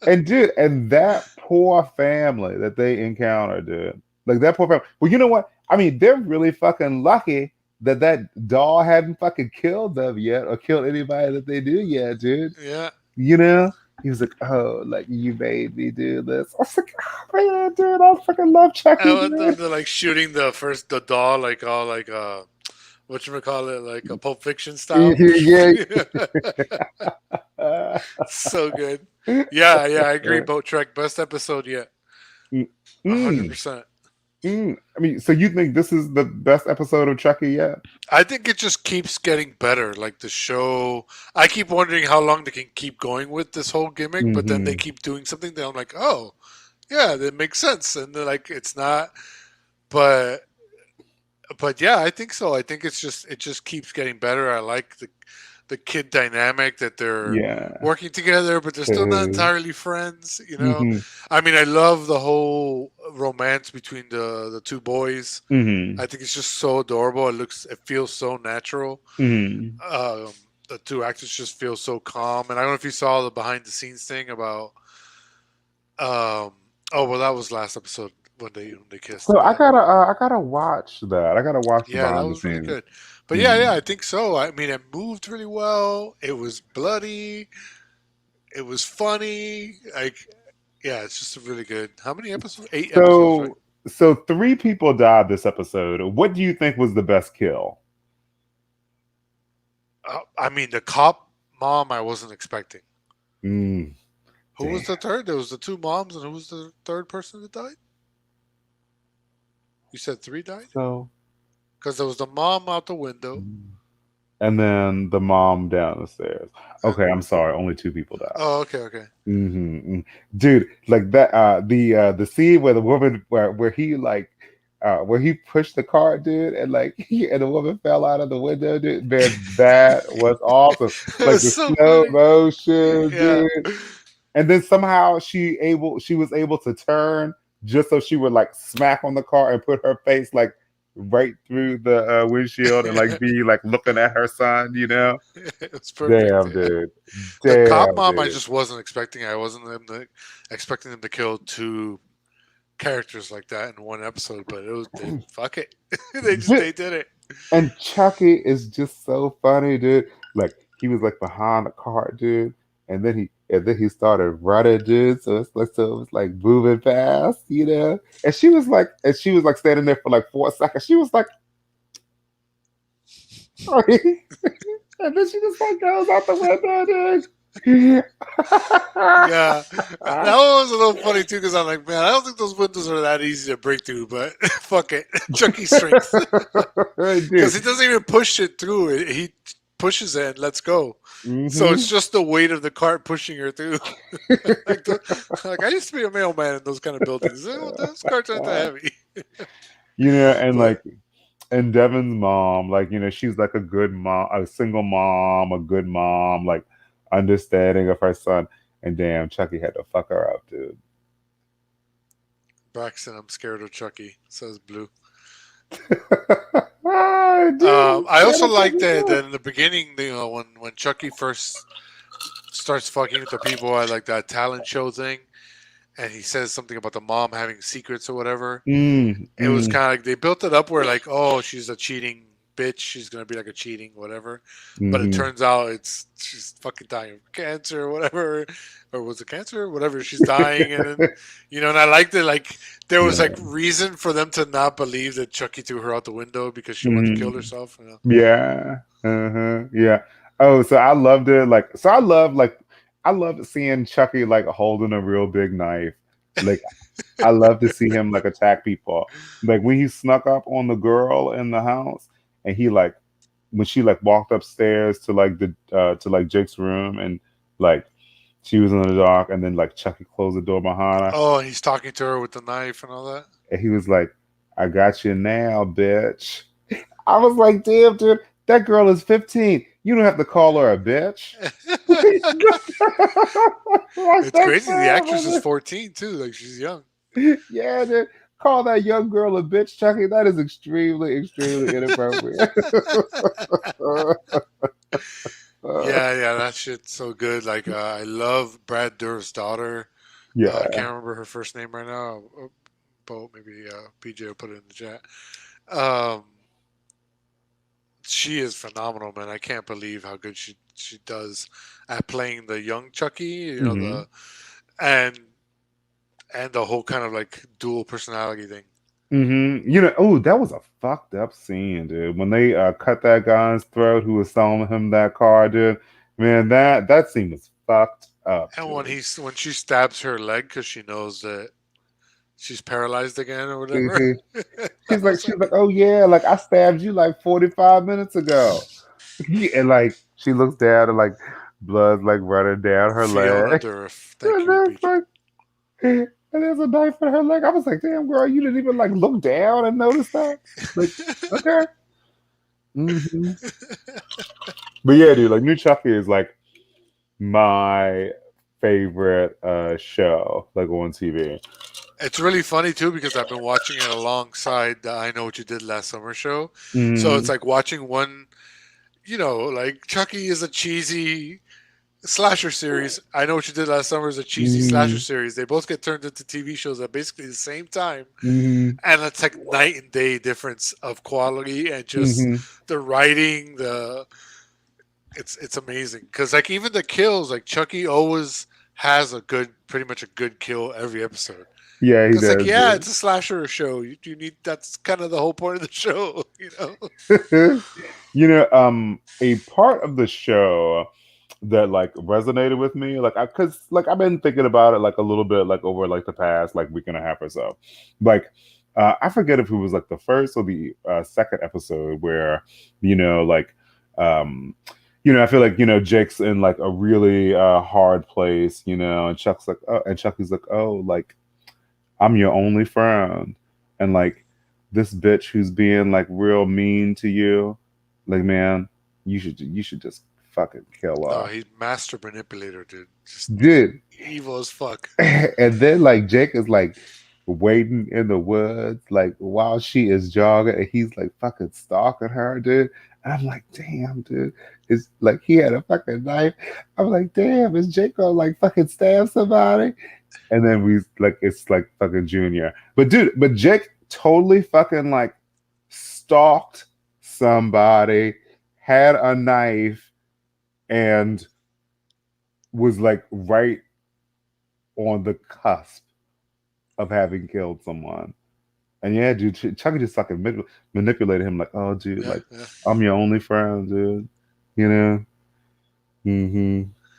And dude, and that poor family that they encountered, dude. Like that poor family. Well, you know what? I mean, they're really fucking lucky that that doll hadn't fucking killed them yet or killed anybody that they do yet, dude. Yeah. You know? He was like, "Oh, like you made me do this." I was like, "Oh man, dude, I fucking love Chucky." And when they're like shooting the doll like all like whatchamacallit, like a Pulp Fiction style. Yeah. So good. Yeah, I agree. Boat Trek, best episode yet. 100%. I mean, so you think this is the best episode of Chucky yet? I think it just keeps getting better. Like the show, I keep wondering how long they can keep going with this whole gimmick, but then they keep doing something that I'm like, oh, yeah, that makes sense. And they're like, it's not, but yeah, I think so. I think it just keeps getting better. I like the kid dynamic that they're working together, but they're still not entirely friends. You know, I mean, I love the whole romance between the two boys. I think it's just so adorable. It feels so natural. The two actors just feel so calm. And I don't know if you saw the behind the scenes thing about. Oh well, that was last episode when they kissed. So I gotta watch that. I gotta watch the Yeah, that behind the was really scenes. good. But yeah, I think so. I mean, it moved really well. It was bloody. It was funny. Like, yeah, it's just really good. How many episodes? 8 episodes, right? So 3 people died this episode. What do you think was the best kill? I mean, the cop mom I wasn't expecting. Who was the third? There was the 2 moms, and who was the third person that died? You said 3 died? So, because there was the mom out the window. And then the mom down the stairs. Okay, I'm sorry. Only 2 people died. Oh, okay. Dude, like that. The scene where the woman, where he like, where he pushed the cart, dude, and like, and the woman fell out of the window, dude. Man, that was awesome. Like the so slow funny. motion, dude. And then somehow she was able to turn just so she would like smack on the car and put her face like right through the windshield and like be like looking at her son, you know. It's perfect. Damn, dude. The cop mom, I just wasn't expecting. I wasn't expecting them to kill 2 characters like that in one episode, but it was fuck it. They did it. And Chucky is just so funny, dude. Like he was like behind the car, dude, and then he started running, dude. So it was like moving fast, you know. And she was like standing there for like 4 seconds. She was like, sorry. And then she just like goes out the window, dude. Yeah, that one was a little funny too because I'm like, man, I don't think those windows are that easy to break through, but fuck it, Chucky strength, because he doesn't even push it through. He pushes it and lets go. So it's just the weight of the cart pushing her through. like I used to be a mailman in those kind of buildings. Those carts aren't that heavy. You know, and like. And Devin's mom, like, you know, she's like a good mom, a single mom, a good mom, like understanding of her son. And damn, Chucky had to fuck her up, dude. Braxton, I'm scared of Chucky, says Blue. Dude, I also like that in the beginning, when Chucky first starts fucking with the people at like that talent show thing, and he says something about the mom having secrets or whatever. It was kind of like they built it up where like, oh, she's a cheating bitch. She's gonna be like a cheating whatever. But it turns out she's fucking dying of cancer or whatever, or was it cancer? Whatever, she's dying, and then, and I liked it. Like there was like reason for them to not believe that Chucky threw her out the window because she wanted to kill herself. Yeah. Yeah. Oh, so I loved it. I loved seeing Chucky like holding a real big knife. Like I love to see him like attack people. Like when he snuck up on the girl in the house, and he like when she like walked upstairs to like the to like Jake's room, and like she was in the dark, and then like Chucky closed the door behind her. Oh, and he's talking to her with the knife and all that. And he was like, "I got you now, bitch." I was like, "Damn, dude, that girl is 15. You don't have to call her a bitch." It's crazy. The actress is 14 too. Like she's young. Yeah, dude. Call that young girl a bitch, Chucky. That is extremely, extremely inappropriate. Yeah, that shit's so good. Like I love Brad Dourif's daughter. Yeah. I can't remember her first name right now, but maybe PJ will put it in the chat. She is phenomenal, man. I can't believe how good she does at playing the young Chucky. And the whole kind of like dual personality thing. That was a fucked up scene, dude. When they cut that guy's throat who was selling him that car, dude. Man, that scene was fucked up. And dude. when she stabs her leg because she knows that she's paralyzed again or whatever. She's like, oh yeah, like I stabbed you like 45 minutes ago. And like she looks down and like blood's like running down her leg. Thank you, and there's a knife in her leg. I was like, damn girl, you didn't even like look down and notice that. Like, okay. But yeah, dude, like New Chucky is like my favorite show, like on TV. It's really funny too because I've been watching it alongside the I Know What You Did Last Summer show. So it's like watching one, like Chucky is a cheesy slasher series. I Know What You Did Last Summer is a cheesy slasher series. They both get turned into TV shows at basically the same time. And it's like night and day difference of quality and just the writing, it's amazing. Because like even the kills, like Chucky always has pretty much a good kill every episode. Yeah, he does. Like, it's a slasher show. You need that's kind of the whole point of the show, A part of the show that like resonated with me, like because I've been thinking about it like a little bit like over like the past like week and a half or so. Like I forget if it was like the first or the second episode where I feel like Jake's in like a really hard place, and Chuck's like, oh, and Chucky's like, oh, like I'm your only friend, and like this bitch who's being like real mean to you, like man, you should just fucking kill her. No, he's master manipulator, dude. Dude, evil as fuck. And then like Jake is like waiting in the woods, like while she is jogging, and he's like fucking stalking her, dude. And I'm like, damn, dude. It's like he had a fucking knife. I'm like, damn, is Jake gonna like fucking stab somebody? And then it's like fucking Junior. But Jake totally fucking like stalked somebody, had a knife, and was like right on the cusp of having killed someone. And yeah, dude, Chucky just fucking manipulated him like, oh, dude, I'm your only friend, dude.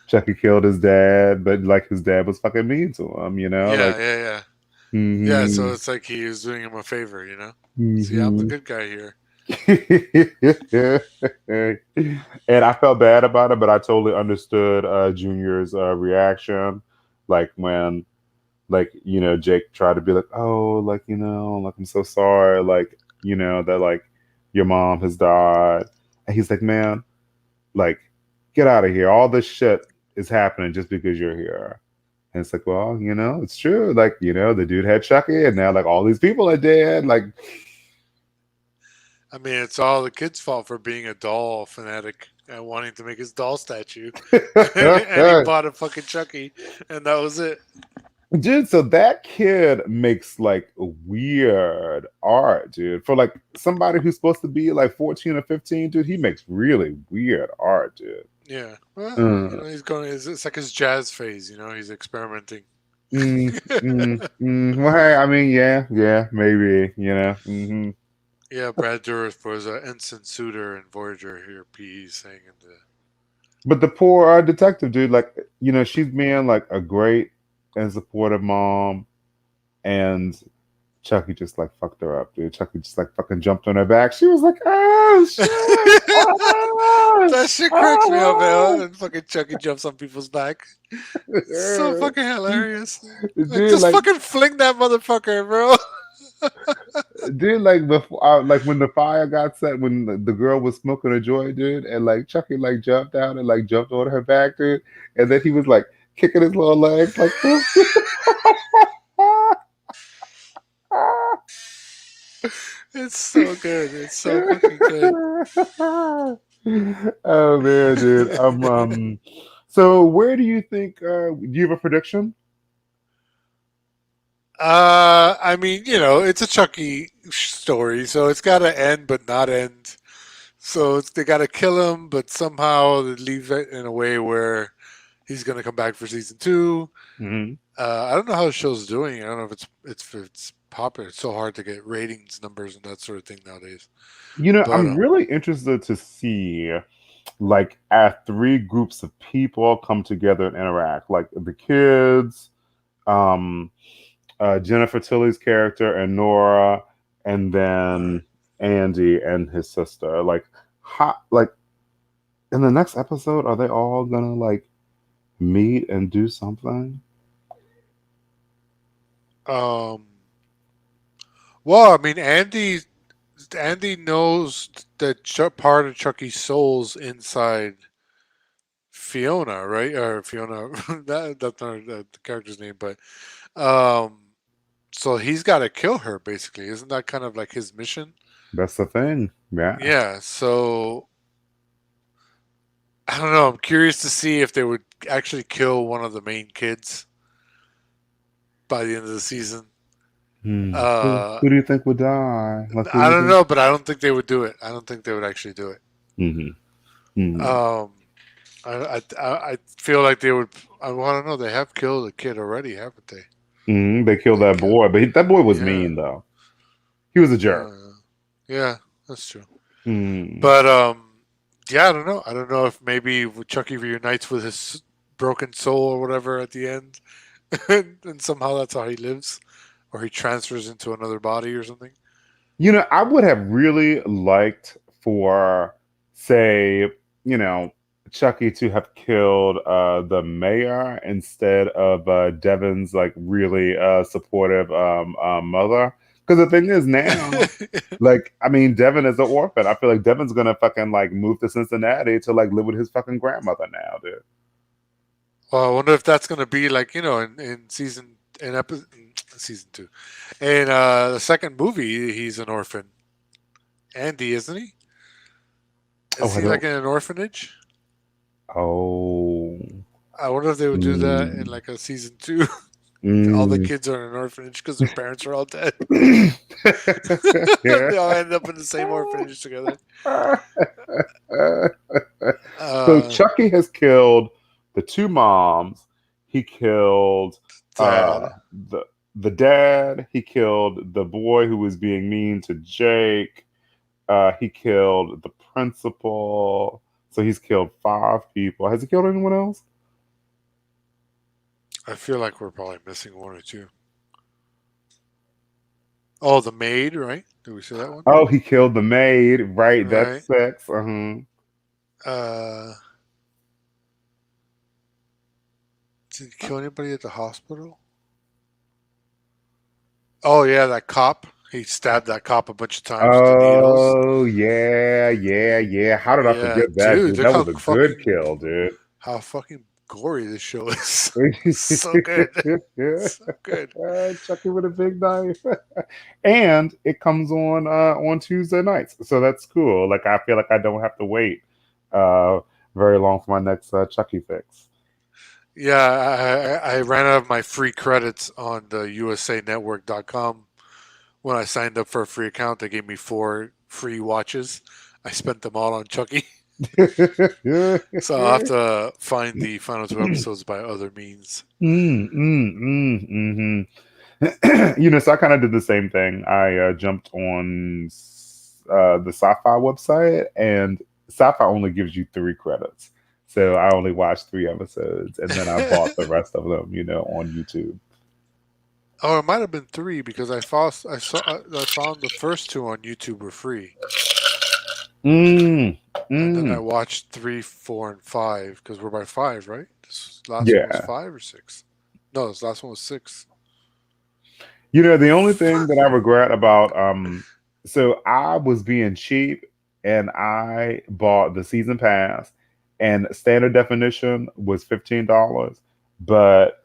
Chucky killed his dad, but like his dad was fucking mean to him, Yeah. Yeah, so it's like he was doing him a favor, See, I'm the good guy here. And I felt bad about it, but I totally understood Junior's reaction. Like when Jake tried to be like, oh, like, like I'm so sorry, like, that like your mom has died. And he's like, man, like, get out of here. All this shit is happening just because you're here. And it's like, well, it's true. Like, the dude had Chucky, and now like all these people are dead. Like, I mean, it's all the kid's fault for being a doll fanatic and wanting to make his doll statue. And he bought a fucking Chucky, and that was it. dude, so that kid makes like weird art, dude. For like somebody who's supposed to be like 14 or 15, dude, he makes really weird art, dude. Yeah. Well, Uh, he's going. It's like his jazz phase. He's experimenting. Well, hey, I mean, yeah, maybe, hmm Yeah, Brad Dourif was an ensign suitor in Voyager here. PE saying in the. But the poor detective, dude, like, she's being like a great and supportive mom, and Chucky just like fucked her up, dude. Chucky just like fucking jumped on her back. She was like, "Oh shit!" That shit cracks me up, man. And fucking Chucky jumps on people's back. It's so fucking hilarious. Like, Dude, just like, fucking fling that motherfucker, bro. dude, like before, like when the fire got set, when the girl was smoking a joint, dude, and like Chucky like jumped out and like jumped on her back, dude, and then he was like kicking his little legs like this. It's so good. It's so fucking good. Oh man, dude. So where do you think? Do you have a prediction? I mean, it's a Chucky story, so it's got to end but not end. So they got to kill him, but somehow they leave it in a way where he's going to come back for season 2. Mm-hmm. I don't know how the show's doing. I don't know if it's popular. It's so hard to get ratings numbers and that sort of thing nowadays. But, I'm really interested to see, like, as 3 groups of people come together and interact, like the kids, Jennifer Tilly's character, and Nora, and then Andy and his sister. Like, like in the next episode, are they all gonna like meet and do something? well, I mean, Andy knows that part of Chucky's soul's inside Fiona, right? Or Fiona, that's not the character's name, but so he's got to kill her. Basically, isn't that kind of like his mission? That's the thing. Yeah. Yeah. So I don't know. I'm curious to see if they would actually kill one of the main kids by the end of the season. Who do you think would die? Like, I don't know, but I don't think they would do it. I don't think they would actually do it. Mm-hmm. I feel like they would. I want to know. They have killed a kid already, haven't they? They killed that boy, but that boy was mean though. He was a jerk. Yeah, that's true. Mm. But yeah, I don't know. I don't know if maybe Chucky reunites with his broken soul or whatever at the end, and somehow that's how he lives, or he transfers into another body or something. I would have really liked for, say, Chucky to have killed the mayor instead of Devin's like really supportive mother. Because the thing is now, like, I mean, Devin is an orphan. I feel like Devin's gonna fucking like move to Cincinnati to like live with his fucking grandmother now, dude. Well, I wonder if that's gonna be like in season 2, in the second movie, he's an orphan. Andy, isn't he? Is he like in an orphanage? Oh, I wonder if they would do that in like a season 2. All the kids are in an orphanage because their parents are all dead. They all end up in the same orphanage together. So Chucky has killed the 2 moms. He killed the dad. He killed the boy who was being mean to Jake. He killed the principal. So he's killed 5 people. Has he killed anyone else? I feel like we're probably missing 1 or 2. Oh, the maid, right? Did we say that one? Oh, he killed the maid. Right. That's 6. Did he kill anybody at the hospital? Oh, yeah, that cop. He stabbed that cop a bunch of times with the needles. Oh, yeah. How did I forget that, dude? That was a good kill, dude. How fucking gory this show is. So good. So good. Chucky with a big knife. And it comes on Tuesday nights. So that's cool. Like I feel like I don't have to wait very long for my next Chucky fix. Yeah, I ran out of my free credits on the USANetwork.com. When I signed up for a free account, they gave me 4 free watches. I spent them all on Chucky. So I'll have to find the final 2 episodes by other means. So I kind of did the same thing. I jumped on the sci-fi website, and sci-fi only gives you 3 credits. So I only watched 3 episodes, and then I bought the rest of them, on YouTube. Oh, it might have been 3 because I found the first 2 on YouTube were free. And then I watched 3, 4, and 5 because we're by 5, right? This last one was 5 or 6. No, this last one was 6. The only thing that I regret about so I was being cheap and I bought the season pass, and standard definition was $15, but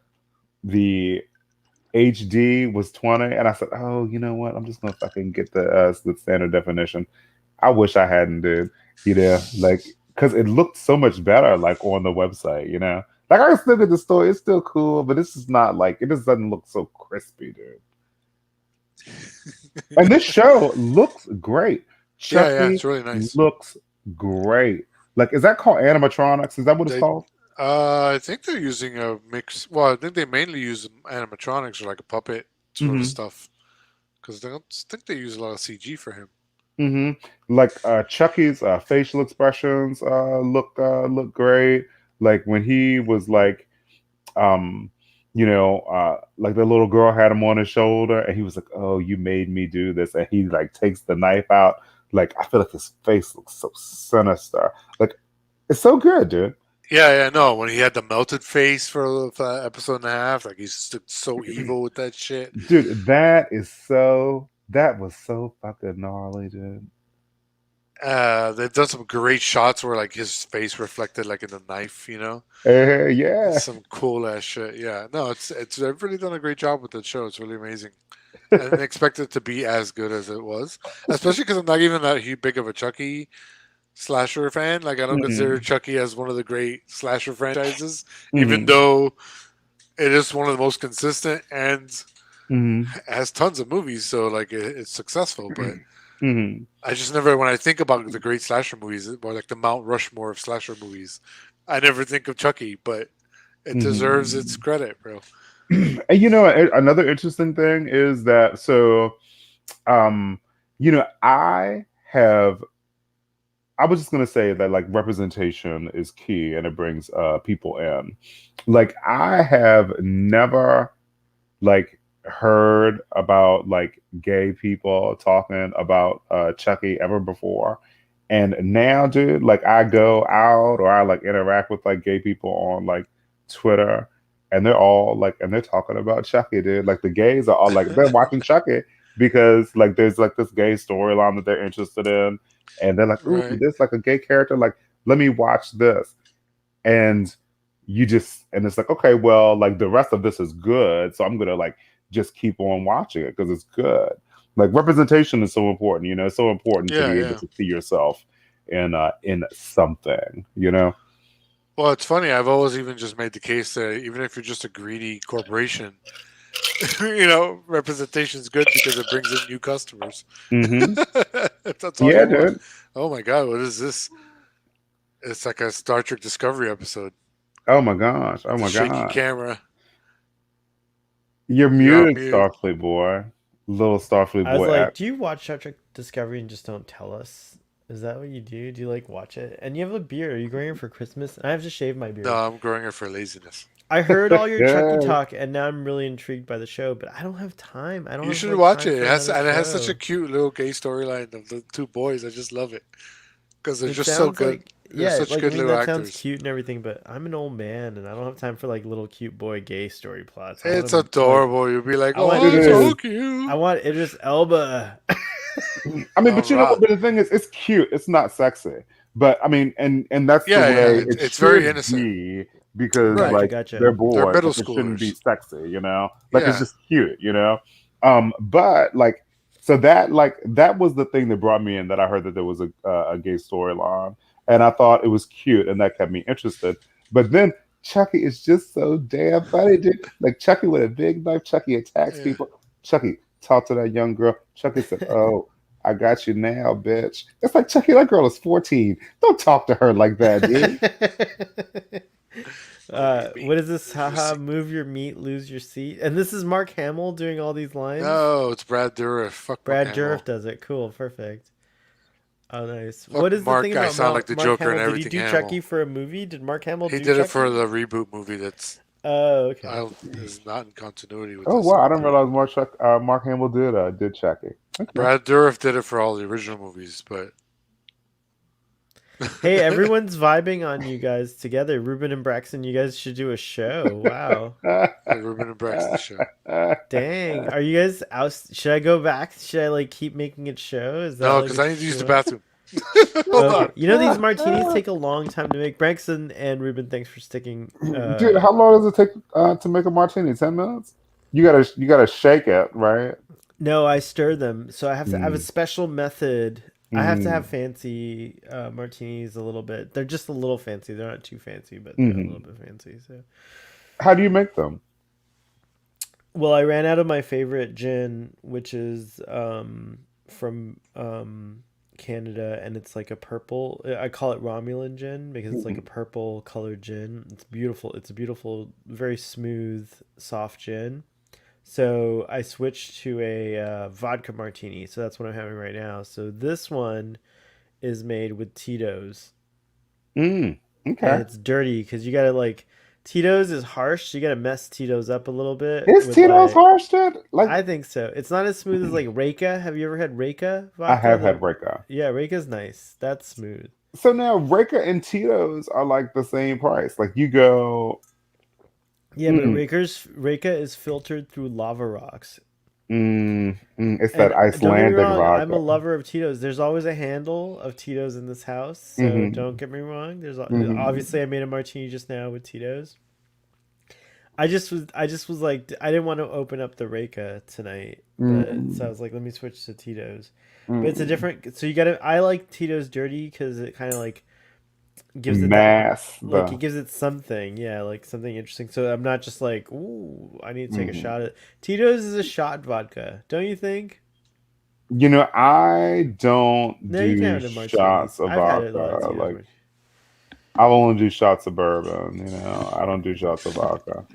the HD was $20, and I said, "Oh, you know what? I'm just gonna fucking get the standard definition." I wish I hadn't did, because it looked so much better, like on the website, Like I can still get the story; it's still cool, but this is not like it just doesn't look so crispy, dude. And this show looks great. Chucky it's really nice. Looks great. Like, is that called animatronics? Is that what it's called? I think they're using a mix. Well, I think they mainly use animatronics or like a puppet sort of stuff. Because I don't think they use a lot of CG for him. Like Chucky's facial expressions look great. Like when he was like, like the little girl had him on his shoulder, and he was like, "Oh, you made me do this," and he like takes the knife out. Like I feel like his face looks so sinister. Like it's so good, dude. Yeah, no. When he had the melted face for episode and a half, like he's so evil with that shit. Dude, that was so fucking gnarly, dude. They've done some great shots where like his face reflected like in the knife, Yeah. Some cool ass shit. Yeah, no, they've really done a great job with that show. It's really amazing. I didn't expect it to be as good as it was, especially because I'm not even that big of a Chucky slasher fan. Like I don't consider Chucky as one of the great slasher franchises, even though it is one of the most consistent and has tons of movies. So like it's successful, but I just never, when I think about the great slasher movies, or like the Mount Rushmore of slasher movies, I never think of Chucky, but it deserves its credit, bro. And another interesting thing is that I was just gonna say that like representation is key and it brings people in. Like I have never like heard about like gay people talking about Chucky ever before. And now, dude, like I go out or I like interact with like gay people on like Twitter, and they're all like, and they're talking about Chucky, dude. Like the gays are all like, they're watching Chucky because like there's like this gay storyline that they're interested in, and they're like, ooh, there's like a gay character. Like, let me watch this, and and it's like, okay, well, like the rest of this is good, so I'm gonna like just keep on watching it because it's good. Like representation is so important, It's so important to be able to see yourself in something, Well, it's funny. I've always even just made the case that even if you're just a greedy corporation, representation is good because it brings in new customers. That's all you want. Oh my god, what is this? It's like a Star Trek Discovery episode. Oh my gosh! Oh my god! Shaky camera. You're muted, Starfleet boy. Little Starfleet boy. I was like, do you watch Star Trek Discovery and just don't tell us? Is that what you do? Do you like watch it? And you have a beard. Are you growing it for Christmas? And I have to shave my beard. No, I'm growing it for laziness. I heard all your Chucky talk, and now I'm really intrigued by the show, but I don't have time. You should watch it. It has such a cute little gay storyline of the 2 boys. I just love it because they're just so good. Like, yeah, such good little actors. Sounds cute and everything, but I'm an old man and I don't have time for like little cute boy gay story plots. It's adorable. You'll be like, oh, it's so cute. I want Idris Elba. I mean, but but the thing is, it's cute. It's not sexy, but I mean, and that's the way it's very innocent. because Right. like Gotcha. they're They're boys, middle like, it shouldn't be schoolers. sexy, you know? Like it's Yeah. just cute, you know? But like so that like that was the thing that brought me in, that I heard that there was a gay storyline, and I thought it was cute, and that kept me interested. But then Chucky is just so damn funny, dude. Like Chucky with a big knife, Chucky attacks Yeah. people. Chucky talked to that young girl. Chucky said, "Oh, I got you now, bitch." It's like, Chucky, that girl is 14. Don't talk to her like that, dude. What is this? Lose your Haha, seat. move your meat, lose your seat. And this is Mark Hamill doing all these lines. No, it's Brad Dourif. Fuck Mark Brad Hamill. Dourif does it. Cool, perfect. Oh, nice. Fuck What is the thing Mark. I about sound like the Mark Joker Hamill? and Did he everything do Hamill. Chucky for a movie? Did Mark Hamill He do did Chucky? it for the reboot movie that's Oh, okay. is not in continuity with Oh this. wow, I didn't realize Mark Hamill did Chucky. Okay. Brad Dourif did it for all the original movies, but Hey, everyone's vibing on you guys together. Ruben and Braxton, you guys should do a show. Wow. the Ruben and Braxton show. Dang. Are you guys out? Should I go back? Should I like keep making it show? Is that No, like because what I need to use the you want? bathroom. Hold Okay. on. You know these martinis take a long time to make. Braxton and Ruben, thanks for sticking. Dude, how long does it take to make a martini? 10 minutes? You gotta shake it, right? No, I stir them. So I have to I have a Mm. special method. I have to have Mm. fancy martinis a little bit. They're just a little fancy. They're not too fancy, but they're a little Mhm. bit fancy. So, How do you make them? well, I ran out of my favorite gin, which is from Canada, and it's like a purple. I call it Romulan gin because it's like a purple colored gin. It's beautiful. It's a beautiful, very smooth, soft gin. So I switched to a vodka martini. So that's what I'm having right now. So this one is made with Tito's, Mm. and Okay. it's dirty because you gotta like Tito's is harsh. So you gotta mess Tito's up a little bit Is with Tito's like. harsh, dude? Like I think so. It's not as smooth as like Reka. Have you ever had Reka I vodka? have had Reka. Yeah, Reka's nice. That's smooth. So now Reka and Tito's are like the same price. Like you go, Yeah, but mm, Reka is filtered through lava rocks. it's that And don't get me Icelandic wrong, I'm a vodka. lover of Tito's. There's always a handle of Tito's in this house, so Hmm. don't get me wrong. Hmm. Obviously I made a martini just now with Tito's. I just was like I didn't want to open up the Reka tonight, but so I was like let me switch to Tito's. But it's a different so you got to I like Tito's dirty cuz it kind of like gives it that Mass like it the. gives it something, yeah, like something interesting. So I'm not just like, ooh, I need to take a Mhm. shot at Tito's is a shot vodka, don't you think? You know, I don't No, you can do have it in martinis. shots of I've had it a lot of vodka. Tito's Like martinis. I only do shots of bourbon. You know, I don't do shots of vodka.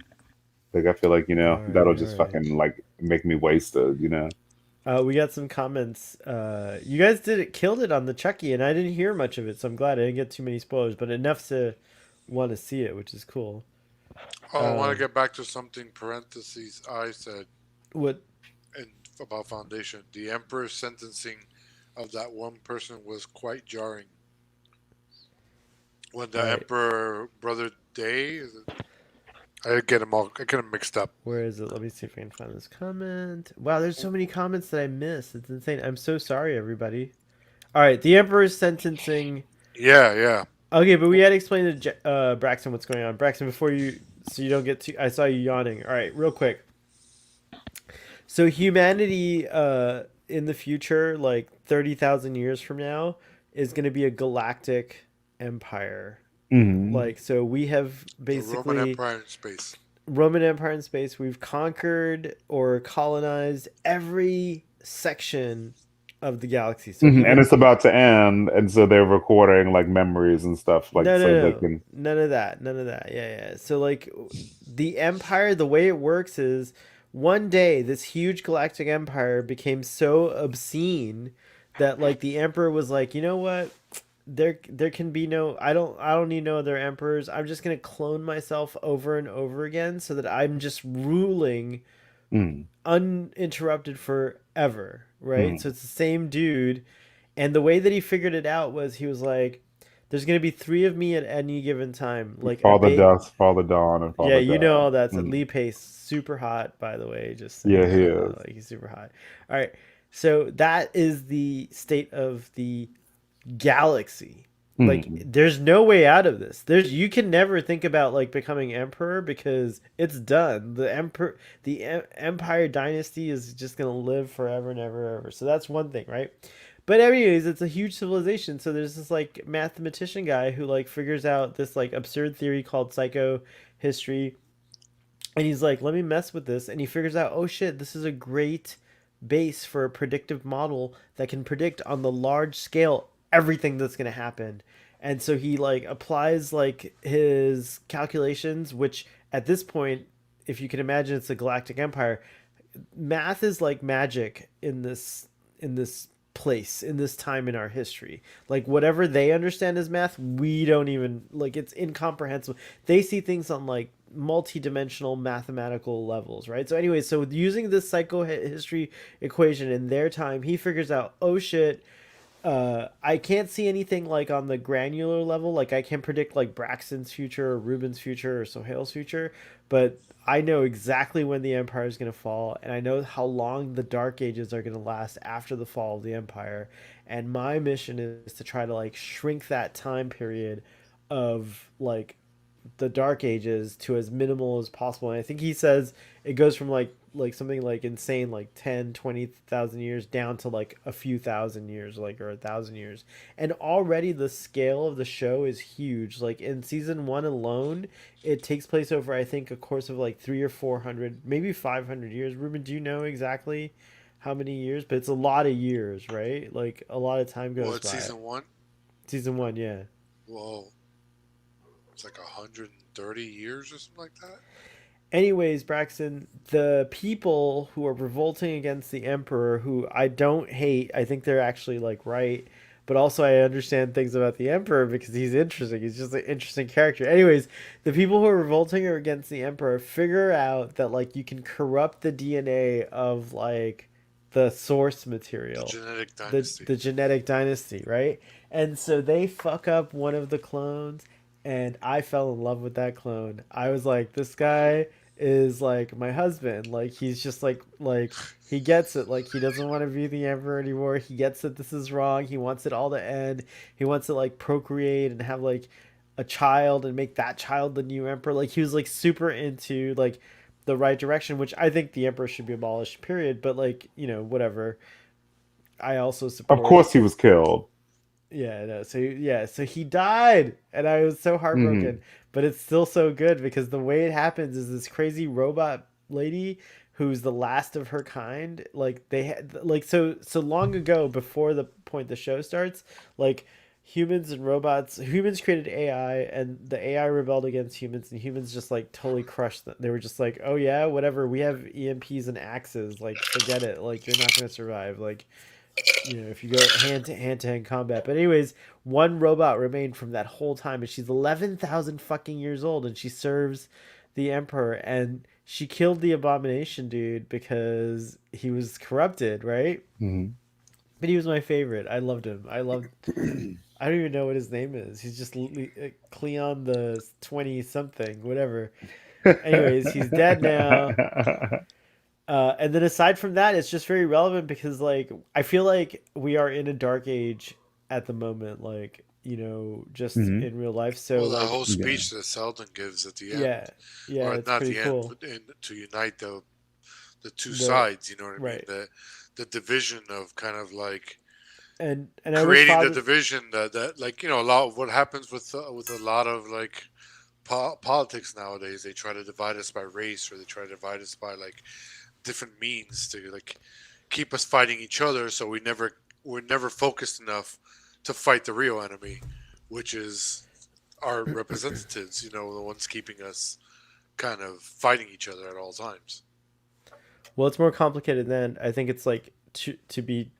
Like I feel like All that'll right, all just right. fucking like make me wasted. You know. We got some comments. You guys killed it on the Chucky, and I didn't hear much of it, so I'm glad I didn't get too many spoilers, but enough to want to see it, which is cool. Oh, I want to Um, get back to something parentheses I said what? in, about Foundation. The Emperor's sentencing of that one person was quite jarring. When the All right, Emperor Brother Day, I get them mixed up. where is it? Let me see if I can find this comment. Wow, there's so many comments that I missed. It's insane. I'm so sorry, everybody. All right, the Emperor's sentencing. Yeah, yeah. Okay, but we had to explain to Braxton what's going on. Braxton, before you, so you don't get too. I saw you yawning. All right, real quick. So humanity, in the future, like 30,000 years from now, is going to be a galactic empire. Hmm. Like, so we have The Roman basically Empire in space. Roman Empire in space. We've conquered or colonized every section of the galaxy. So And even it's about to end, and so they're recording like memories and stuff, like no, no, so they no, can. none of that, none of that. Yeah, yeah. So like, the empire, the way it works is one day this huge galactic empire became so obscene that like the emperor was like, you know what? There can be no I don't need no other emperors. I'm just gonna clone myself over and over again so that I'm just ruling Mm, uninterrupted forever, right? mm. So it's the same dude, and the way that he figured it out was he was like, "There's gonna be three of me at any given time, like a Father bait." Dusk, Father Dawn, and Yeah, Father you know all Death. that. So Mm. Lee Pace, super hot, by the way. Just Yeah, saying, he is. like he's super hot. All right, so that is the state of the galaxy. Like Mhm. there's no way out of this. You can never think about like becoming emperor because it's done. The empire dynasty is just going to live forever and ever ever. So that's one thing, right? But anyways, it's a huge civilization. So there's this like mathematician guy who like figures out this like absurd theory called psychohistory, and he's like, let me mess with this, and he figures out, oh shit, this is a great base for a predictive model that can predict on the large scale everything that's going to happen. And so he like applies like his calculations, which at this point, if you can imagine, it's a galactic empire. Math is like magic in this place, in this time in our history. Like whatever they understand as math, we don't even like, it's incomprehensible. They see things on like multi-dimensional mathematical levels, right? So anyway, so using this psychohistory equation in their time, he figures out, oh shit, I can't see anything like on the granular level. Like I can predict like Braxton's future or Ruben's future or Sohail's future, but I know exactly when the empire is going to fall, and I know how long the dark ages are going to last after the fall of the empire. And my mission is to try to like shrink that time period of like the dark ages to as minimal as possible. And I think he says it goes from like something like insane like 10, 20,000 years down to like a few thousand years, like, or 1,000 years. And already the scale of the show is huge. Like in season 1 alone, it takes place over I think a course of like 300 or 400, maybe 500 years. Ruben, do you know exactly how many years? But it's a lot of years, right? Like a lot of time goes What, by. season 1? Season 1, yeah. Whoa. It's like 130 years or something like that. Anyways, Braxton, the people who are revolting against the emperor, who I don't hate, I think they're actually like right, but also I understand things about the emperor because he's interesting. He's just an interesting character. Anyways, the people who are revolting against the emperor figure out that like you can corrupt the DNA of like the source The material, genetic the dynasty. the genetic dynasty, right? And so they fuck up one of the clones, and I fell in love with that clone. I was like, this guy is like my husband. Like he's just like he gets it. Like he doesn't want to be the emperor anymore. He gets that this is wrong. He wants it all to end. He wants to like procreate and have like a child and make that child the new emperor. Like he was like super into like the right direction, which I think the emperor should be abolished, period. But like, whatever. I also Of support. course, he was killed. Yeah, no. So yeah, so he died, and I was so Hmm. heartbroken. But it's still so good because the way it happens is this crazy robot lady who's the last of her kind. Like they had like so long ago before the point the show starts. Like humans created AI, and the AI rebelled against humans, and humans just like totally crushed them. They were just like, oh yeah, whatever. We have EMPs and axes. Like forget it. Like you're not gonna survive. Like if you go hand to hand combat. But anyways, one robot remained from that whole time, and she's 11,000 fucking years old, and she serves the emperor, and she killed the abomination dude because he was corrupted, right? Hmm. But he was my favorite. I loved him. I don't even know what his name is. He's just Cleon the 20 something, whatever. Anyways, he's dead now. And then aside from that, it's just very relevant because like I feel like we are in a dark age at the moment, like just Hmm. in real life. So Well, that like whole Yeah. speech that Seldon gives at the end, yeah, yeah, or it's not pretty the end, cool. but to unite the two The sides. You know what I mean? right, The division of kind of like and I wish creating the father. division that like a lot of what happens with a lot of like politics nowadays. They try to divide us by race, or they try to divide us by like different means to like keep us fighting each other. So we're never focused enough to fight the real enemy, which is our representatives. The ones keeping us kind of fighting each other at all times. Well, it's more complicated than I think. It's like to be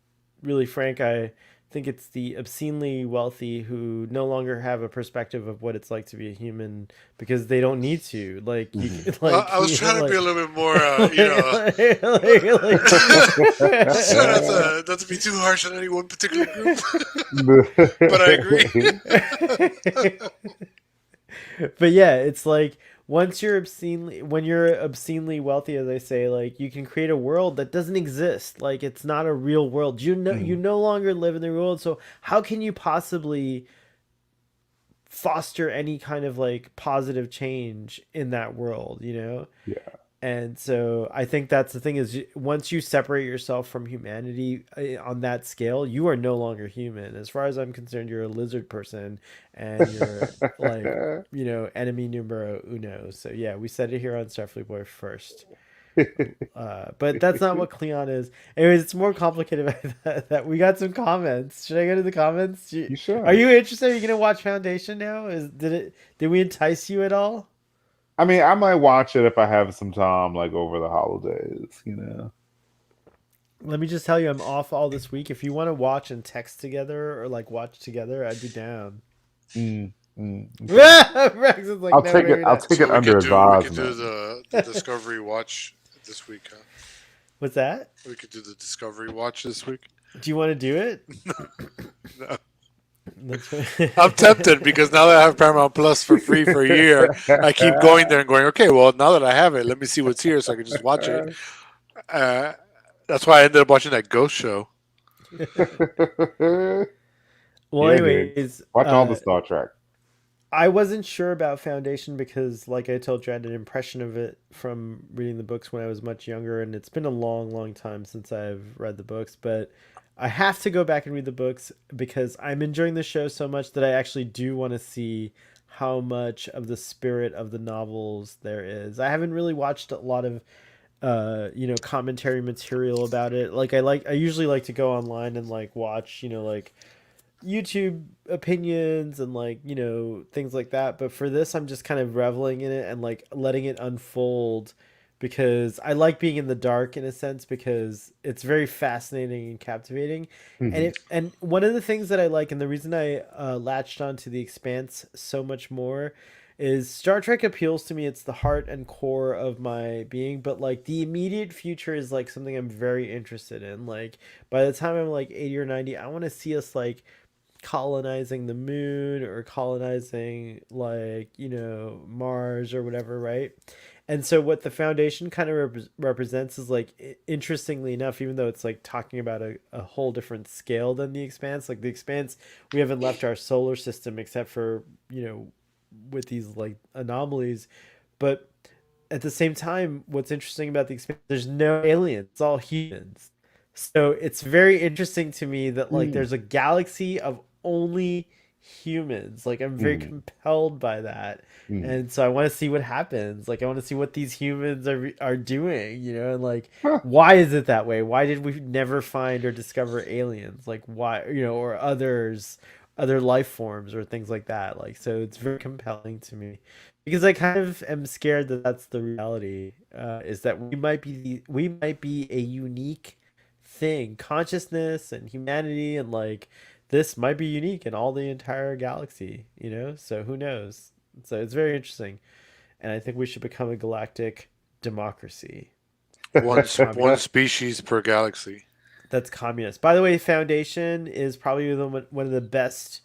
really frank. I think it's the obscenely wealthy who no longer have a perspective of what it's like to be a human because they don't need to. Like you, Hmm. Well, like I was trying to be a little bit more, like just trying not to be too harsh on any one particular group, but I agree. but yeah, it's like when you're obscenely wealthy, as I say, like you can create a world that doesn't exist. Like it's not a real world. You no longer live in the real world. So how can you possibly foster any kind of like positive change in that world, Yeah. And so I think that's the thing is once you separate yourself from humanity on that scale, you are no longer human. As far as I'm concerned, you're a lizard person and you're like, enemy numero uno. So yeah, we said it here on Starfleet Boy first. But that's not what Cleon is. Anyways, it's more complicated that we got some comments. Should I go to the comments? You should. Are you interested? Are you gonna watch Foundation now? Did we entice you at all? I mean, I might watch it if I have some time, like over the holidays. Let me just tell you, I'm off all this week. If you want to watch and text together or like watch together, I'd be down. Okay. Rex is like, I'll no, take it. maybe I'll not. take So it we under could do advisement. the Discovery Watch this week, huh? What's that? We could do the Discovery Watch this week. Do you want to do it? No. That's I'm tempted because now that I have Paramount Plus for free for a year, I keep going there and going, okay, well, now that I have it, let me see what's here so I can just watch it. That's why I ended up watching that Ghost Show. Well, Yeah, anyways, Watch all the Star Trek. I wasn't sure about Foundation because, like I told you, I had an impression of it from reading the books when I was much younger, and it's been a long, long time since I've read the books, but I have to go back and read the books because I'm enjoying the show so much that I actually do want to see how much of the spirit of the novels there is. I haven't really watched a lot of commentary material about it. I usually like to go online and like watch, like YouTube opinions and like, things like that. But for this, I'm just kind of reveling in it and like letting it unfold because I like being in the dark in a sense because it's very fascinating and captivating. Mhm. And one of the things that I like and the reason I latched onto The Expanse so much more is Star Trek appeals to me. It's the heart and core of my being, but like the immediate future is like something I'm very interested in. Like by the time I'm like 80 or 90, I want to see us like colonizing the moon or colonizing like Mars or whatever, right? And so what the Foundation kind of represents is like interestingly enough, even though it's like talking about a whole different scale than The Expanse, like The Expanse, we haven't left our solar system except for with these like anomalies, but at the same time what's interesting about The Expanse, there's no aliens, it's all humans. So it's very interesting to me that like there's a galaxy of only humans. Like I'm very compelled by that. And so I want to see what happens. Like I want to see what these humans are doing, and like why is it that way? Why did we never find or discover aliens? Like why, or other life forms or things like that. Like so it's very compelling to me. Because I kind of am scared that that's the reality. Is that we might be a unique thing, consciousness and humanity, and like this might be unique in all the entire galaxy, so who knows. So it's very interesting, and I think we should become a galactic democracy. One species per galaxy. That's communist. By the way, Foundation is probably one of the best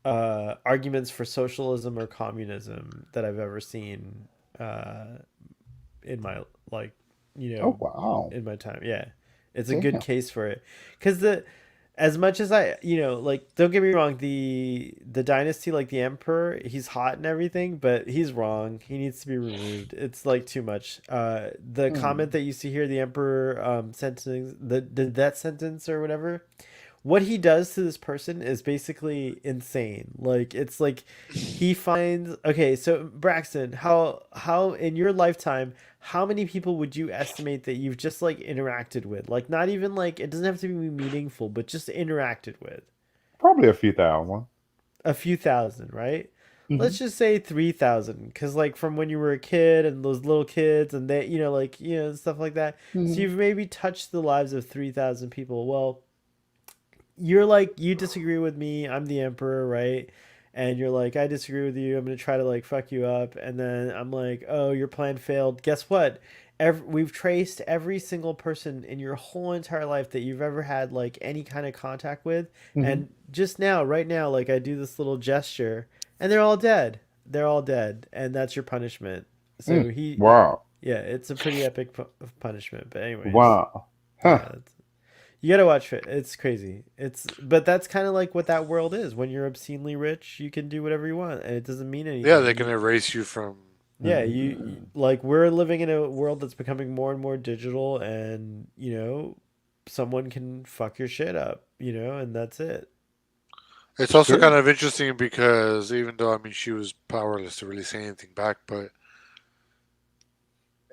arguments for socialism or communism that I've ever seen in my Oh wow! in my time. Yeah, it's a good case for it because as much as I like, don't get me wrong, the dynasty, like the emperor, he's hot and everything, but he's wrong. He needs to be removed. It's like too much. The comment that you see here, the emperor sentencing the death sentence or whatever, what he does to this person is basically insane. Like it's like he finds, okay, so Braxton, how in your lifetime, how many people would you estimate that you've just like interacted with? Like not even like, it doesn't have to be meaningful, but just interacted with. Probably a few thousand. A few thousand, right? Let's just say 3,000, because like from when you were a kid and those little kids and they, stuff like that. So you've maybe touched the lives of 3,000 people. Well, you're like, you disagree with me, I'm the emperor, right? And you're like, I disagree with you, I'm gonna try to like fuck you up, and then I'm like, oh, your plan failed. Guess what? We've traced every single person in your whole entire life that you've ever had like any kind of contact with, and just now, right now, like I do this little gesture and they're all dead. They're all dead, and that's your punishment. So wow. Yeah, it's a pretty epic punishment, but anyways. Wow. Huh. Yeah, You gotta watch it. It's crazy. But that's kind of like what that world is. When you're obscenely rich, you can do whatever you want, and it doesn't mean Yeah, anything. they can erase you from. Yeah, like we're living in a world that's becoming more and more digital, and someone can fuck your shit up, and that's it. It's also Sure. kind of interesting because even though she was powerless to really say anything back, but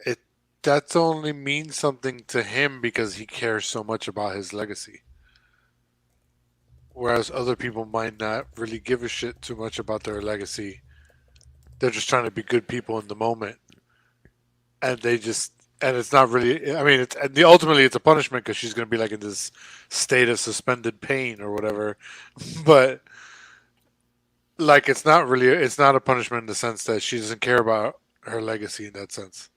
it that's only means something to him because he cares so much about his legacy. Whereas other people might not really give a shit too much about their legacy. They're just trying to be good people in the moment, and it's not really. Ultimately it's a punishment because she's going to be like in this state of suspended pain or whatever, but like it's not a punishment in the sense that she doesn't care about her legacy in that sense.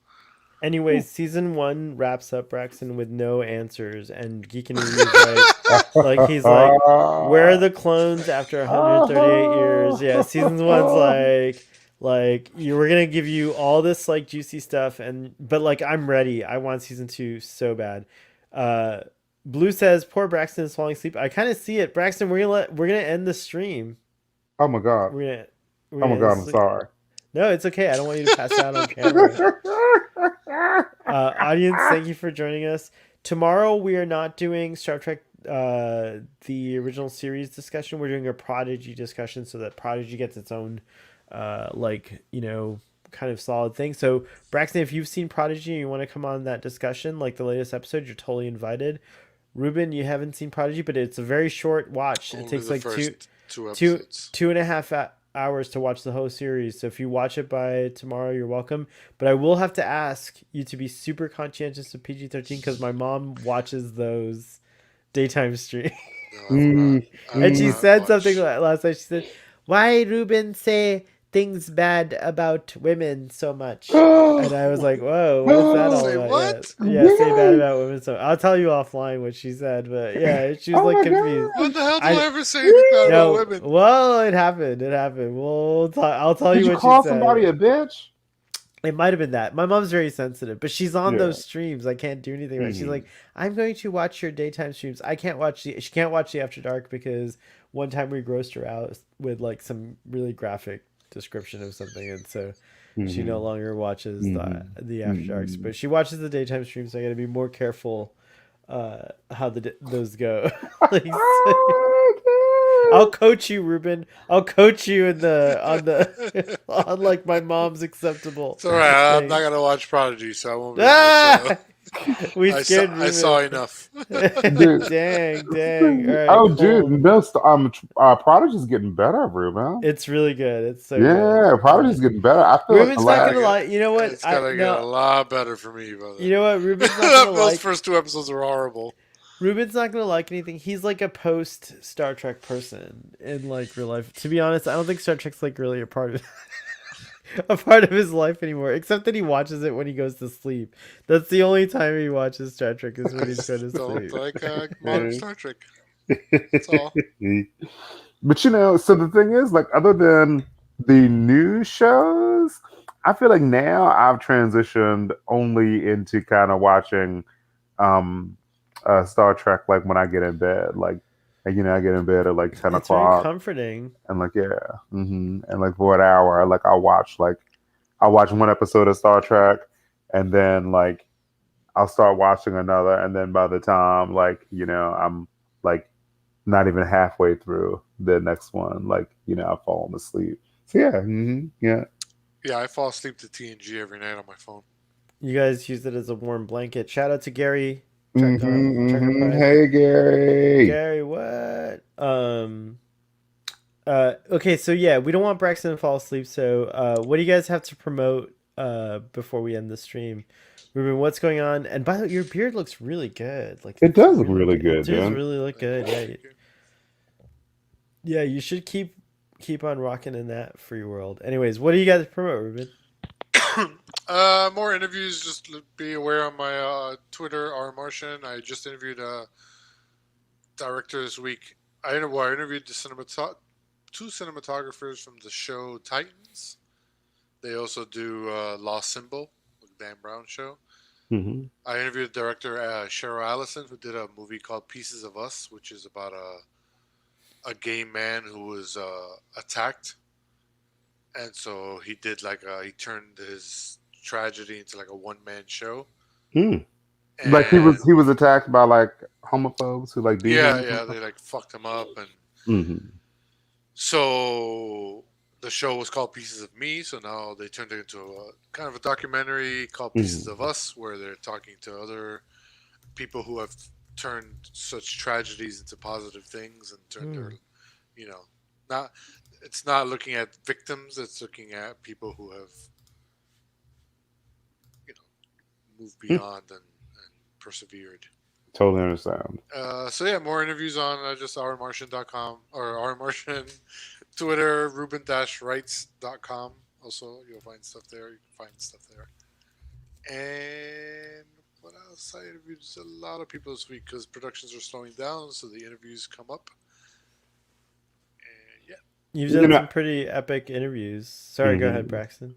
Anyways, season 1 wraps up Braxton with no answers, and Geekin' is right. Like he's like, where are the clones after 138 years? Yeah, season 1's like you were gonna give you all this like juicy stuff, but like I'm ready. I want season 2 so bad. Uh, Blue says poor Braxton is falling asleep. I kind of see it. Braxton, we're gonna end the stream. Oh my god. We're gonna we're Oh my gonna god. I'm sleep. sorry. No, it's okay. I don't want you to pass out on camera. Audience, thank you for joining us. Tomorrow we are not doing Star Trek the original series discussion. We're doing a Prodigy discussion so that Prodigy gets its own kind of solid thing. So Braxton, if you've seen Prodigy and you want to come on that discussion, like the latest episode, you're totally invited. Ruben, you haven't seen Prodigy, but it's a very short watch. Only It takes the like first two episodes. two and a half hours to watch the whole series. So if you watch it by tomorrow, you're welcome. But I will have to ask you to be super conscientious of PG-13 because my mom watches those daytime streams. No, I will not. And she said something last night. She said, "Why Ruben say things bad about women so much?" And I was like, "Whoa, what is that all Say about?" what? Yeah, say bad about women. So I'll tell you offline what she said. But yeah, she was Oh like my confused. When the hell do I- I ever say anything bad No, about women? well, it happened. It happened. I'll tell Did you you what call she said. somebody a bitch? It might have been that. My mom's very sensitive, but she's on Yeah. those streams. I can't do anything about it. She's like, I'm going to watch your daytime streams. She can't watch the After Dark because one time we grossed her out with like some really graphic description of something, and so she no longer watches the After Darks. But she watches the daytime streams. So I got to be more careful how those go. Like, I'll coach you, Ruben. I'll coach you on like my mom's acceptable. It's alright. I'm thing. not gonna watch Prodigy, so I won't be able to We scared I Ruben. saw enough. Dude. dang. All right, Oh, cool. dude, no, Prodigy's getting better, Ruben. It's really good. It's so Yeah, good. Prodigy's getting better. I feel Ruben's like not gonna lie. You know what? It's gonna get a lot better for me, brother. You know what? Ruben's not gonna Those like. first two episodes are horrible. Ruben's not gonna like anything. He's like a post Star Trek person in like real life. To be honest, I don't think Star Trek's like really a part of his life anymore. Except that he watches it when he goes to sleep. That's the only time he watches Star Trek is when he's going to Don't sleep. like modern Star Trek. That's all. But so the thing is, like, other than the new shows, I feel like now I've transitioned only into kind of watching Star Trek like when I get in bed. Like, I get in bed at like 10 It's very o'clock. comforting. And like, and like for an hour, like I'll watch one episode of Star Trek, and then like I'll start watching another, and then by the time like I'm like not even halfway through the next one, like I've fallen asleep. So yeah. Yeah, I fall asleep to TNG every night on my phone. You guys use it as a warm blanket. Shout out to Gary. Hey Gary. Gary, what? Okay, so yeah, we don't want Braxton to fall asleep. So, what do you guys have to promote before we end the stream? Ruben, what's going on? And by the way, your beard looks really good. Like it does look really good. It does really look good. Yeah, you should keep on rocking in that free world. Anyways, what do you guys promote, Ruben? More interviews. Just be aware on my Twitter, R Martian. I just interviewed a director this week. I interviewed the two cinematographers from the show Titans. They also do Lost Symbol with Dan Brown show. Hmm. I interviewed director Cheryl Allison, who did a movie called Pieces of Us, which is about a gay man who was attacked, and so he did he turned his tragedy into like a one man show. Mm. Like And he was attacked by like homophobes who like beat him. yeah, they like fucked him up, and Hmm. so the show was called Pieces of Me. So now they turned it into a kind of a documentary called Pieces of Us, where they're talking to other people who have turned such tragedies into positive things and turned their, you know, not it's not looking at victims, it's looking at people who have, you know, moved beyond and persevered. Totally understand. So yeah, more interviews on just rmartian.com or rmartian, Twitter, ruben-writes.com. Also, you'll find stuff there. You can find stuff there. And what else? I interviewed a lot of people this week because productions are slowing down, so the interviews come up. And yeah. You've You done know- some pretty epic interviews. Sorry, go ahead, Braxton.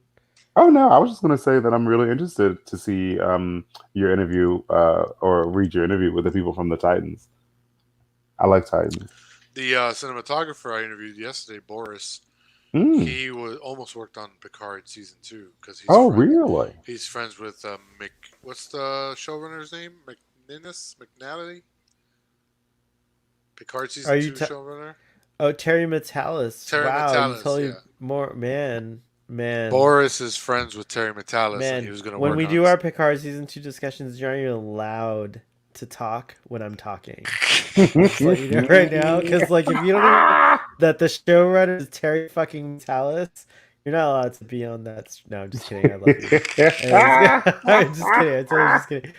Oh no, I was just going to say that I'm really interested to see your interview or read your interview with the people from the Titans. I like Titans. The cinematographer I interviewed yesterday, Boris, Mm. he was almost worked on Picard season 2 because he's Really? He's friends with what's the showrunner's name? McNally? Picard season 2 showrunner? Oh, Terry Metalis. Terry wow, Metalis, you totally yeah. more man. Boris is friends with Terry Metalis, Man, and he was going to when work we on do our Picard season 2 discussions, you're not even allowed to talk when I'm talking. Just let you know right now, because like if you don't know that the showrunner is Terry fucking Metalis, you're not allowed to be on that. No, I'm just kidding. I love you. I'm just kidding. I'm totally just kidding.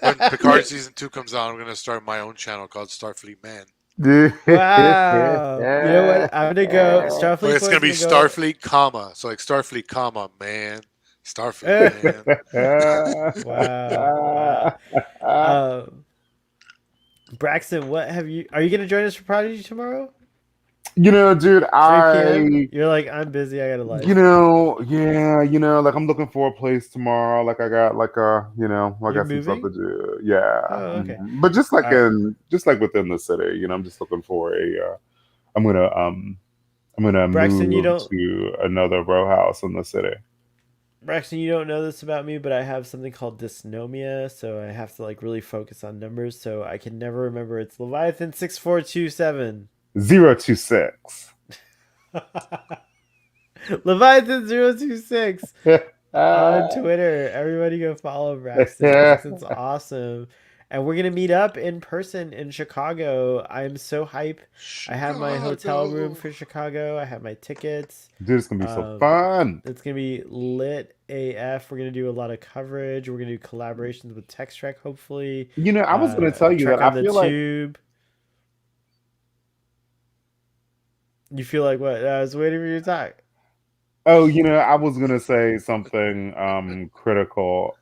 When Picard season 2 comes out, I'm going to start my own channel called Starfleet Man. Wow. You know what? I'm gonna go Starfleet. But it's gonna be Starfleet, comma. So like Starfleet, comma, man. Starfleet, man. Wow. Braxton, are you gonna join us for Prodigy tomorrow? You know, dude, 3 p.m.? You're like, I'm busy, I got a life. You know, yeah, like I'm looking for a place tomorrow. Like I got like I got some stuff to do. Yeah. Oh, okay. But just like within the city, I'm just looking for I'm gonna Braxton, move to another row house in the city. Braxton, you don't know this about me, but I have something called dysnomia, so I have to like really focus on numbers, so I can never remember. It's Leviathan 6427. 026. Leviathan 026 on Twitter. Everybody go follow Braxton. Braxton's awesome. And we're gonna meet up in person in Chicago. I'm so hype. I have my hotel room for Chicago. I have my tickets. Dude, it's gonna be so fun. It's gonna be lit AF. We're gonna do a lot of coverage. We're gonna do collaborations with Text Trek, hopefully. I was gonna tell you that I feel like you feel like what? I was waiting for you to talk. Oh, I was gonna say something critical,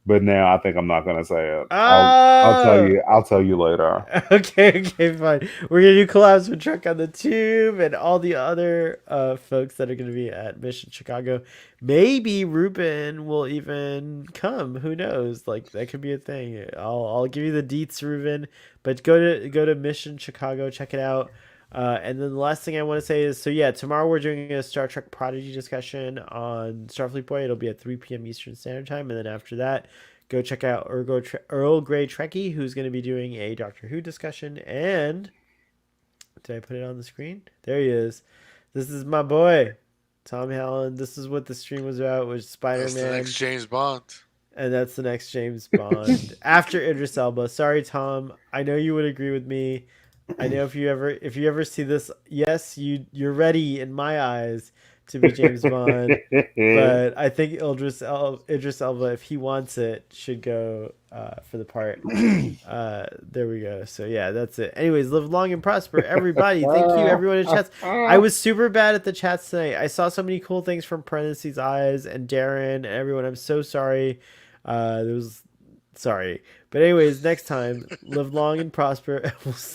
but now I think I'm not gonna say it. I'll tell you later. Okay, fine. We're gonna do collabs with Trek on the Tube and all the other folks that are gonna be at Mission Chicago. Maybe Ruben will even come. Who knows? Like that could be a thing. I'll give you the deets, Ruben. But go to Mission Chicago, check it out. And then the last thing I want to say is, so yeah, tomorrow we're doing a Star Trek Prodigy discussion on Starfleet Boy. It'll be at 3 p.m. Eastern Standard Time. And then after that, go check out Earl Grey Trekkie, who's going to be doing a Doctor Who discussion. And did I put it on the screen? There he is. This is my boy, Tom Hallen. This is what the stream was about, was Spider-Man. That's the next James Bond. And that's the next James Bond after Idris Elba. Sorry, Tom. I know you would agree with me. I know if you ever see this, yes, you're ready in my eyes to be James Bond, but I think Idris Elba, if he wants it, should go for the part. There we go. So yeah, that's it. Anyways, live long and prosper, everybody. Thank you, everyone in chats. I was super bad at the chats tonight. I saw so many cool things from Parentheses Eyes and Darren and everyone. I'm so sorry. Sorry. But anyways, next time, live long and prosper.